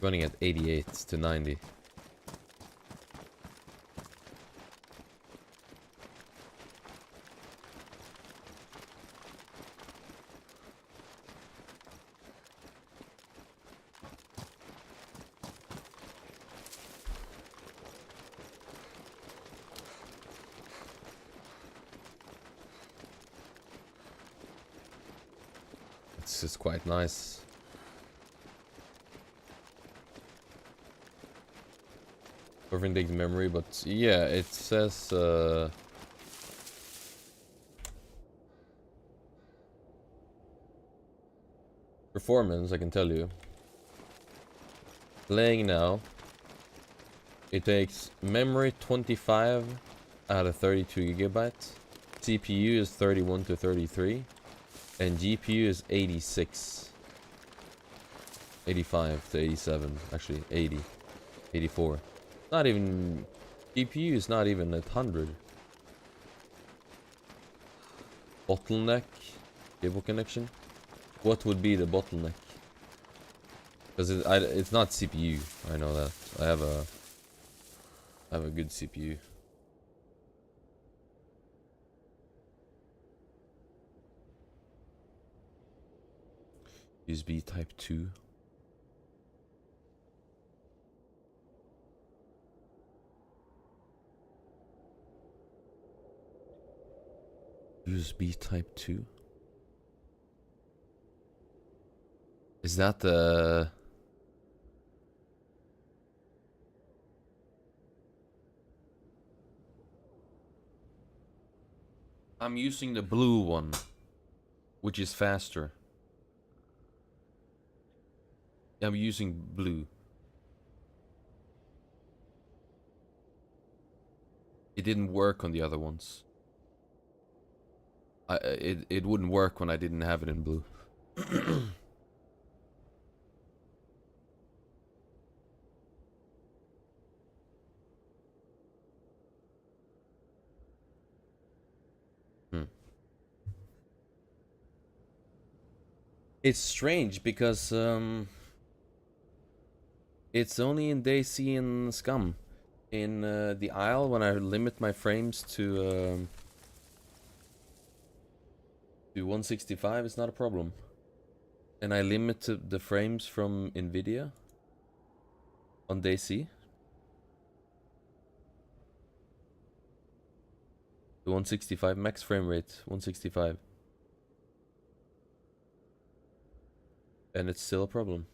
Running at 88 to 90. It's just quite nice. Perfect big memory, but yeah, it says performance, I can tell you. Playing now. It takes memory 25, out of 32 gigabytes. CPU is 31 to 33. And GPU is 86. 85 to 87. Actually, 80. 84. Not even... GPU is not even at 100. Bottleneck. Cable connection. What would be the bottleneck? Because it's not CPU. I know that. I have a good CPU. USB Type 2. USB Type 2. Is that the... I'm using the blue one, which is faster. I'm using blue. It didn't work on the other ones. It wouldn't work when I didn't have it in blue. It's strange because it's only in DayZ and Scum. In the Isle, when I limit my frames to 165, it's not a problem. And I limit the frames from Nvidia on DayZ to 165, max frame rate 165. And it's still a problem.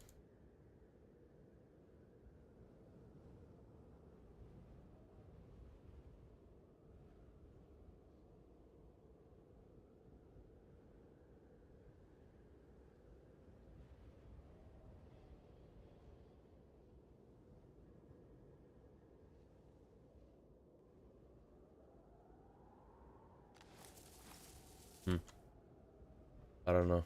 I don't know.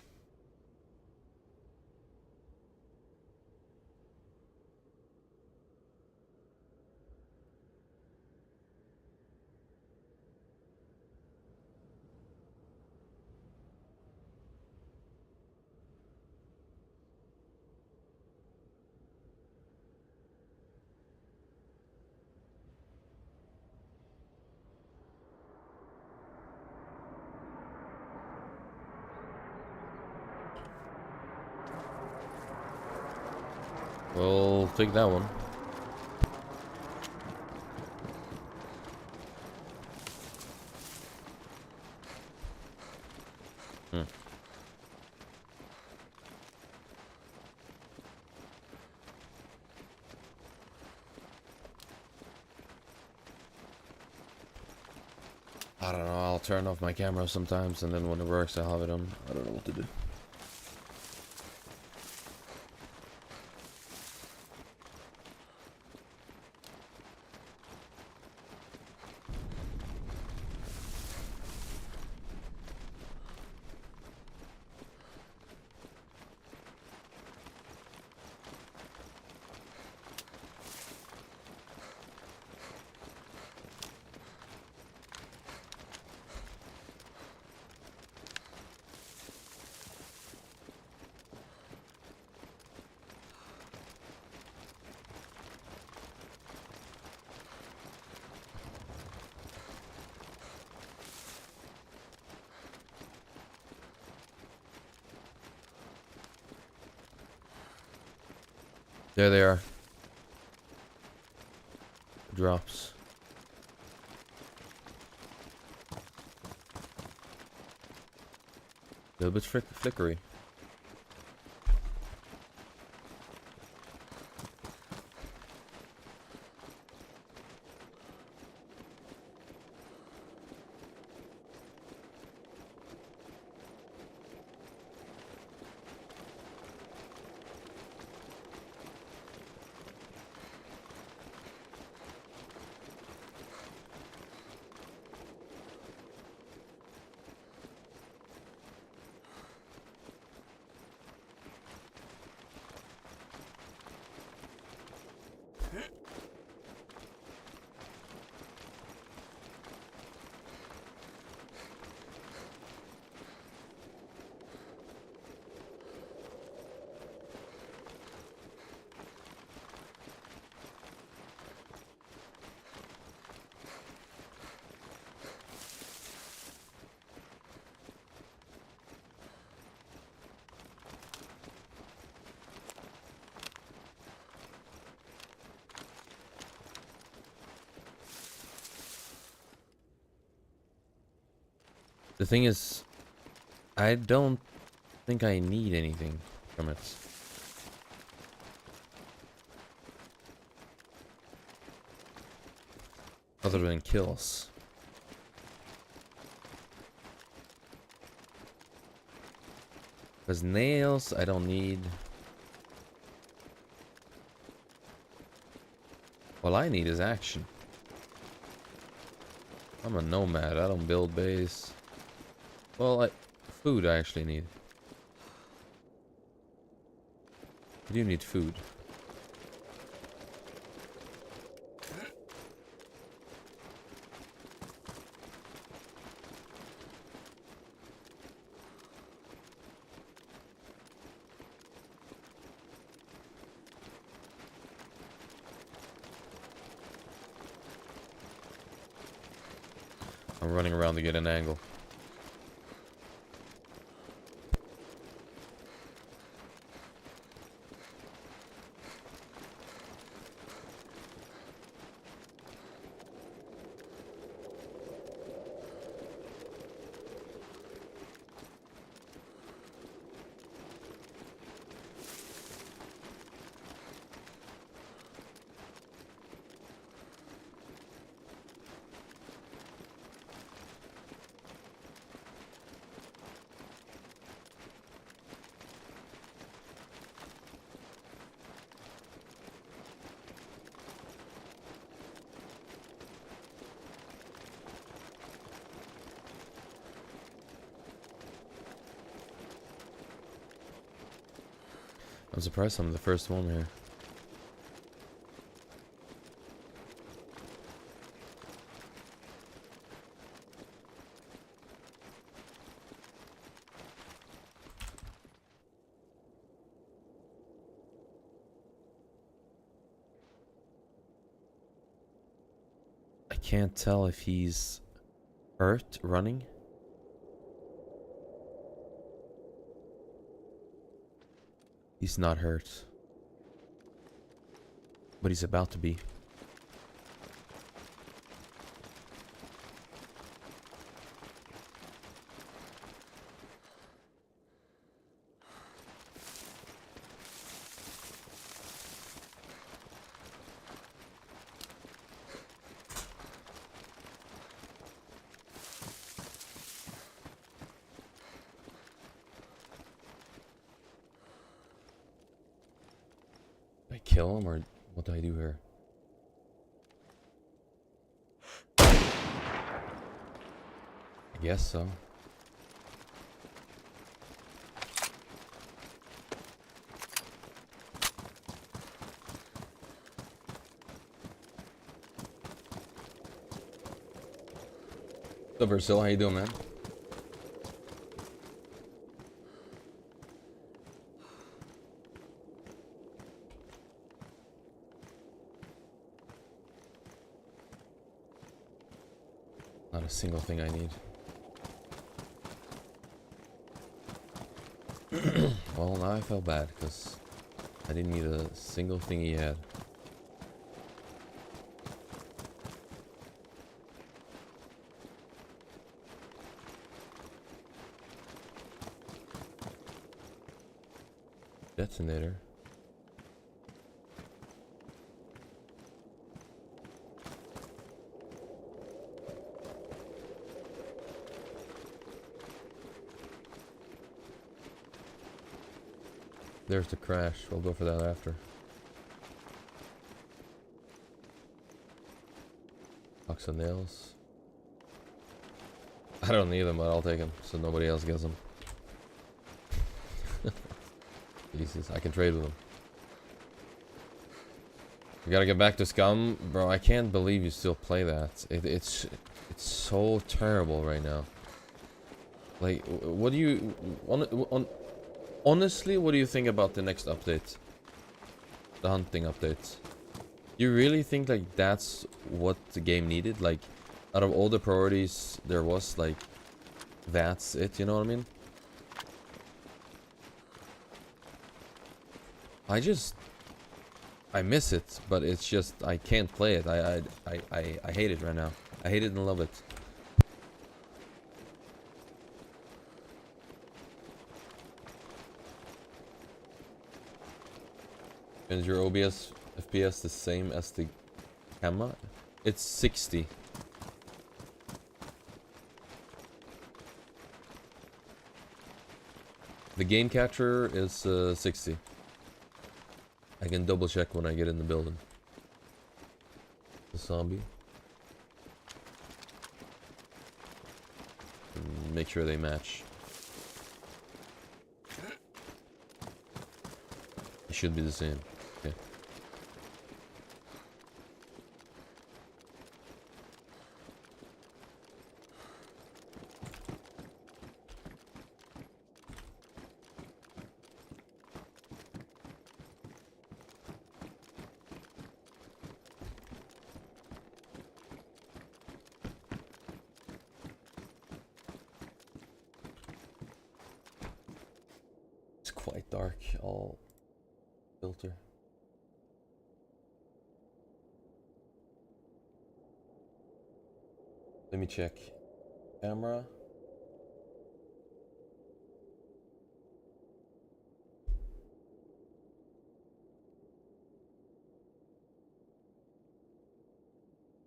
We'll take that one. I don't know, I'll turn off my camera sometimes and then when it works I'll have it on. I don't know what to do. There they are. Drops. A little bit flickery. The thing is, I don't think I need anything from it. Other than kills. Because nails, I don't need. All I need is action. I'm a nomad, I don't build base. Well, food I actually need. I do need food. I'm running around to get an angle. I'm surprised I'm the first one here. I can't tell if he's hurt running. He's not hurt. But he's about to be. I kill him, or what do I do here? I guess so. What's up, Brazil? How you doing, man? Not a single thing I need. Well, now I felt bad because I didn't need a single thing he had. Detonator. There's the crash. We'll go for that after. Box of nails. I don't need them, but I'll take them so nobody else gets them. Jesus, I can trade with them. We gotta get back to Scum, bro. I can't believe you still play that. It's so terrible right now. Like, what do you honestly, what do you think about the next update? The hunting update. You really think like that's what the game needed? Like, out of all the priorities there was, like, that's it, you know what I mean? I miss it, but it's just I can't play it. I hate it right now. I hate it and love it. And your OBS FPS the same as the camera? It's 60. The game catcher is 60. I can double check when I get in the building. The zombie. And make sure they match. It should be the same. Okay. It's quite dark. I'll filter. Let me check. Camera.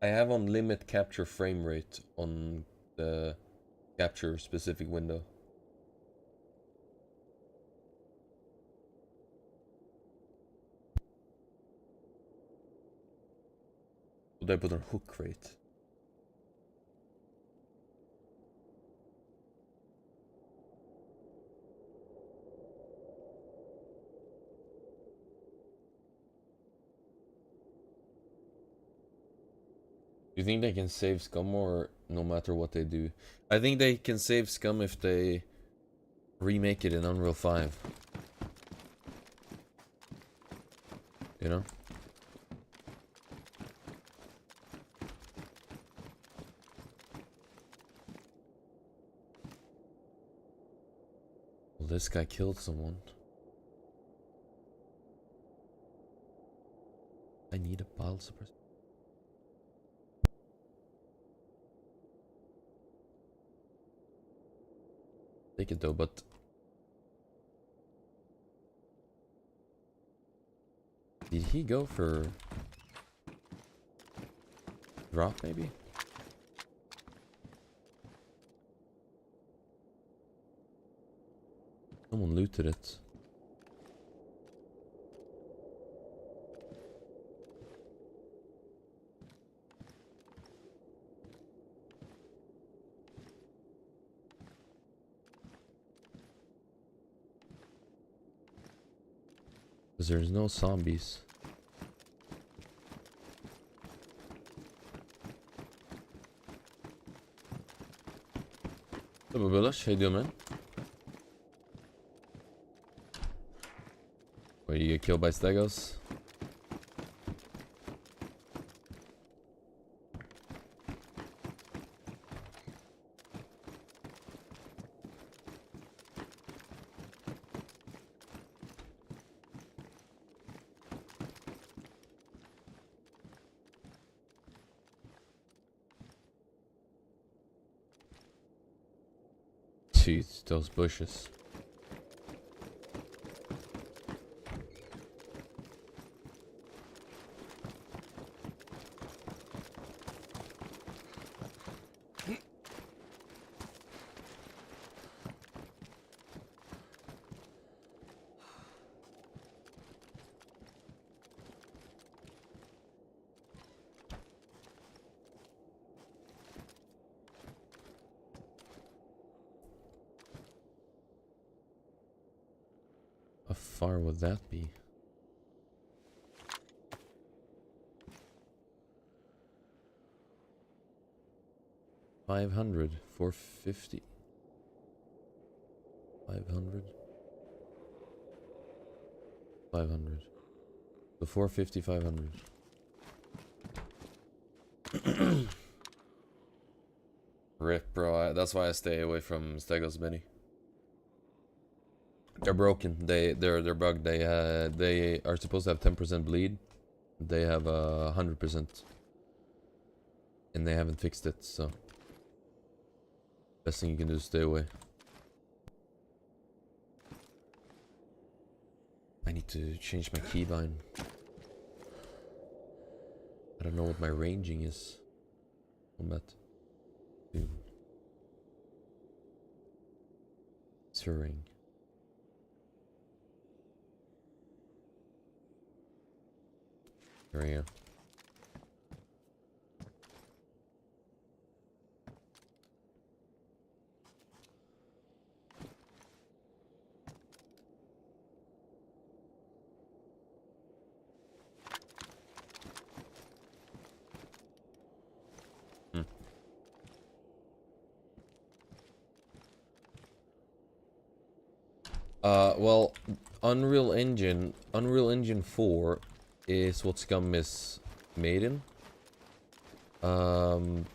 I have on limit capture frame rate on the capture specific window. Would I put on hook rate? Do you think they can save Scum or no matter what they do? I think they can save Scum if they remake it in Unreal 5. You know? Well, this guy killed someone. I need a pile suppressor. Take it though, but did he go for drop maybe? Someone looted it. Because there's no zombies. What's up, Billish? How you doing, man? Where you get killed by Stegos? Jeez, those bushes. How far would that be? $500, $450, $500, $500. So $450, $500. Rip, bro. That's why I stay away from Stegos Mini. They're broken. They're bugged. They are supposed to have 10% bleed. They have 100%, and they haven't fixed it. So best thing you can do is stay away. I need to change my keybind. I don't know what my ranging is. Combat. 2. Stirring. There we go. Well, Unreal Engine 4 is what Scum is made in. But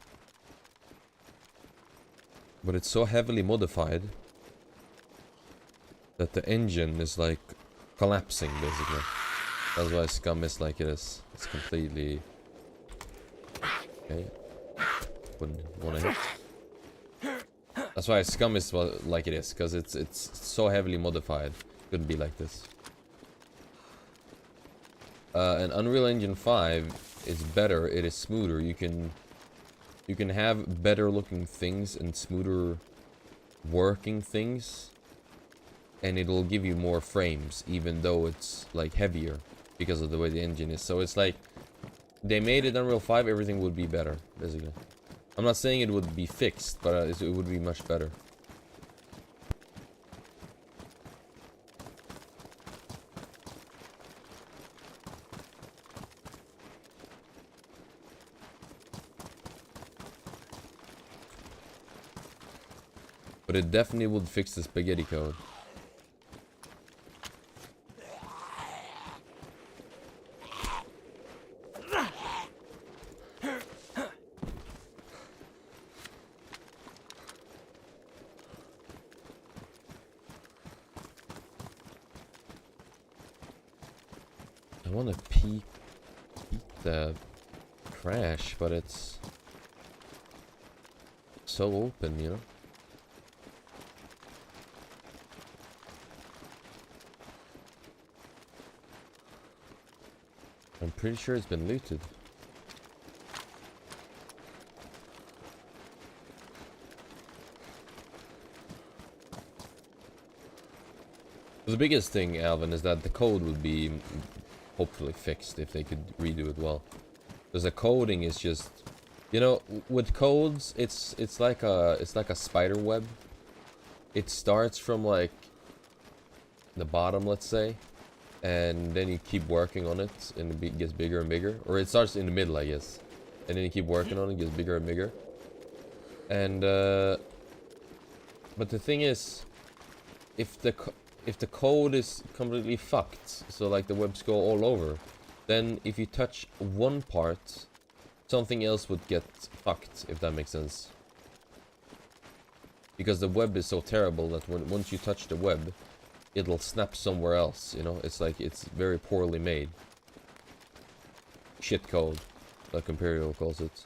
it's so heavily modified that the engine is like collapsing, basically. That's why Scum is like it is. It's completely... Okay. Wouldn't wanna hit. That's why Scum is like it is, because it's so heavily modified. Couldn't be like this. And Unreal Engine 5 is better. It is smoother. You can have better looking things and smoother working things, and it'll give you more frames, even though it's like heavier because of the way the engine is. So it's like they made it Unreal 5, everything would be better, basically. I'm not saying it would be fixed, but it would be much better. But it definitely would fix the spaghetti code. I want to peek the crash, but it's so open, you know? I'm pretty sure it's been looted. The biggest thing, Alvin, is that the code would be hopefully fixed if they could redo it well. Because the coding is just, you know, with codes, it's like a spider web. It starts from like the bottom, let's say, and then you keep working on it, and it gets bigger and bigger. Or it starts in the middle, I guess, and then you keep working on it, it gets bigger and bigger. And but the thing is, if the code is completely fucked, so like the webs go all over, then if you touch one part, something else would get fucked, if that makes sense. Because the web is so terrible that once you touch the web, it'll snap somewhere else, you know? It's like, it's very poorly made. Shit code, like Imperial calls it.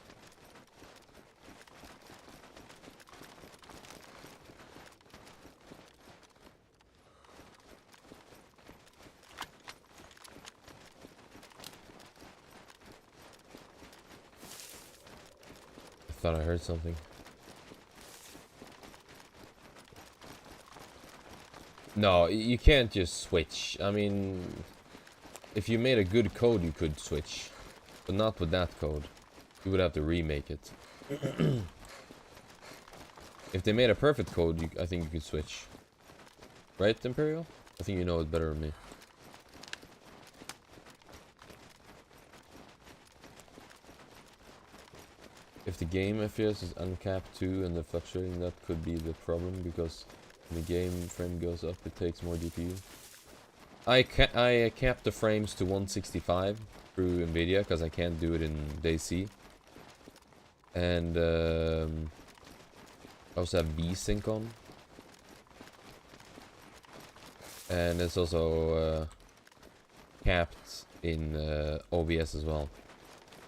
I thought I heard something. No, you can't just switch. I mean, if you made a good code, you could switch. But not with that code. You would have to remake it. If they made a perfect code, I think you could switch. Right, Imperial? I think you know it better than me. If the game FPS is uncapped too and the fluctuating, that could be the problem, because when the game frame goes up, it takes more GPU. I capped the frames to 165 through Nvidia because I can't do it in DayZ. And I also have VSync on. And it's also capped in OBS as well.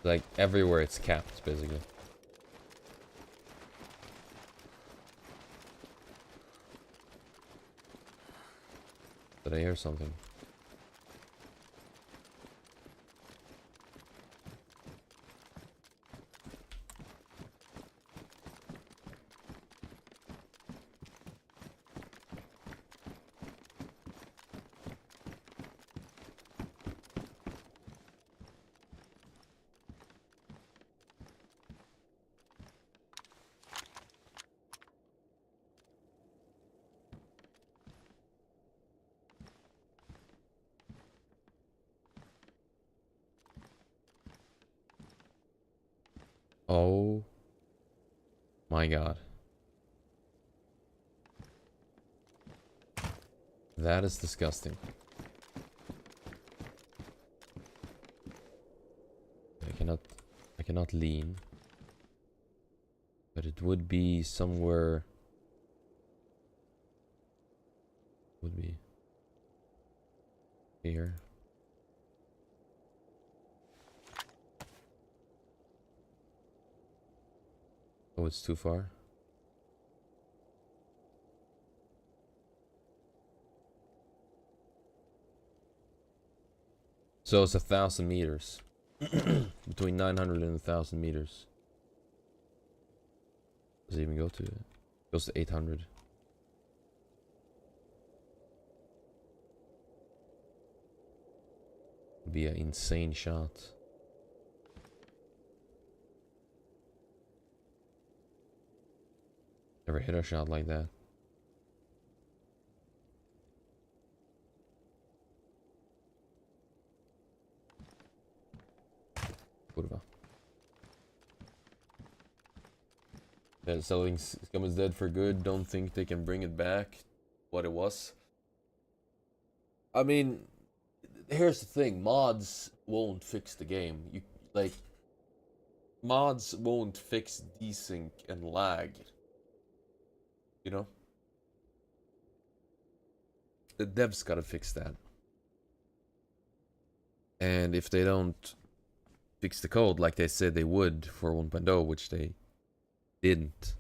Like everywhere it's capped, basically. Did I hear something? Oh my god. That is disgusting. I cannot lean. But it would be somewhere. Would be here. Oh, it's too far. So it's 1,000 meters. Between 900 and 1,000 meters. Does it even go to? It goes to 800. Would be an insane shot. Never hit a shot like that. Kurwa. Yeah, selling Scum is dead for good. Don't think they can bring it back. What it was. I mean, here's the thing. Mods won't fix the game. Mods won't fix desync and lag. You know? The devs gotta fix that. And if they don't fix the code like they said they would for 1.0, which they didn't.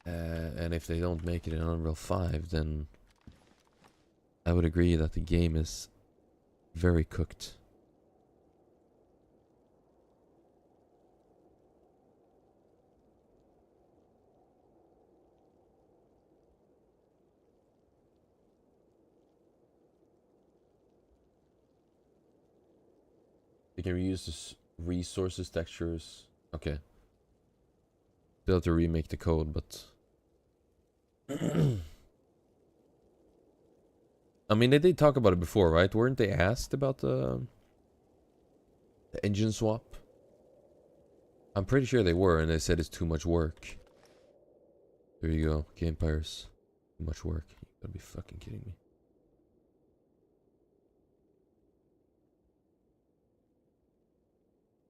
And if they don't make it in Unreal 5, then I would agree that the game is very cooked. They can reuse the resources, textures. Okay. They'll have to remake the code, but I mean, they did talk about it before, right? Weren't they asked about the engine swap? I'm pretty sure they were, and they said it's too much work. There you go, Gamepires. Too much work. You gotta be fucking kidding me.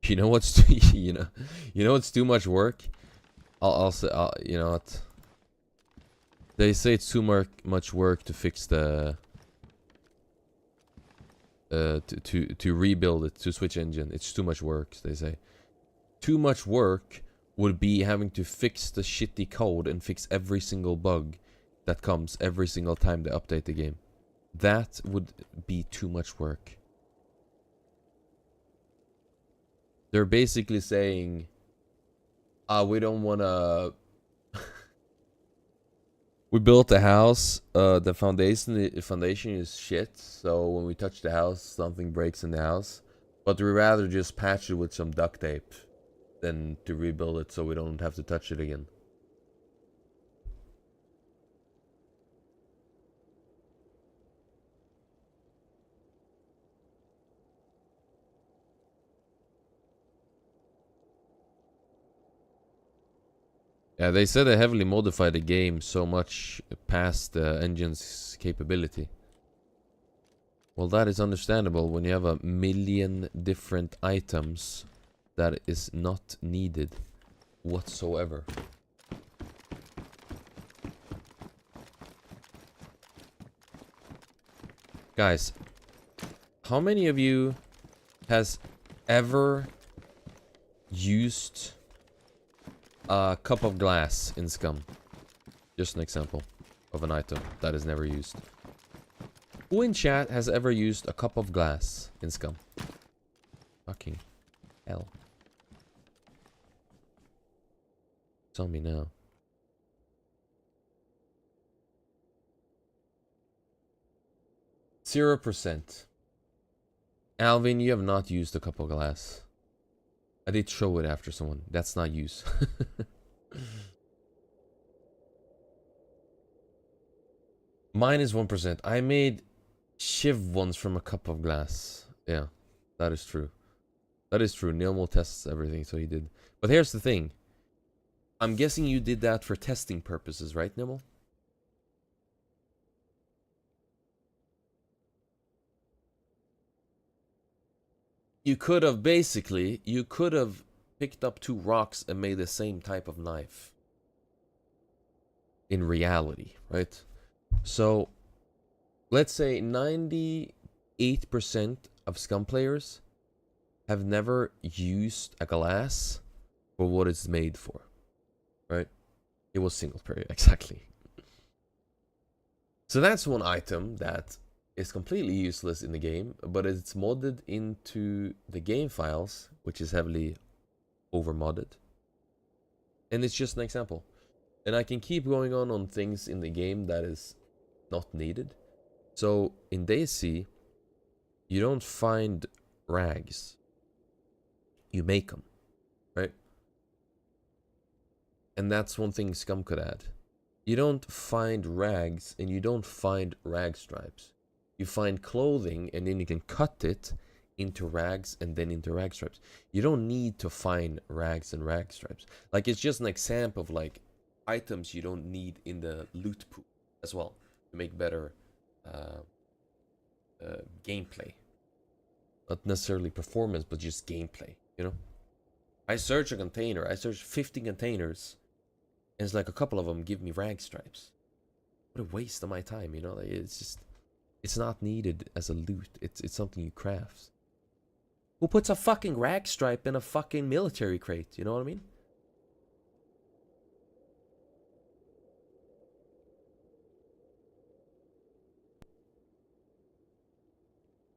You know what's you know what's too much work? I'll say you know what? They say it's too much work to fix the to rebuild it, to switch engine. It's too much work, they say. Too much work would be having to fix the shitty code and fix every single bug that comes every single time they update the game. That would be too much work. They're basically saying, we don't wanna we built a house, the foundation is shit, so when we touch the house, something breaks in the house. But we'd rather just patch it with some duct tape than to rebuild it so we don't have to touch it again. Yeah, they said they heavily modified the game so much past the engine's capability. Well, that is understandable when you have a million different items that is not needed whatsoever. Guys, how many of you has ever used a cup of glass in Scum? Just an example of an item that is never used. Who in chat has ever used a cup of glass in Scum? Fucking hell. Tell me now. %. Alvin, you have not used a cup of glass. I did show it after someone. That's not use. Mine is 1%. I made Shiv ones from a cup of glass. Yeah, that is true. That is true. Nilmo tests everything, so he did. But here's the thing. I'm guessing you did that for testing purposes, right, Nilmo? You could have basically, you could have picked up 2 rocks and made the same type of knife. In reality, right? So, let's say 98% of Scum players have never used a glass for what it's made for, right? It was single player, exactly. So that's one item that is completely useless in the game, but it's modded into the game files, which is heavily over-modded. And it's just an example. And I can keep going on things in the game that is not needed. So in DayZ, you don't find rags. You make them, right? And that's one thing Scum could add. You don't find rags and you don't find rag stripes. You find clothing and then you can cut it into rags and then into rag stripes. You don't need to find rags and rag stripes. Like, it's just an example of like items you don't need in the loot pool as well to make better gameplay. Not necessarily performance, but just gameplay, you know? I search a container, I search 50 containers, and it's like a couple of them give me rag stripes. What a waste of my time, you know? Like, it's just, it's not needed as a loot. It's something you craft. Who puts a fucking rag stripe in a fucking military crate? You know what I mean?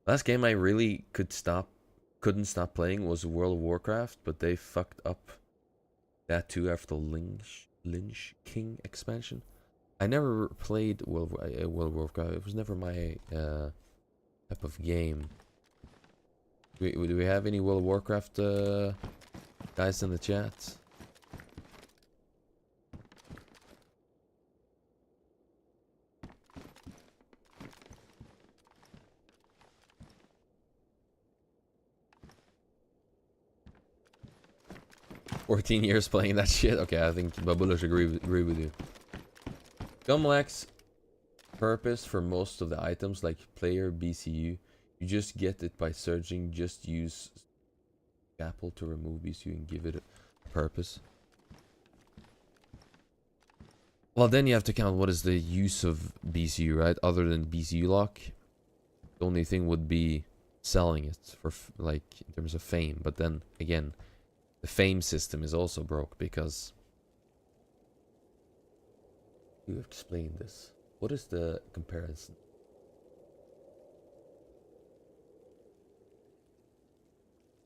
Last game I really couldn't stop playing was World of Warcraft, but they fucked up that too after the Lynch King expansion. I never played World of Warcraft. It was never my type of game. Do we have any World of Warcraft guys in the chat? "14 years playing that shit." Okay, I think Babulish agree with you. Scum lacks purpose for most of the items, like player BCU. You just get it by searching. Just use Apple to remove BCU and give it a purpose. Well, then you have to count what is the use of BCU, right? Other than BCU lock, the only thing would be selling it for like in terms of fame. But then again, the fame system is also broke because you explain this. What is the comparison?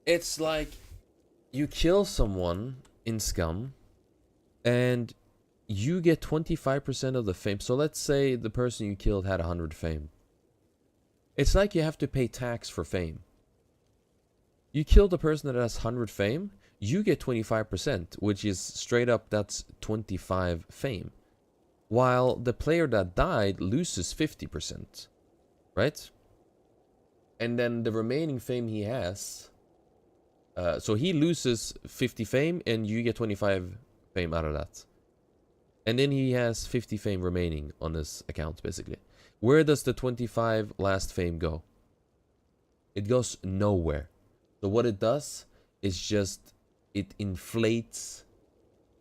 It's like you kill someone in Scum and you get 25% of the fame. So let's say the person you killed had 100 fame. It's like you have to pay tax for fame. You killed a person that has 100 fame, you get 25%, which is straight up, that's 25 fame. While the player that died loses 50%, right? And then the remaining fame he has, so he loses 50 fame and you get 25 fame out of that. And then he has 50 fame remaining on his account, basically. Where does the 25 last fame go? It goes nowhere. So what it does is just, it inflates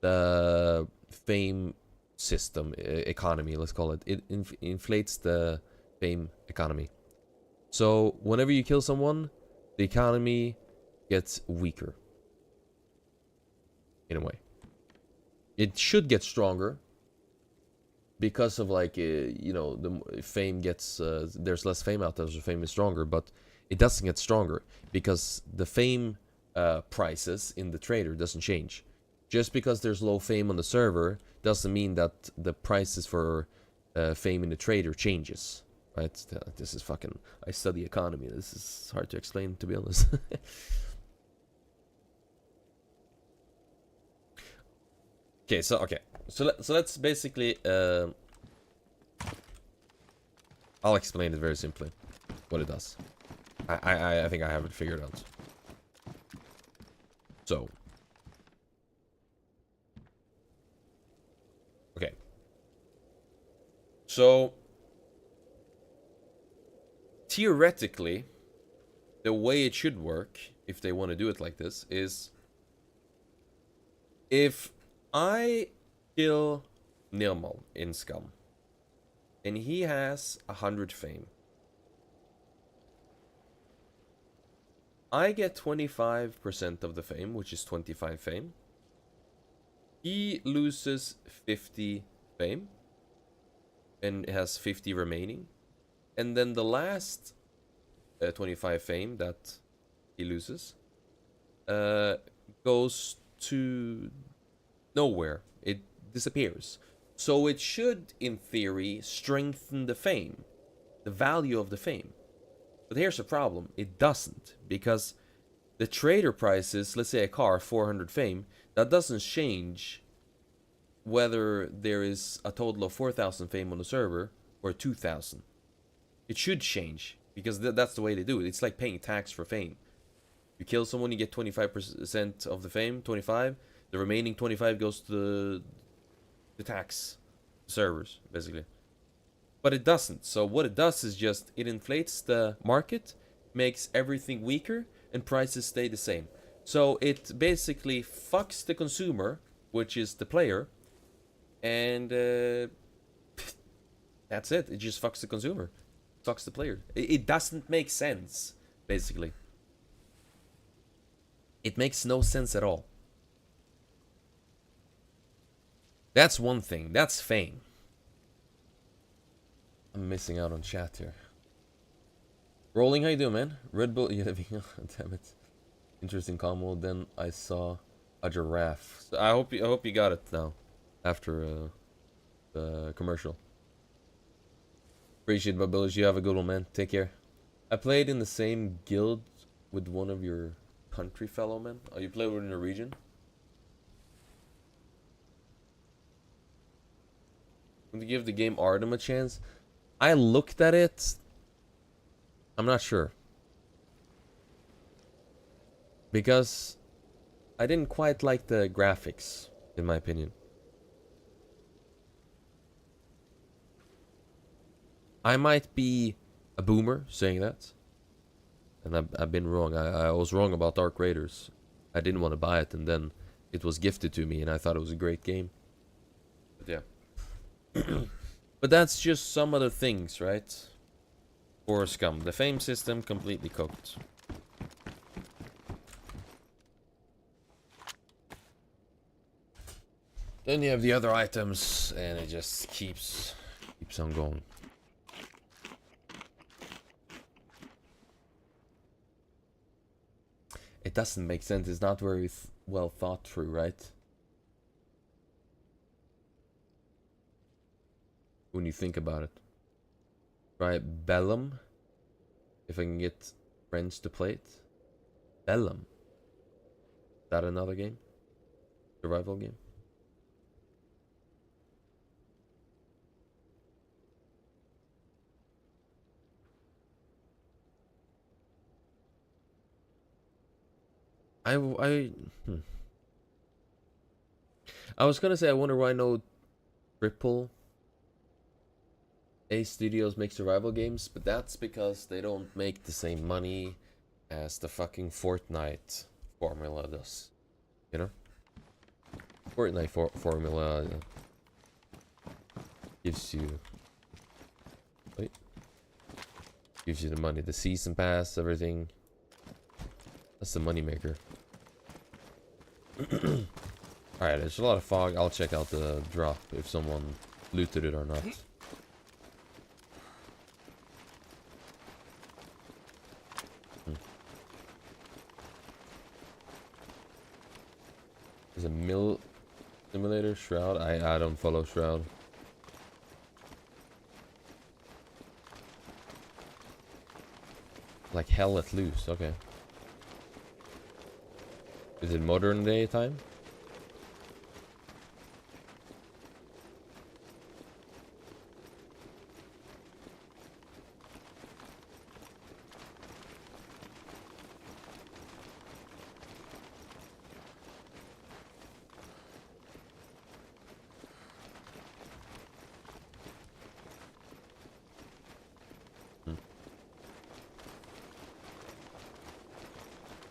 the fame system, economy, let's call it. It inflates the fame economy. So whenever you kill someone, the economy gets weaker. In a way. It should get stronger. Because of like, you know, the fame gets, there's less fame out there, so fame is stronger. But it doesn't get stronger. Because the fame prices in the trader doesn't change. Just because there's low fame on the server doesn't mean that the prices for fame in the trader changes. Right? This is fucking... I study economy. This is hard to explain, to be honest. Okay, so let's basically... I'll explain it very simply. What it does. I think I have it figured out. So. Okay. So. Theoretically, the way it should work, if they want to do it like this, is if I kill Nirmal in Scum, and he has 100 fame, I get 25% of the fame, which is 25 fame. He loses 50 fame, and has 50 remaining. And then the last 25 fame that he loses goes to nowhere. It disappears. So it should, in theory, strengthen the fame, the value of the fame. But here's the problem. It doesn't, because the trader prices, let's say a car, 400 fame, that doesn't change whether there is a total of 4,000 fame on the server or 2,000. It should change, because that's the way they do it. It's like paying tax for fame. You kill someone, you get 25% of the fame, 25. The remaining 25 goes to the tax servers, basically. But it doesn't. So what it does is just, it inflates the market, makes everything weaker, and prices stay the same. So it basically fucks the consumer, which is the player, and that's it. It just fucks the consumer. Fucks the player. It doesn't make sense, basically. It makes no sense at all. That's one thing. That's fame. I'm missing out on chat here. Rolling, how you doing, man? Red Bull, yeah, damn it. Interesting combo. Then I saw a giraffe. So I hope you got it now, after the commercial. Appreciate it, Babylage. You have a good one, man. Take care. I played in the same guild with one of your country fellow men. Oh, you play with a Norwegian? Want to give the game Artem a chance? I looked at it. I'm not sure. Because I didn't quite like the graphics, in my opinion. I might be a boomer saying that. And I've been wrong. I was wrong about Dark Raiders. I didn't want to buy it, and then it was gifted to me, and I thought it was a great game. But yeah. But that's just some other things, right? For Scum. The fame system completely cooked. Then you have the other items, and it just keeps on going. It doesn't make sense. It's not very well thought through, right? When you think about it. Try Bellum. If I can get friends to play it. Bellum. Is that another game? Survival game? I was gonna say, I wonder why no Triple A Studios make survival games, but that's because they don't make the same money as the fucking Fortnite formula does. You know? Fortnite formula gives you... Wait. Gives you the money. The season pass, everything. That's the moneymaker. Alright, there's a lot of fog. I'll check out the drop if someone looted it or not. There's a mill simulator, Shroud. I don't follow Shroud. Like Hell Let Loose, okay. Is it modern day time?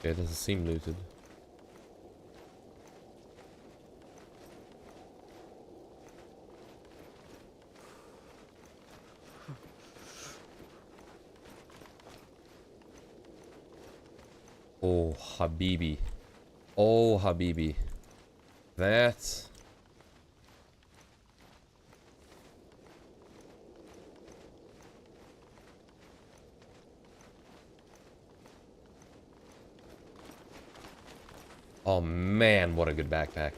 Okay, it doesn't seem looted. Oh, Habibi. Oh, Habibi. That... Oh man, what a good backpack.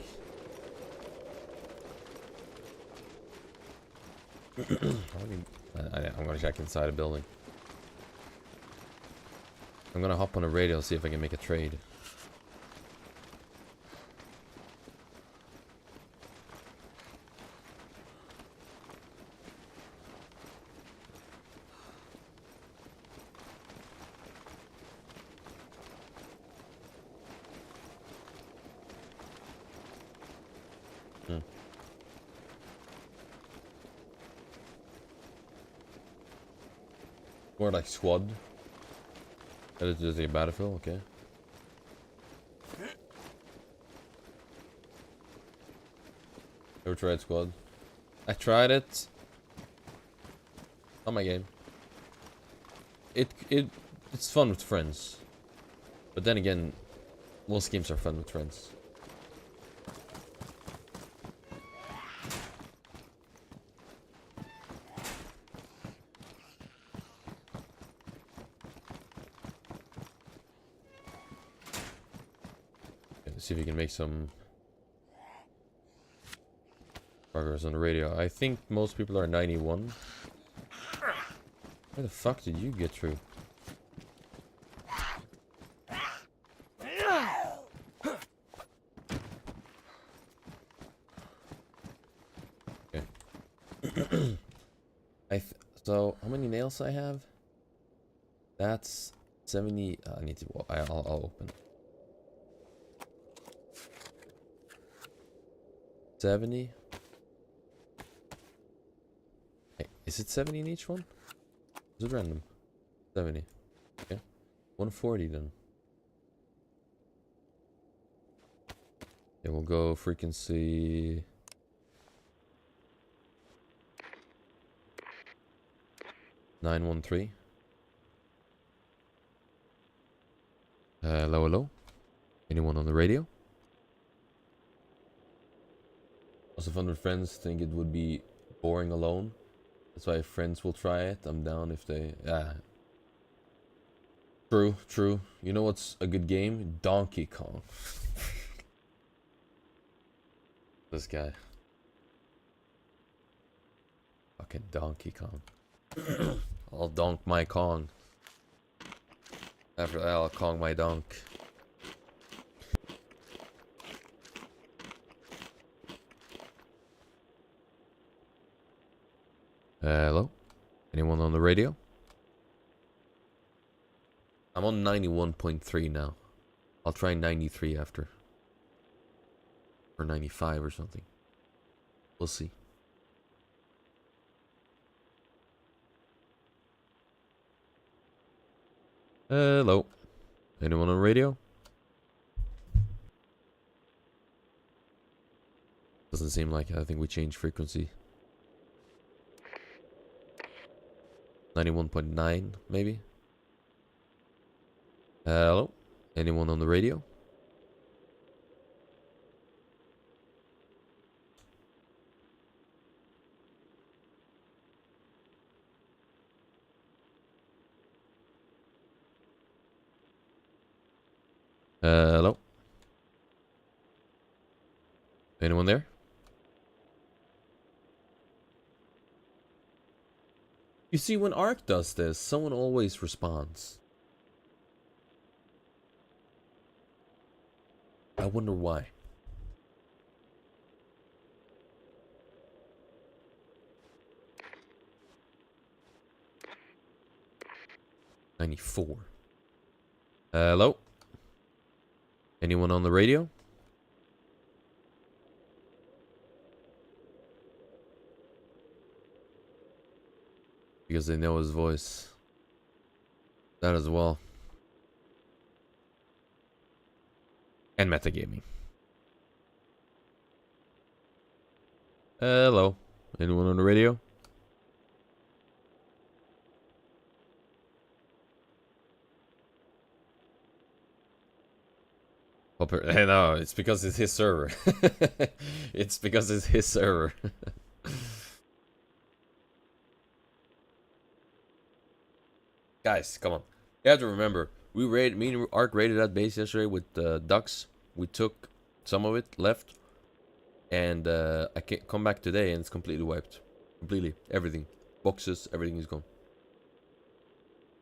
I'm gonna check inside a building. I'm gonna hop on a radio, see if I can make a trade. Hmm. More like squad. That is just a battlefield, okay. Ever tried squad? I tried it. Not my game. It's fun with friends. But then again, most games are fun with friends. Okay, let's see if we can make some progress on the radio. I think most people are 91. Where the fuck did you get through? Okay. So how many nails I have? That's 70. I need to. I'll open. 70. Hey, is it 70 in each one? Is it random? 70. Okay. 140 then. Yeah, we'll go frequency. (913). Hello, hello. Anyone on the radio? Also fun with friends. Think it would be boring alone. That's why friends will try it. I'm down if they... Yeah. True, true. You know what's a good game? Donkey Kong. This guy. Fucking Donkey Kong. I'll donk my Kong. After that, I'll Kong my donk. Hello? Anyone on the radio? I'm on 91.3 now. I'll try 93 after. Or 95 or something. We'll see. Hello? Anyone on radio? Doesn't seem like it. I think we changed frequency. 91.9 maybe? Hello? Anyone on the radio? Hello? Anyone there? You see, when Ark does this, someone always responds. I wonder why. (94). Hello? Anyone on the radio? Because they know his voice. That as well. And metagaming. Hello. Anyone on the radio? No, it's because it's his server. It's because it's his server. Guys, come on. You have to remember, me and Ark raided that base yesterday with ducks. We took some of it, left, and I can't come back today and it's completely wiped. Completely. Everything. Boxes, everything is gone.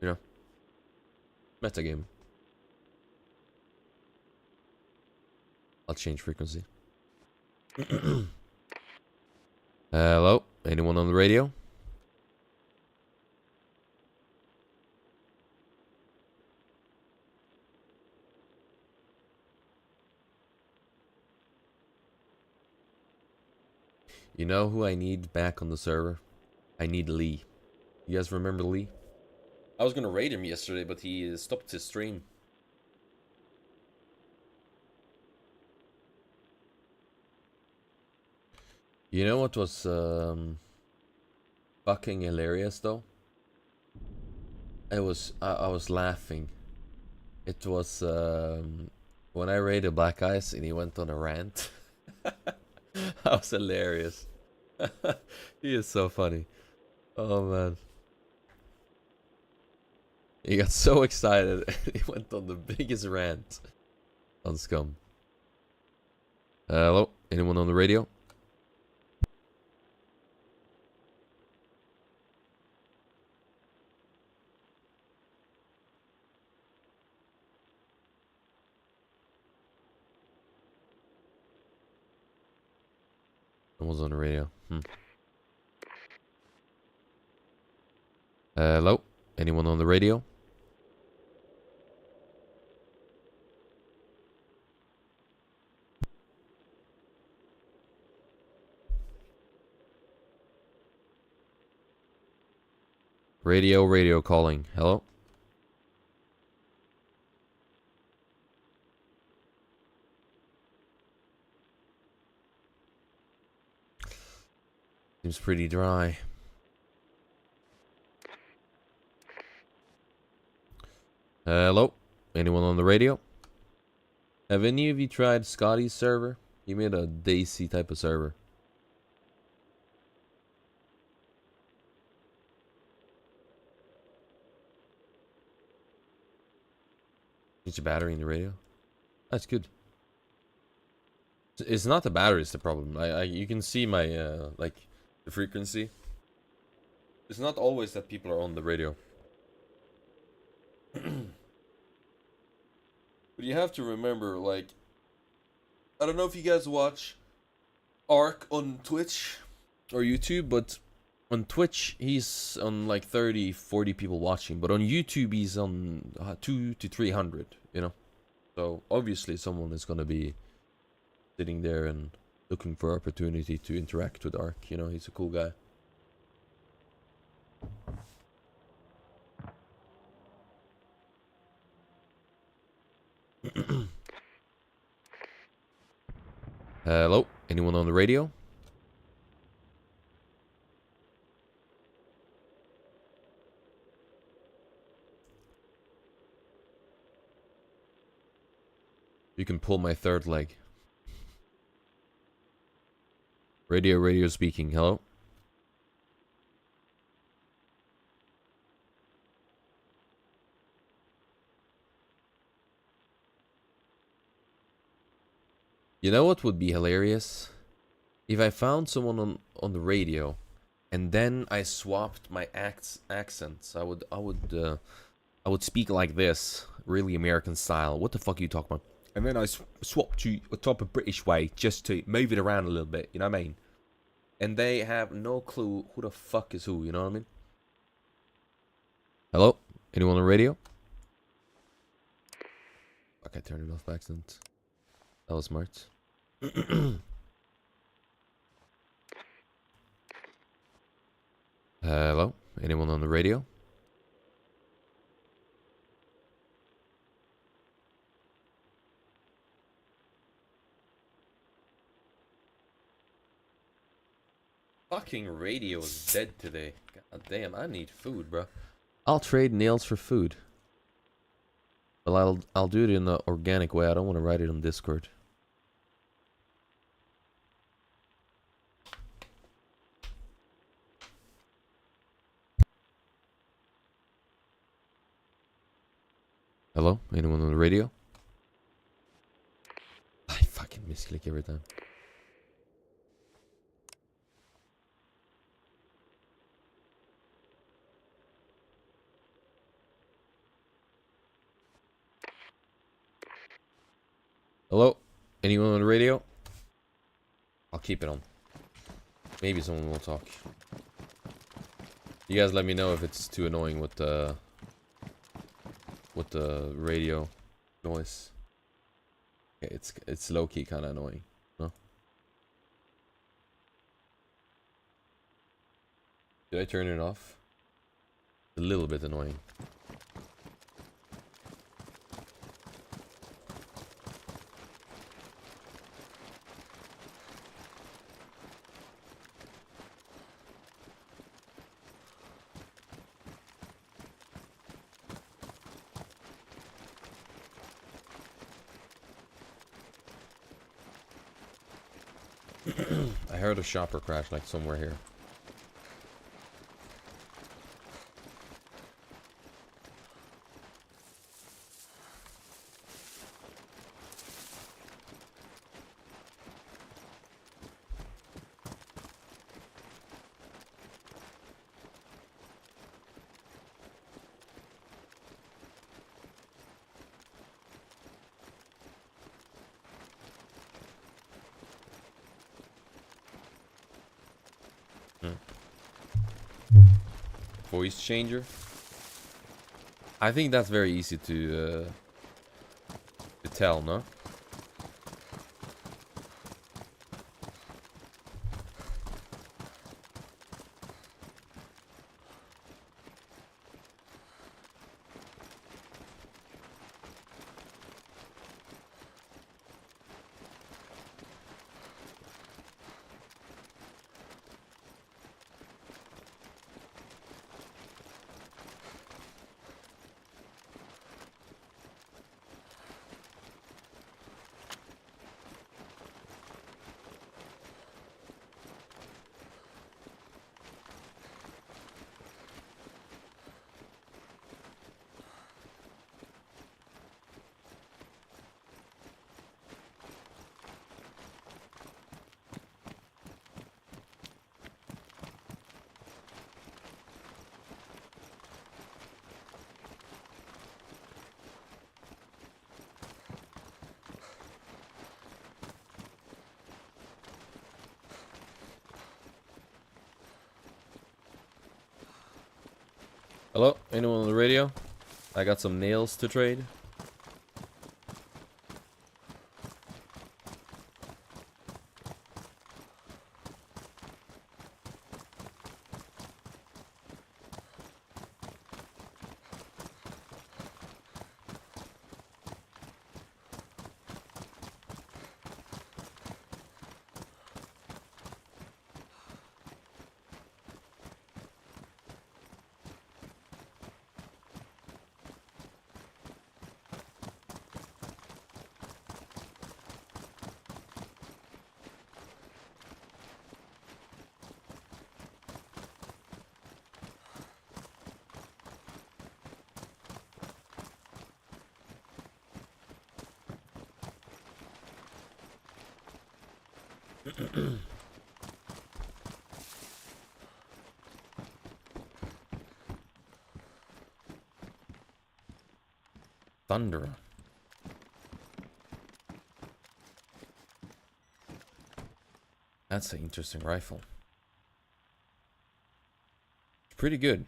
You know? Metagame. I'll change frequency. Hello? Anyone on the radio? You know who I need back on the server? I need Lee. You guys remember Lee? I was gonna raid him yesterday, but he stopped his stream. You know what was fucking hilarious though? I was laughing. It was when I raided Black Eyes and he went on a rant. That was hilarious. He is so funny. Oh man. He got so excited and he went on the biggest rant on Scum. Hello? Anyone on the radio? Someone's on the radio. Hello? Anyone on the radio? Radio calling. Hello? Seems pretty dry. Hello? Anyone on the radio? Have any of you tried Scotty's server? He made a Daisy type of server. Needs a battery in the radio? That's good. It's not the battery, it's the problem. You can see my, like, the frequency. It's not always that people are on the radio. But you have to remember, like, I don't know if you guys watch Ark on Twitch or YouTube, but on Twitch he's on like 30, 40 people watching, but on YouTube he's on 200 to 300, you know. So obviously someone is gonna be sitting there and looking for opportunity to interact with Ark. You know, he's a cool guy. Hello? Anyone on the radio? You can pull my third leg. Radio speaking. Hello? You know what would be hilarious? If I found someone on the radio and then I swapped my accents. I would speak like this, really American style. What the fuck are you talking about? And then I swapped to a type of British way just to move it around a little bit, you know what I mean? And they have no clue who the fuck is who, you know what I mean? Hello? Anyone on the radio? Fuck, I turned it off by accident. That was smart. Hello? Anyone on the radio? fucking radio is dead today. God damn, I need food, bro. I'll trade nails for food. Well, I'll do it in an organic way. I don't want to write it on Discord. Hello? Anyone on the radio? I fucking misclick every time. Hello? Anyone on the radio? I'll keep it on. Maybe someone will talk. You guys let me know if it's too annoying with the radio noise. Okay, it's low key kind of annoying, no? Did I turn it off? A little bit annoying. I heard a shopper crash like somewhere here. Voice changer. I think that's very easy to tell, no? Hello? Anyone on the radio? I got some nails to trade. Thunder. That's an interesting rifle. Pretty good.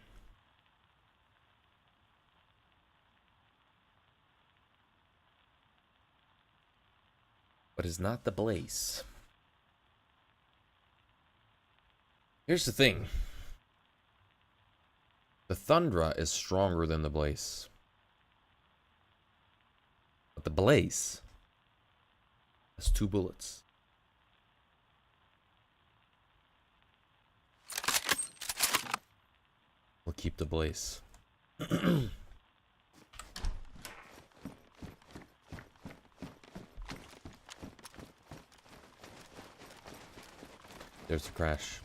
But it's not the Blaze. Here's the thing. The Thundra is stronger than the Blaze. But the Blaze has 2 bullets. We'll keep the blaze. There's a crash.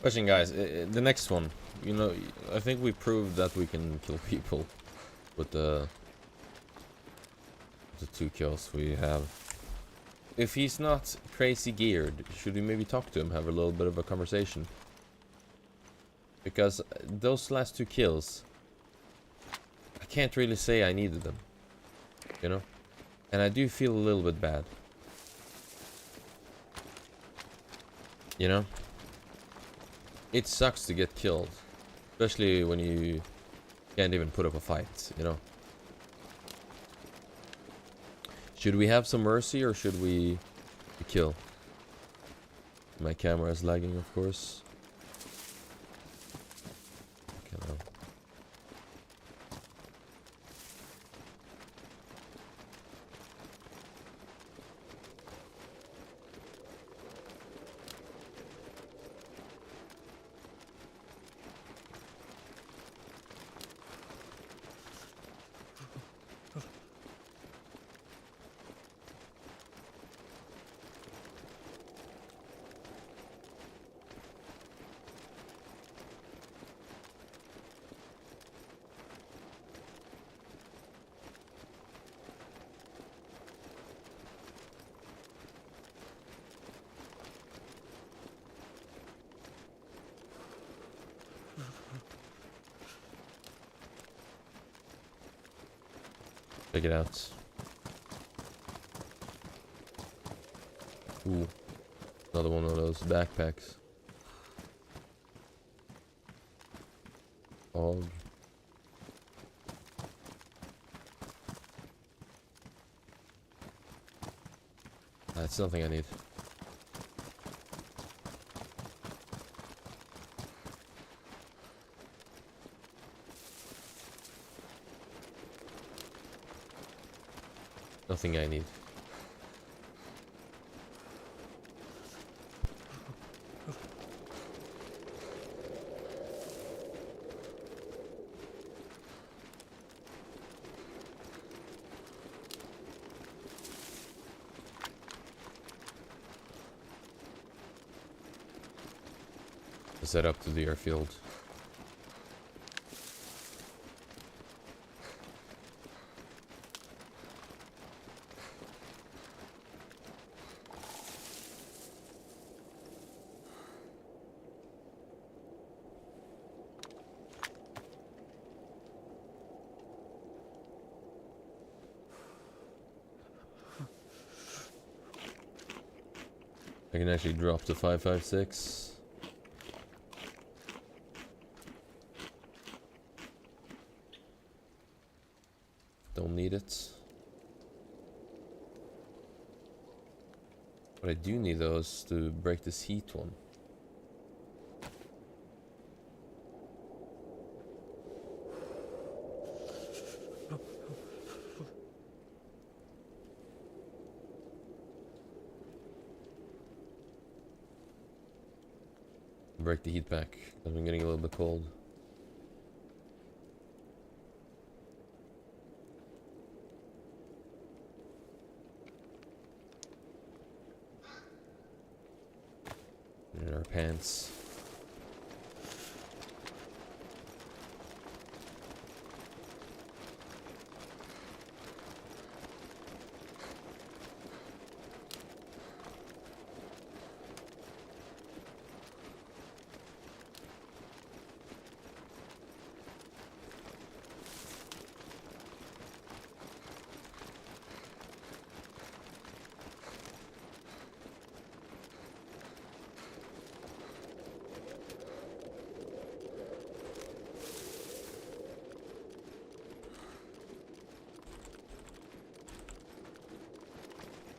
Question, guys, the next one, you know, I think we proved that we can kill people with the 2 kills we have. If he's not crazy geared, should we maybe talk to him, have a little bit of a conversation? Because those last 2 kills, I can't really say I needed them, you know? And I do feel a little bit bad. You know? It sucks to get killed, especially when you can't even put up a fight, you know. Should we have some mercy or should we kill? My camera is lagging, of course. Okay, now. Check it out. Ooh. Another one of those backpacks. Oh. That's something I need. Nothing I need. Set up to the airfield. I can actually drop to 556. Don't need it. But I do need those to break this heat one. Break the heat back, because I'm getting a little bit cold. In our pants.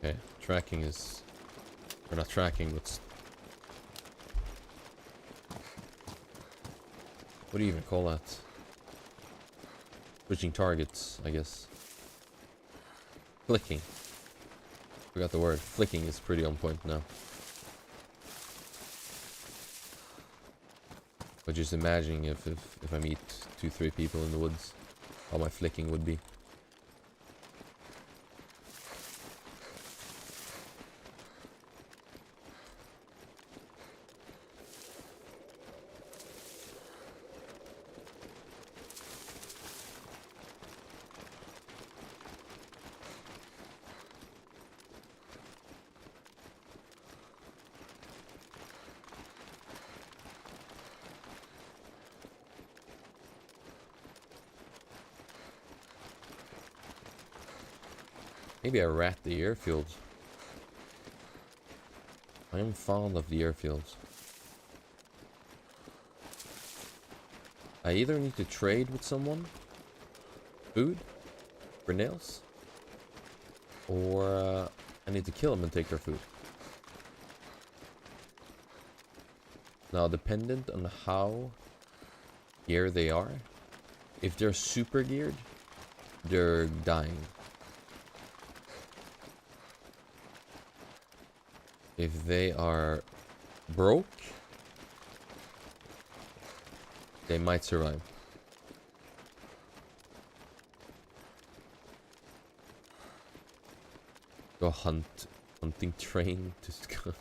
Okay, tracking is... Or not tracking, but... What do you even call that? Switching targets, I guess. Flicking. Forgot the word. Flicking is pretty on point now. But just imagining if I meet 2-3 people in the woods, how my flicking would be. Maybe I rat the airfields. I am fond of the airfields. I either need to trade with someone, food, for nails, or I need to kill them and take their food. Now, dependent on how geared they are, if they're super geared, they're dying. If they are broke, they might survive. Go hunting train to scum.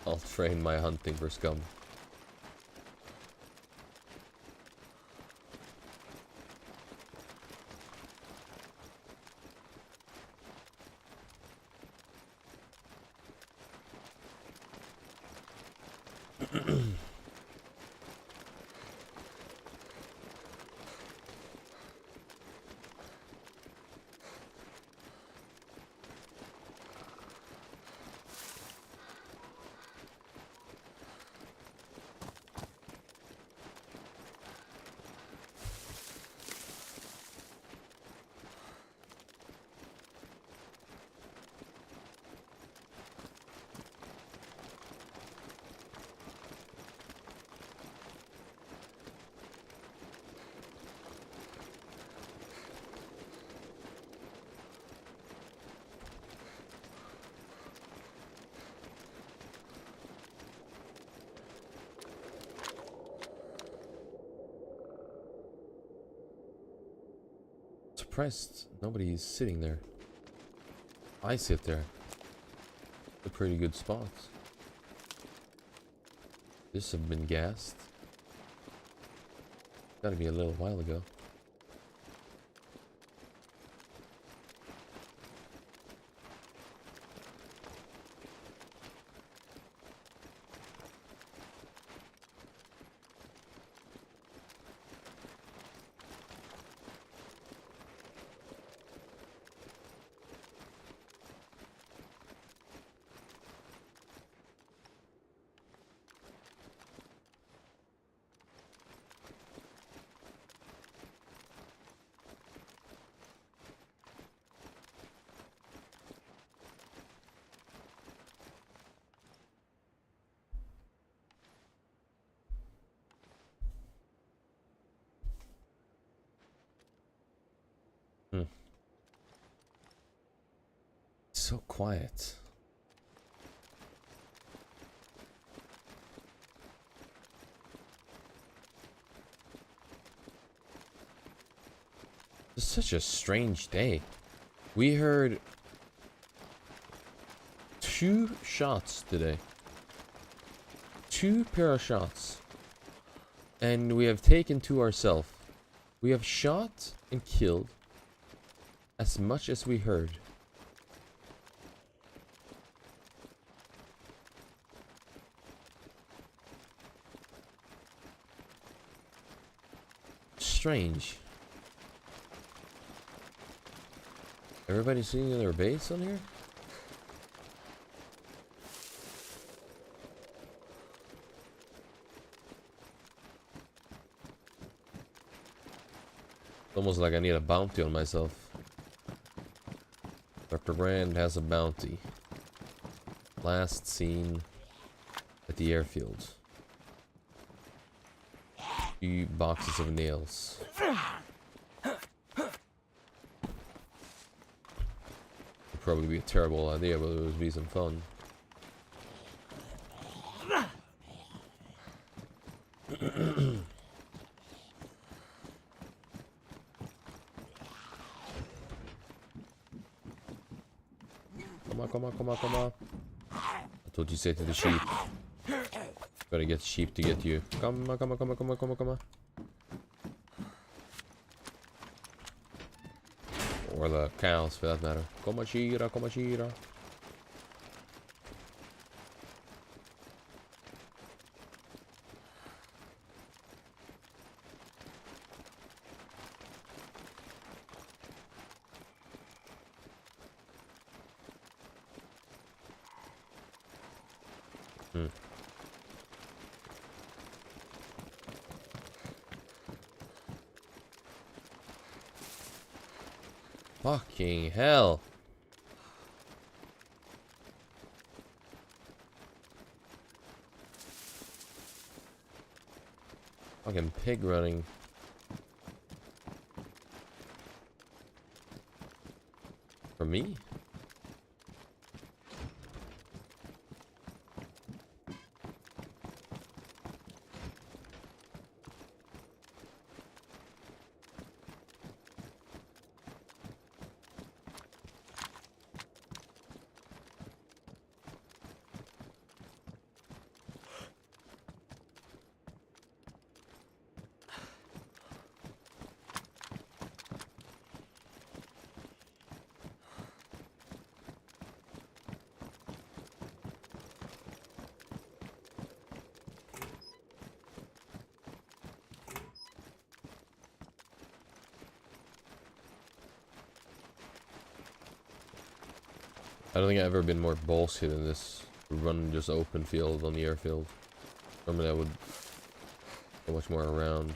I'll train my hunting for scum. Surprised nobody's sitting there. I sit there. A pretty good spot. This have been gassed. Gotta be a little while ago. So quiet. Such a strange day. We heard 2 shots today. 2 pair of shots. And we have taken to ourselves. We have shot and killed as much as we heard. Strange. Everybody sitting in their base on here? It's almost like I need a bounty on myself. Dr. Brand has a bounty. Last seen at the airfield. 2 boxes of nails. Would probably be a terrible idea, but it would be some fun. Come on, come on, come on, come on. I told you say to the sheep. Gotta get sheep to get you. Come on, come on, come on, come on, come on, come on. Or the cows, for that matter. Come on, Shira, come on, Shira. Fucking hell. Fucking pig running. For me? I don't think I've ever been more bullshit in this run just open field on the airfield. Normally I would go much more around.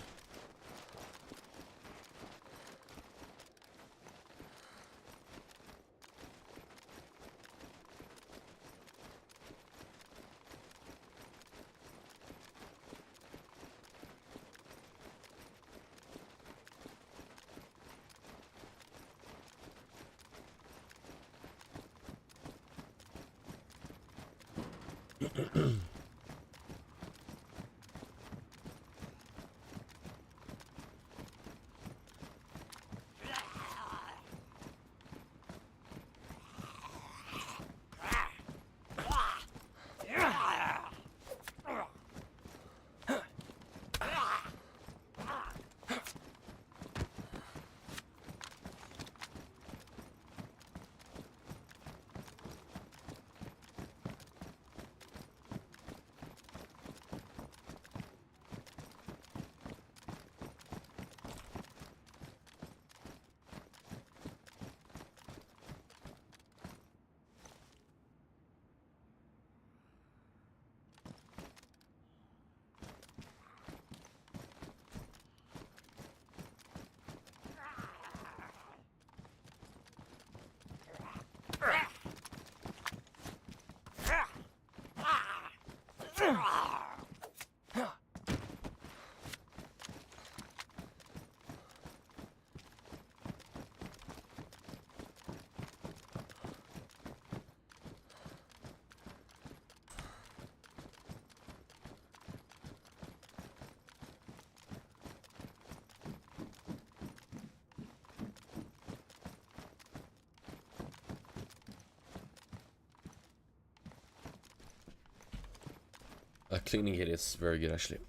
A cleaning kit is very good actually.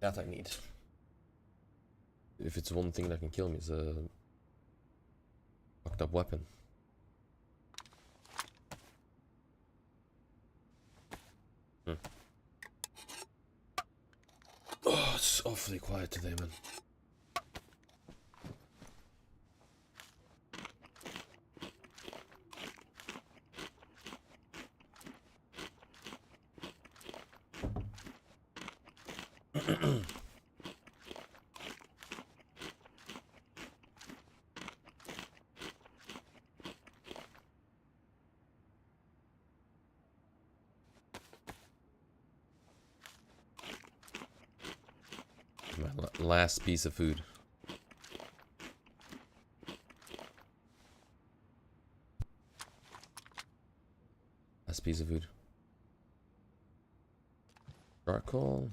That I need. If it's one thing that can kill me, it's a fucked up weapon. Oh, it's awfully quiet today, man. My last piece of food. Last piece of food. Charcoal.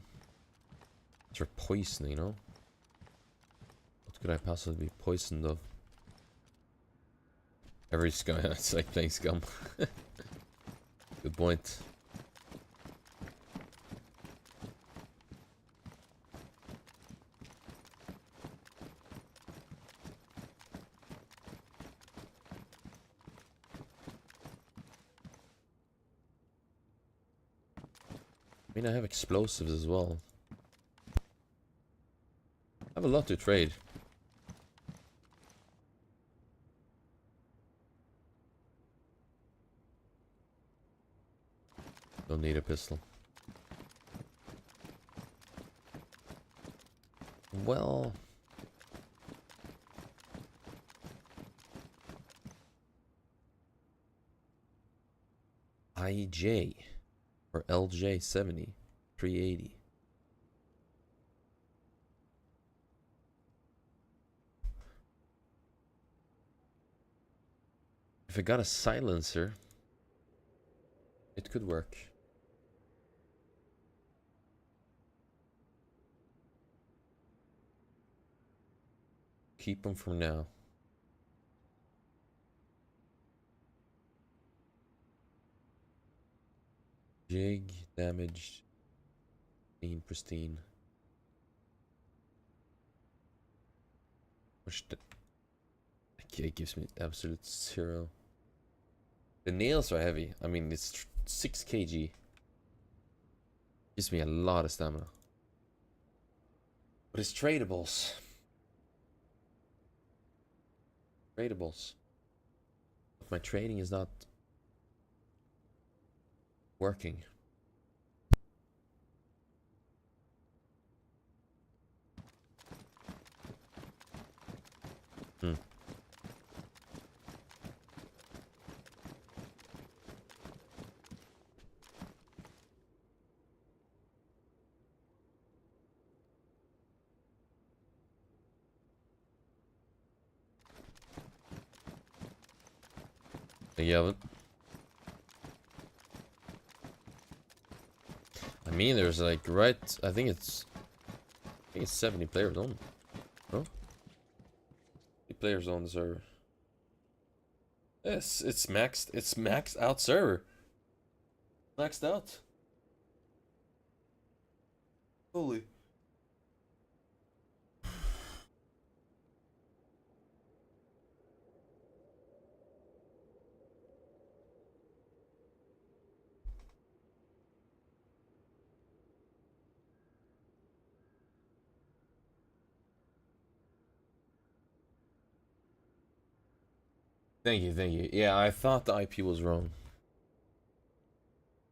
It's for poison, you know? What could I possibly be poisoned of? Every scum. It's like playing scum. Good point. I mean, I have explosives as well. I have a lot to trade. Don't need a pistol. Well... IJ. Or LJ70. 380. If I got a silencer, it could work. Keep them for now. Jig, damaged, pristine. Which okay, gives me absolute 0. The nails are heavy. I mean, it's 6 kg. Gives me a lot of stamina. But it's tradables. Tradables. But my trading is not working. Yeah, I mean, there's like I think it's 70 players on. No? 50 players on the server. Yes, it's maxed. It's maxed out server. Maxed out. Holy. Thank you, thank you. Yeah, I thought the IP was wrong.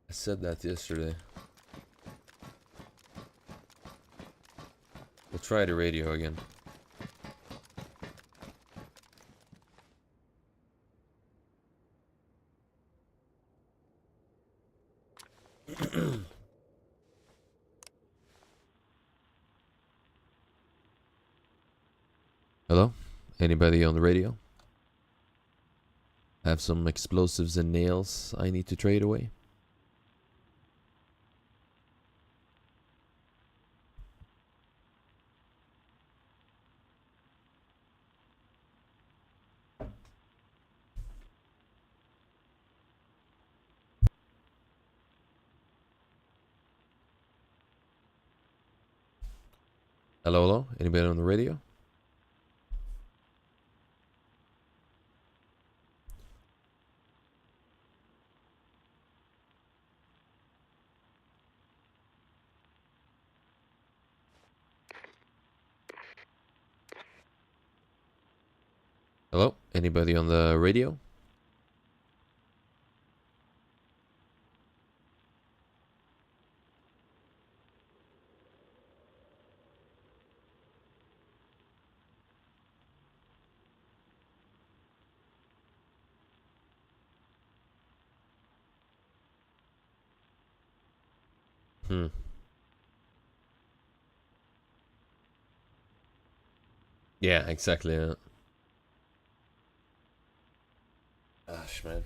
I said that yesterday. We'll try the radio again. Hello? Anybody on the radio? Have some explosives and nails I need to trade away? Hello, hello? Anybody on the radio? Hello? Anybody on the radio? Hmm. Yeah, exactly. Gosh, man.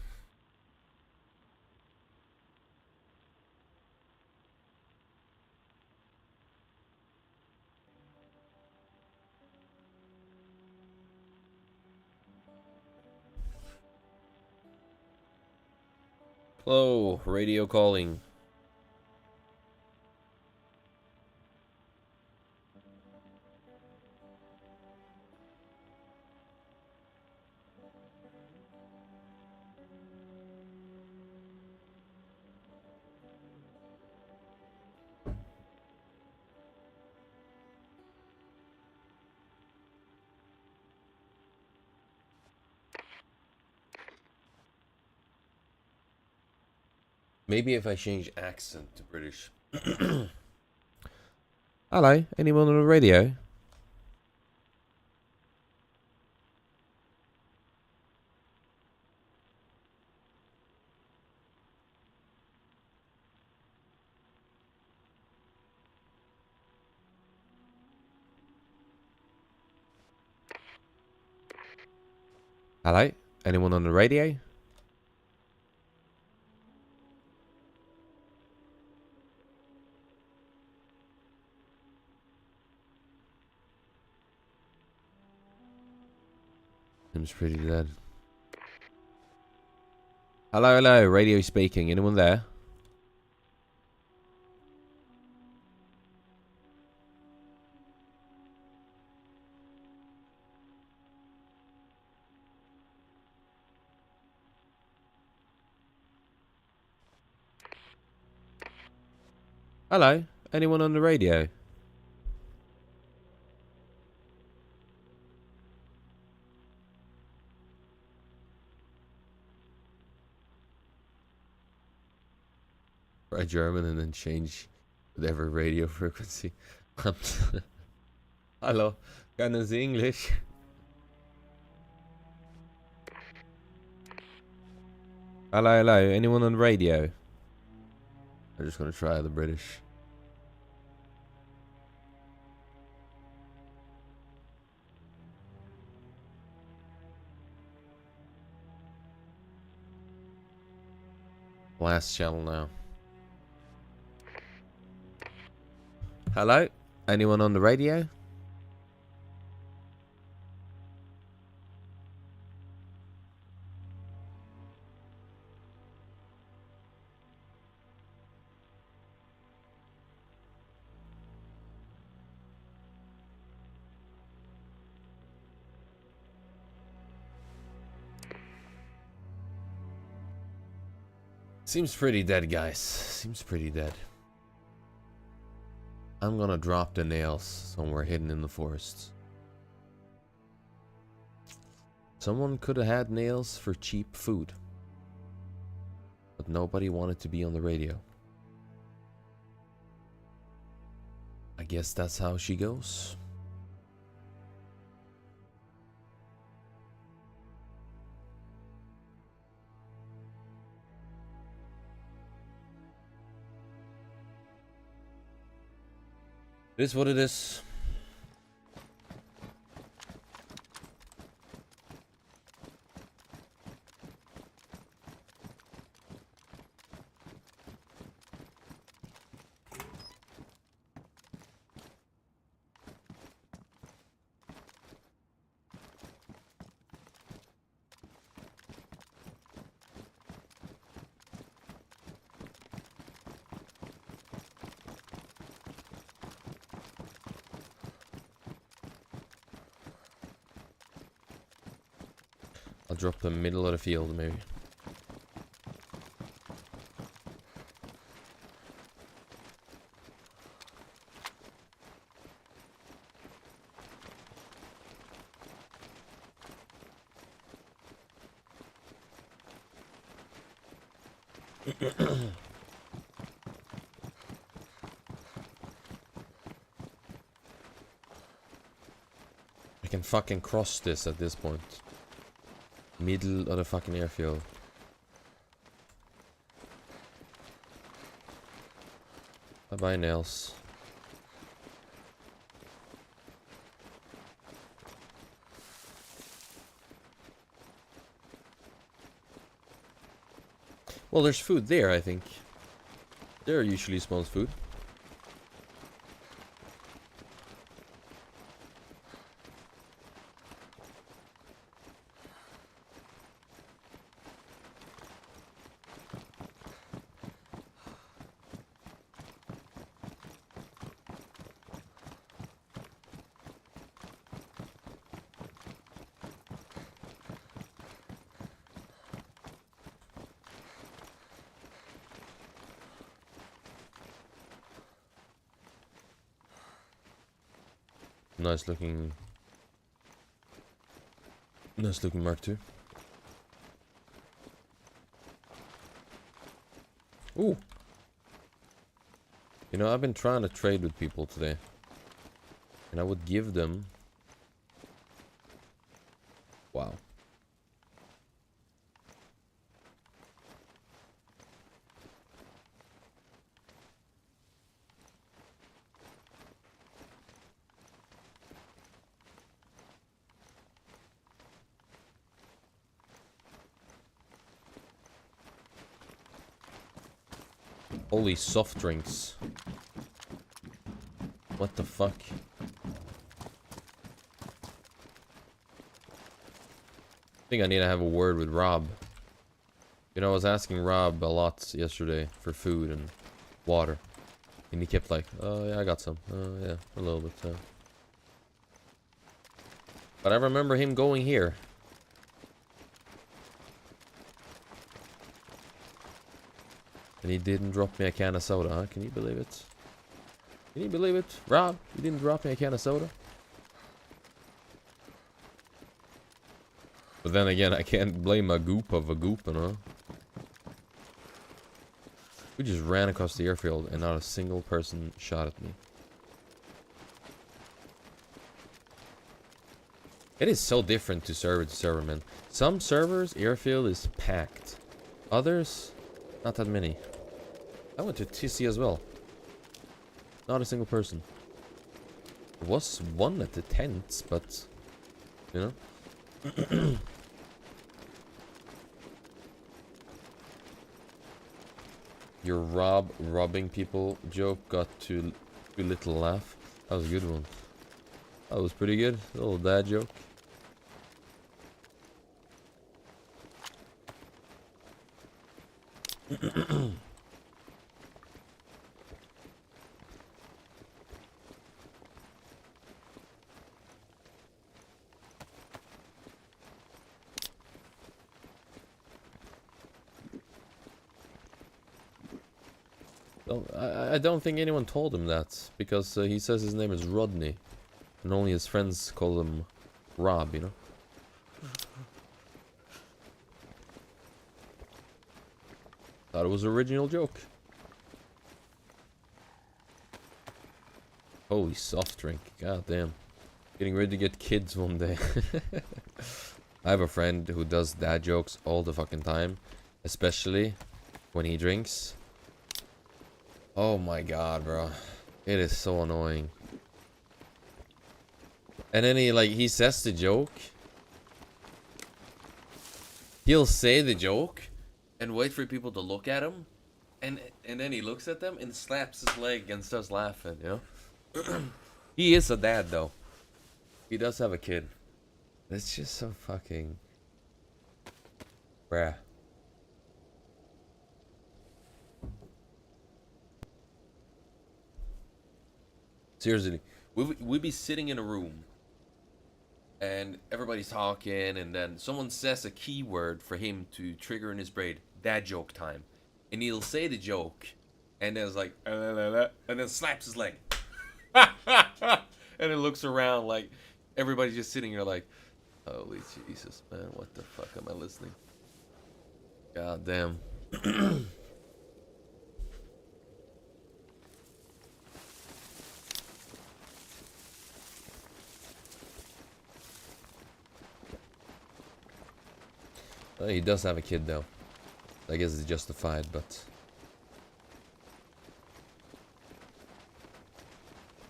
Hello, radio calling. Maybe if I change accent to British. Hello, anyone on the radio? Hello, anyone on the radio? Seems pretty dead. Hello, hello, radio speaking. Anyone there? Hello, anyone on the radio? Try German and then change whatever radio frequency. Hello, können Sie English? Hello, hello, anyone on the radio? I'm just gonna try the British. Last channel now. Hello? Anyone on the radio? Seems pretty dead, guys. Seems pretty dead. I'm gonna drop the nails somewhere hidden in the forests. Someone could have had nails for cheap food. But nobody wanted to be on the radio. I guess that's how she goes. It is what it is. drop the middle of the field, maybe. I can fucking cross this at this point. Middle of the fucking airfield. Bye bye, nails. Well, there's food there, I think. There usually spawns food. Nice looking Mark II. Ooh. You know, I've been trying to trade with people today. And I would give them... Wow. Holy soft drinks. What the fuck? I think I need to have a word with Rob. You know, I was asking Rob a lot yesterday for food and water. And he kept like, oh yeah, I got some. Oh yeah, a little bit. But I remember him going here. And he didn't drop me a can of soda, huh? Can you believe it? Can you believe it? Rob, you didn't drop me a can of soda? But then again, I can't blame a goop of a goop, you know? We just ran across the airfield and not a single person shot at me. It is so different to server, man. Some servers, airfield is packed. Others, not that many. I went to TC as well. Not a single person. There was one at the tents, but... You know? Your robbing people joke got too little laugh. That was a good one. That was pretty good. A little dad joke. Well, I don't think anyone told him that, because he says his name is Rodney, and only his friends call him Rob, you know? Thought it was an original joke. Holy soft drink, god damn. Getting ready to get kids one day. I have a friend who does dad jokes all the fucking time, especially when he drinks. Oh my god, bro. It is so annoying. And then he says the joke. He'll say the joke and wait for people to look at him. And then he looks at them and slaps his leg and starts laughing, you know? He is a dad, though. He does have a kid. It's just so fucking... Bruh. Seriously, we'd be sitting in a room and everybody's talking, and then someone says a keyword for him to trigger in his brain. Dad joke time, and he'll say the joke, and then it's like, and then slaps his leg, and then looks around like everybody's just sitting here like, holy Jesus, man, what the fuck am I listening? God damn. He does have a kid though. I guess it's justified, but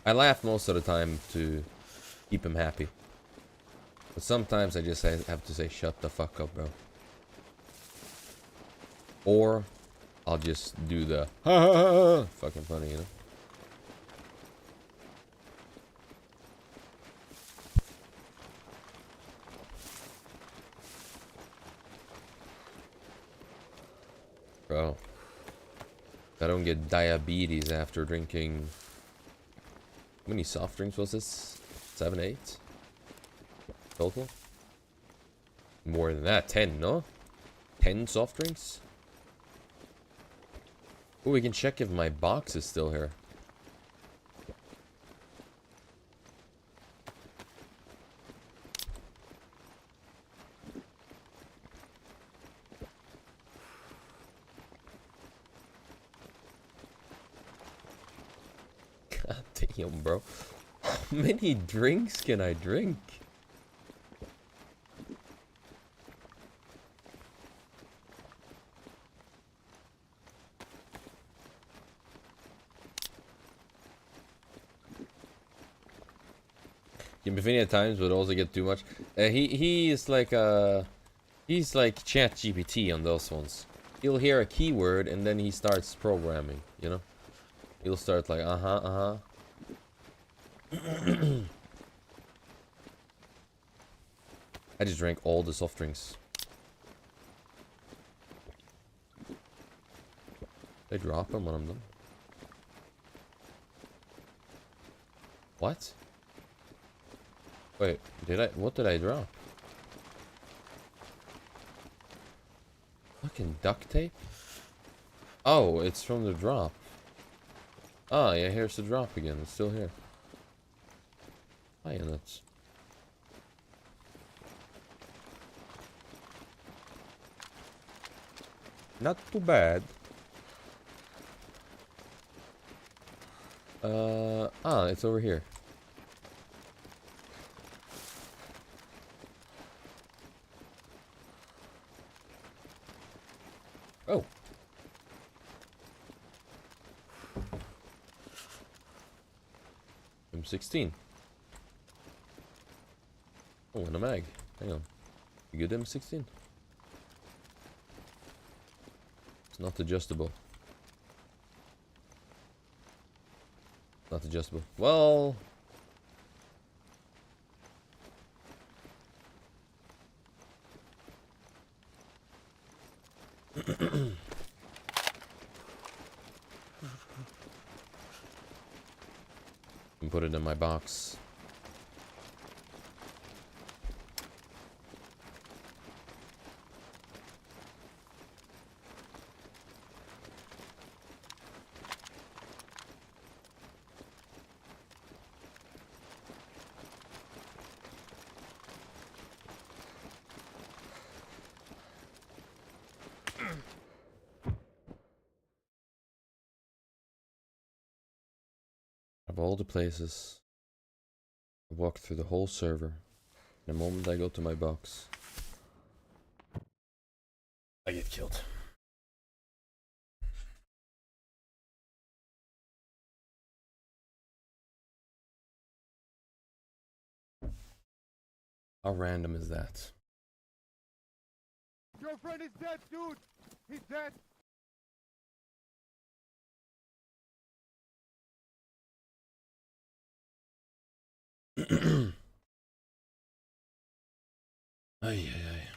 I laugh most of the time to keep him happy. But sometimes I just have to say, shut the fuck up, bro. Or I'll just do the fucking funny, you know? Bro, I don't get diabetes after drinking. How many soft drinks was this? 7, 8? Total? More than that, 10, no? 10 soft drinks? Oh, we can check if my box is still here. God damn, bro. How many drinks can I drink? Infinity at times would also get too much. He is like he's like Chat GPT on those ones. He'll hear a keyword and then he starts programming, you know? He'll start like I just drank all the soft drinks. They drop them when I'm done. What? Wait, what did I drop? Fucking duct tape? Oh, it's from the drop. Ah, yeah, here's the drop again. It's still here. Hi, nuts. Not too bad. It's over here. Oh. M16. Oh, and a mag. Hang on. You good M16? It's not adjustable. Not adjustable. Well... can put it in my box. Of all the places, I walked through the whole server. The moment I go to my box, I get killed. How random is that? Your friend is dead, dude! He's dead! Ay, ay, ay.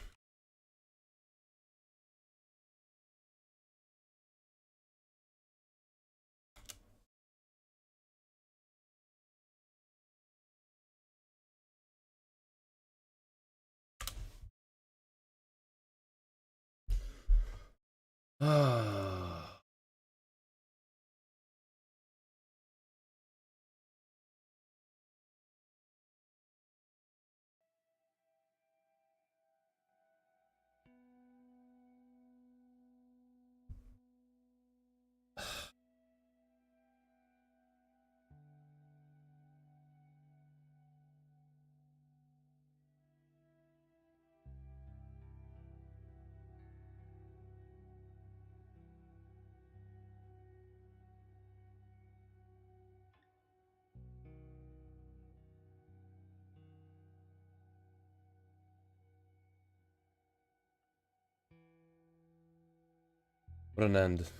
What an end.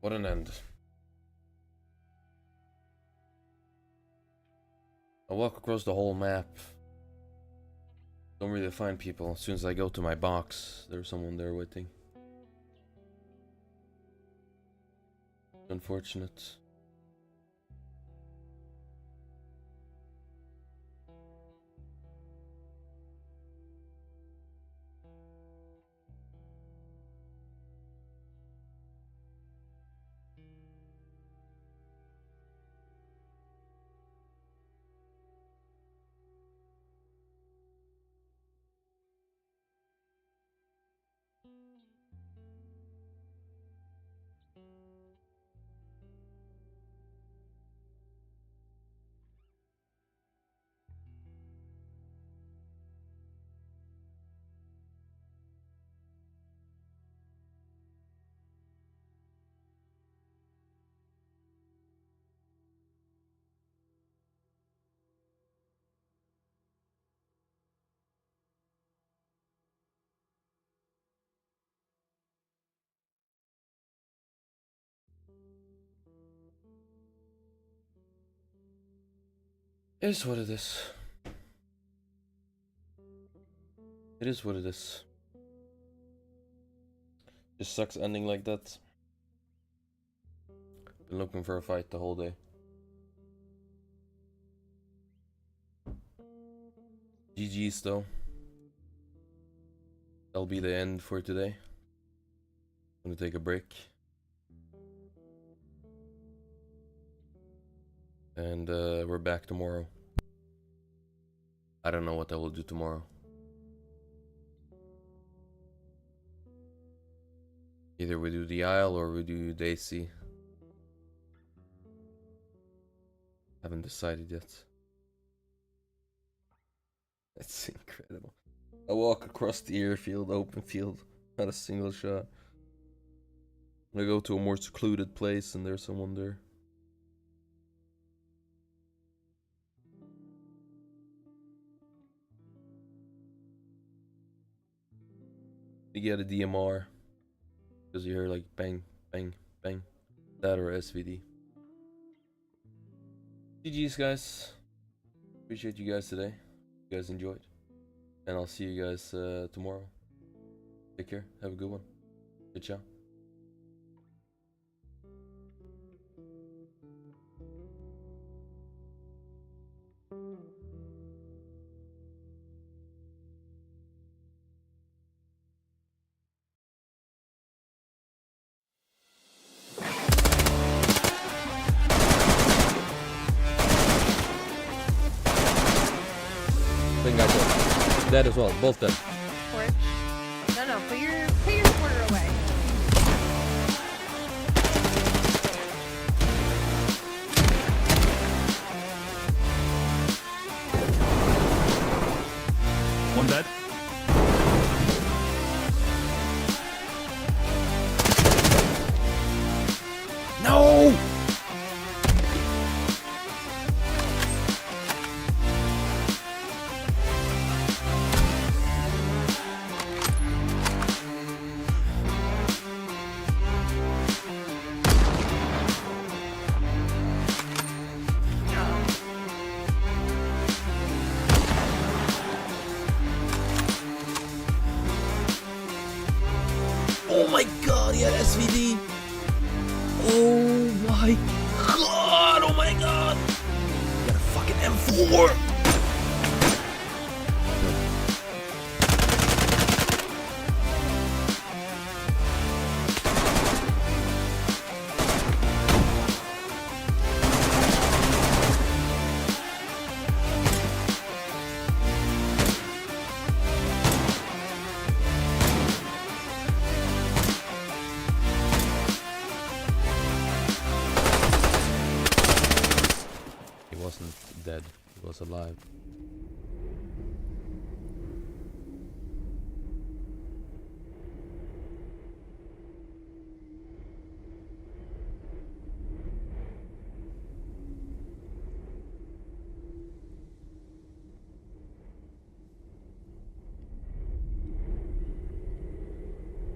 What an end. I walk across the whole map. Don't really find people. As soon as I go to my box, there's someone there waiting. Unfortunate. It is what it is. It is what it is. Just sucks ending like that. Been looking for a fight the whole day. GG's though. That'll be the end for today. I'm gonna take a break. And we're back tomorrow. I don't know what I will do tomorrow. Either we do the Isle or we do Daisy. Haven't decided yet. That's incredible. I walk across the airfield, open field, not a single shot. I go to a more secluded place and there's someone there. You get a DMR because you hear like bang, bang, bang. That or SVD. GG's guys. Appreciate you guys today. You guys enjoyed. And I'll see you guys tomorrow. Take care. Have a good one. Good ciao. Dead as well, both dead. Port. No, put your quarter away. One dead. No! Oh my god, he had SVD! Oh my god! Oh my god! He got a fucking M4! wasn't dead. He was alive.